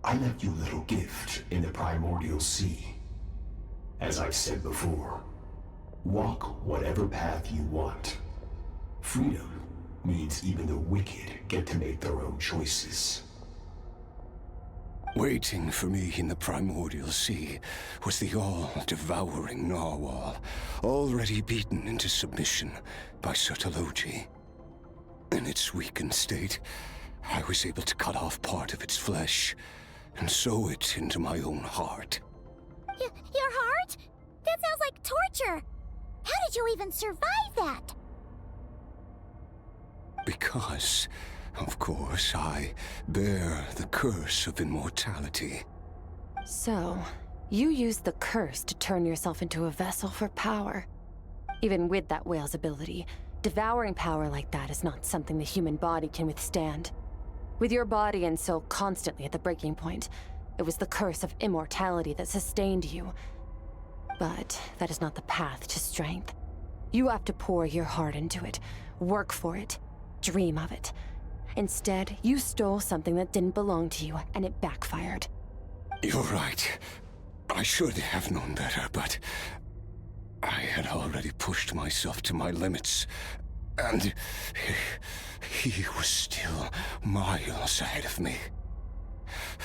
I left you a little gift in the primordial sea. As I've said before, walk whatever path you want. Freedom means even the wicked get to make their own choices. Waiting for me in the primordial sea was the all-devouring narwhal, already beaten into submission by Sertologi. In its weakened state, I was able to cut off part of its flesh and sew it into my own heart. Your heart? That sounds like torture! How did you even survive that? Because, of course, I bear the curse of immortality. So, you used the curse to turn yourself into a vessel for power. Even with that whale's ability, devouring power like that is not something the human body can withstand. With your body and soul constantly at the breaking point, it was the curse of immortality that sustained you. But that is not the path to strength. You have to pour your heart into it, work for it, dream of it. Instead, you stole something that didn't belong to you, and it backfired. You're right. I should have known better, but I had already pushed myself to my limits, and he was still miles ahead of me.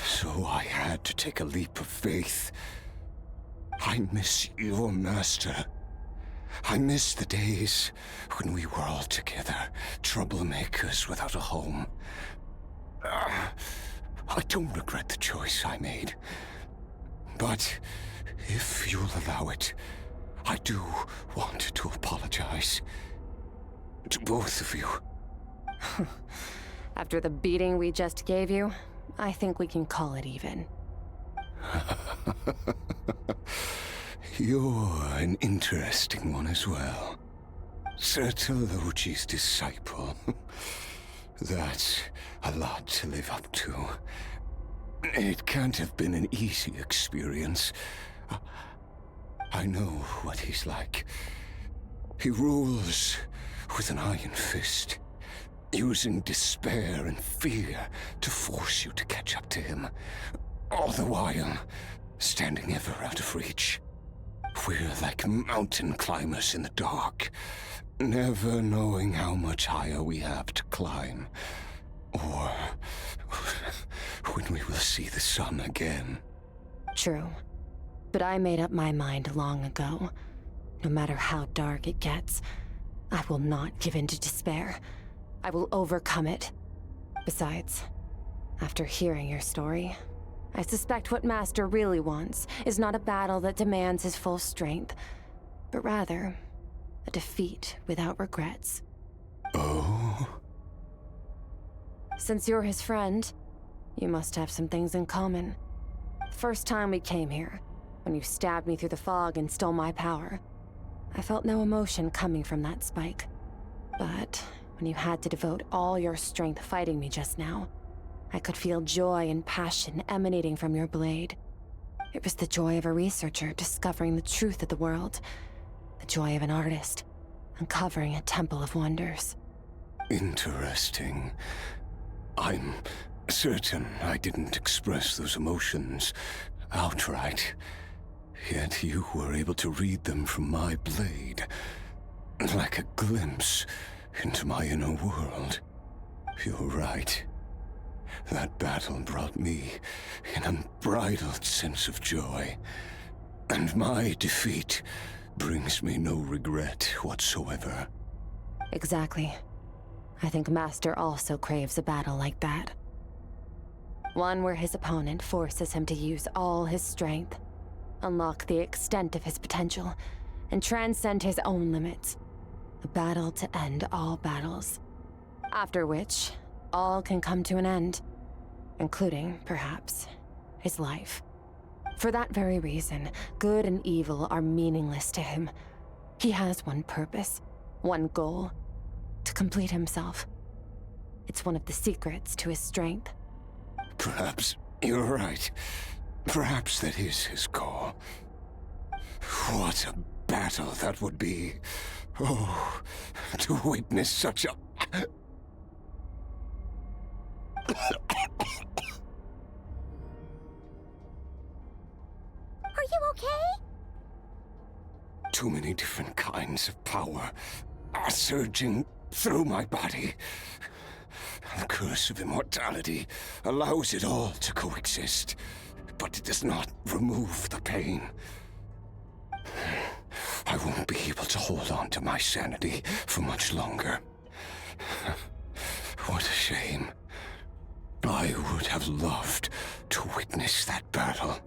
So I had to take a leap of faith. I miss your master. I miss the days when we were all together, troublemakers without a home. I don't regret the choice I made. But if you'll allow it, I do want to apologize. To both of you. After the beating we just gave you, I think we can call it even. You're an interesting one as well. Sertologi's disciple. That's a lot to live up to. It can't have been an easy experience. I know what he's like. He rules with an iron fist, using despair and fear to force you to catch up to him, all the while standing ever out of reach. We're like mountain climbers in the dark, never knowing how much higher we have to climb, or when we will see the sun again. True. But I made up my mind long ago. No matter how dark it gets, I will not give in to despair. I will overcome it. Besides, after hearing your story, I suspect what Master really wants is not a battle that demands his full strength, but rather a defeat without regrets. Oh? Since you're his friend, you must have some things in common. The first time we came here, when you stabbed me through the fog and stole my power, I felt no emotion coming from that spike. But when you had to devote all your strength fighting me just now, I could feel joy and passion emanating from your blade. It was the joy of a researcher discovering the truth of the world, the joy of an artist uncovering a temple of wonders. Interesting. I'm certain I didn't express those emotions outright, yet you were able to read them from my blade, like a glimpse into my inner world. You're right. That battle brought me an unbridled sense of joy, and my defeat brings me no regret whatsoever. Exactly. I think Master also craves a battle like that. One where his opponent forces him to use all his strength, unlock the extent of his potential, and transcend his own limits. A battle to end all battles. After which, all can come to an end, including, perhaps, his life. For that very reason, good and evil are meaningless to him. He has one purpose, one goal: to complete himself. It's one of the secrets to his strength. Perhaps you're right. Perhaps that is his call. What a battle that would be. Oh, to witness such a... Are you okay? Too many different kinds of power are surging through my body. The curse of immortality allows it all to coexist, but it does not remove the pain. I won't be able to hold on to my sanity for much longer. What a shame. I would have loved to witness that battle.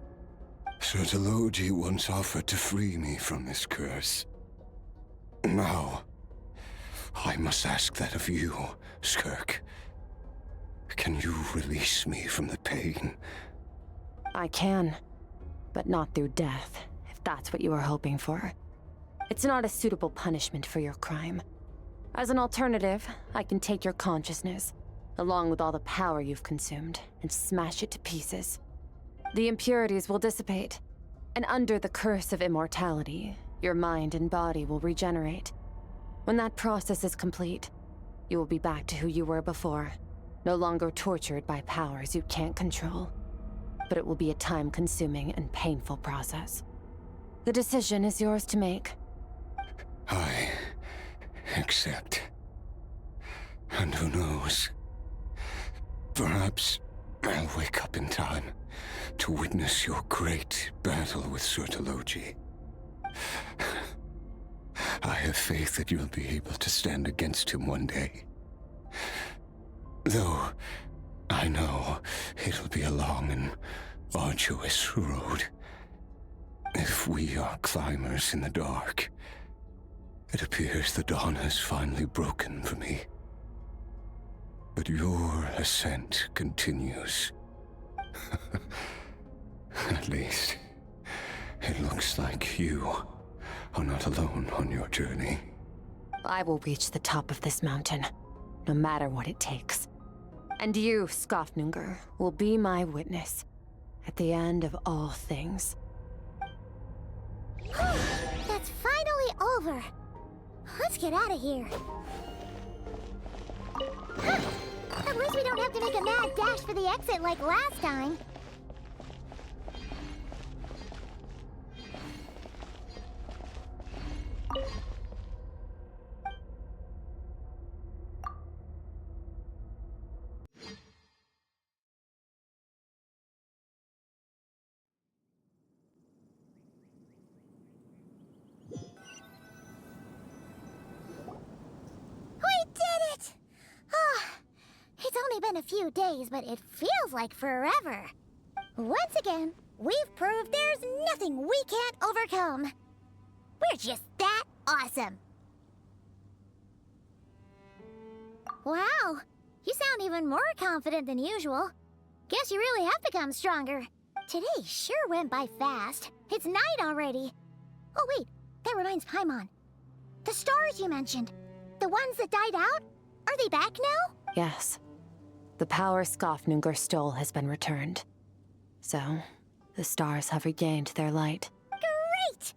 Sertologi once offered to free me from this curse. Now, I must ask that of you, Skirk. Can you release me from the pain? I can, but not through death, if that's what you were hoping for. It's not a suitable punishment for your crime. As an alternative, I can take your consciousness, along with all the power you've consumed, and smash it to pieces. The impurities will dissipate, and under the curse of immortality, your mind and body will regenerate. When that process is complete, you will be back to who you were before, no longer tortured by powers you can't control. But it will be a time-consuming and painful process. The decision is yours to make. I accept. And who knows? Perhaps I'll wake up in time to witness your great battle with Sertologi. I have faith that you'll be able to stand against him one day. Though I know it'll be a long and arduous road. If we are climbers in the dark, it appears the dawn has finally broken for me. But your ascent continues. At least, it looks like you are not alone on your journey. I will reach the top of this mountain, no matter what it takes. And you, Skafnungur, will be my witness at the end of all things. That's finally over. Let's get out of here. At least we don't have to make a mad dash for the exit like last time. It's only been a few days, but it feels like forever. Once again, we've proved there's nothing we can't overcome. We're just that awesome. Wow, you sound even more confident than usual. Guess you really have become stronger. Today sure went by fast. It's night already. Oh wait, that reminds Paimon. The stars you mentioned, the ones that died out, are they back now? Yes. The power Skafnungur stole has been returned. So, the stars have regained their light. Great!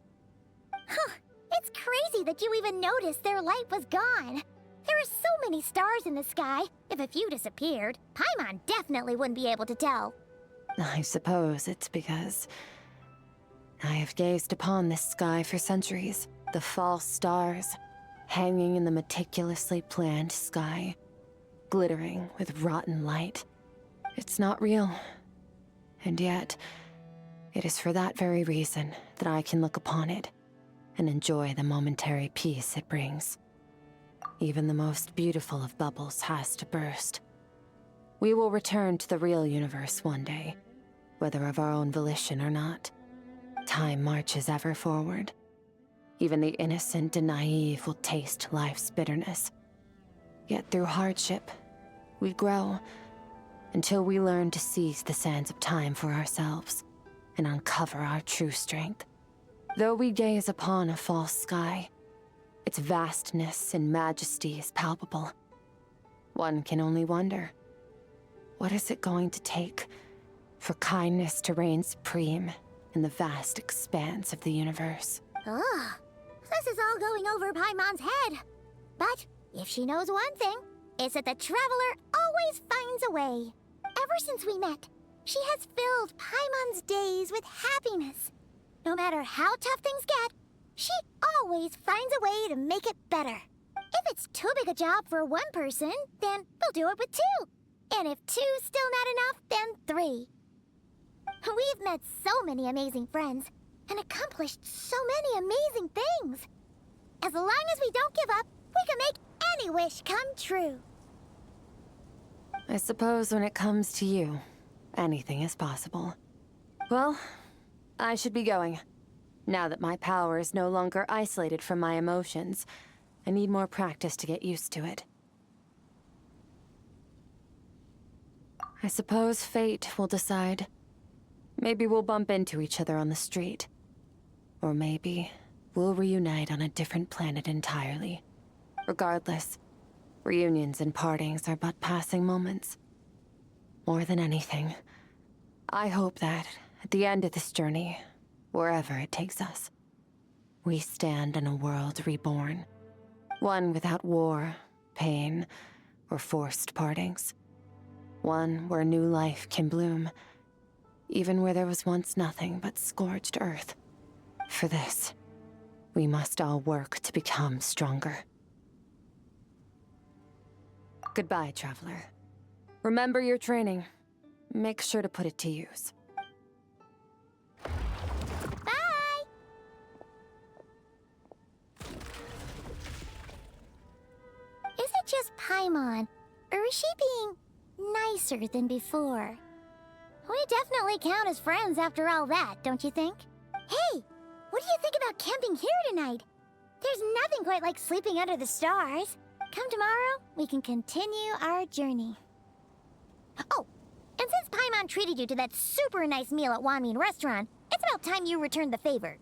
Huh, it's crazy that you even noticed their light was gone. There are so many stars in the sky. If a few disappeared, Paimon definitely wouldn't be able to tell. I suppose it's because I have gazed upon this sky for centuries. The false stars, hanging in the meticulously planned sky, glittering with rotten light. It's not real. And yet, it is for that very reason that I can look upon it and enjoy the momentary peace it brings. Even the most beautiful of bubbles has to burst. We will return to the real universe one day, whether of our own volition or not. Time marches ever forward. Even the innocent and naive will taste life's bitterness. Yet through hardship, we grow until we learn to seize the sands of time for ourselves and uncover our true strength. Though we gaze upon a false sky, its vastness and majesty is palpable. One can only wonder, what is it going to take for kindness to reign supreme in the vast expanse of the universe? Ugh, this is all going over Paimon's head. But if she knows one thing, it's that the Traveler always finds a way. Ever since we met, she has filled Paimon's days with happiness. No matter how tough things get, she always finds a way to make it better. If it's too big a job for one person, then we'll do it with two. And if two's still not enough, then 3. We've met so many amazing friends and accomplished so many amazing things. As long as we don't give up, we can make any wish come true. I suppose when it comes to you, anything is possible. Well, I should be going. Now that my power is no longer isolated from my emotions, I need more practice to get used to it. I suppose fate will decide. Maybe we'll bump into each other on the street. Or maybe we'll reunite on a different planet entirely. Regardless, reunions and partings are but passing moments. More than anything, I hope that, at the end of this journey, wherever it takes us, we stand in a world reborn. One without war, pain, or forced partings. One where new life can bloom, even where there was once nothing but scorched earth. For this, we must all work to become stronger. Goodbye, Traveler. Remember your training. Make sure to put it to use. Bye! Is it just Paimon, or is she being nicer than before? We definitely count as friends after all that, don't you think? Hey, what do you think about camping here tonight? There's nothing quite like sleeping under the stars. Come tomorrow, we can continue our journey. Oh, and since Paimon treated you to that super nice meal at Wanmin Restaurant, it's about time you returned the favor.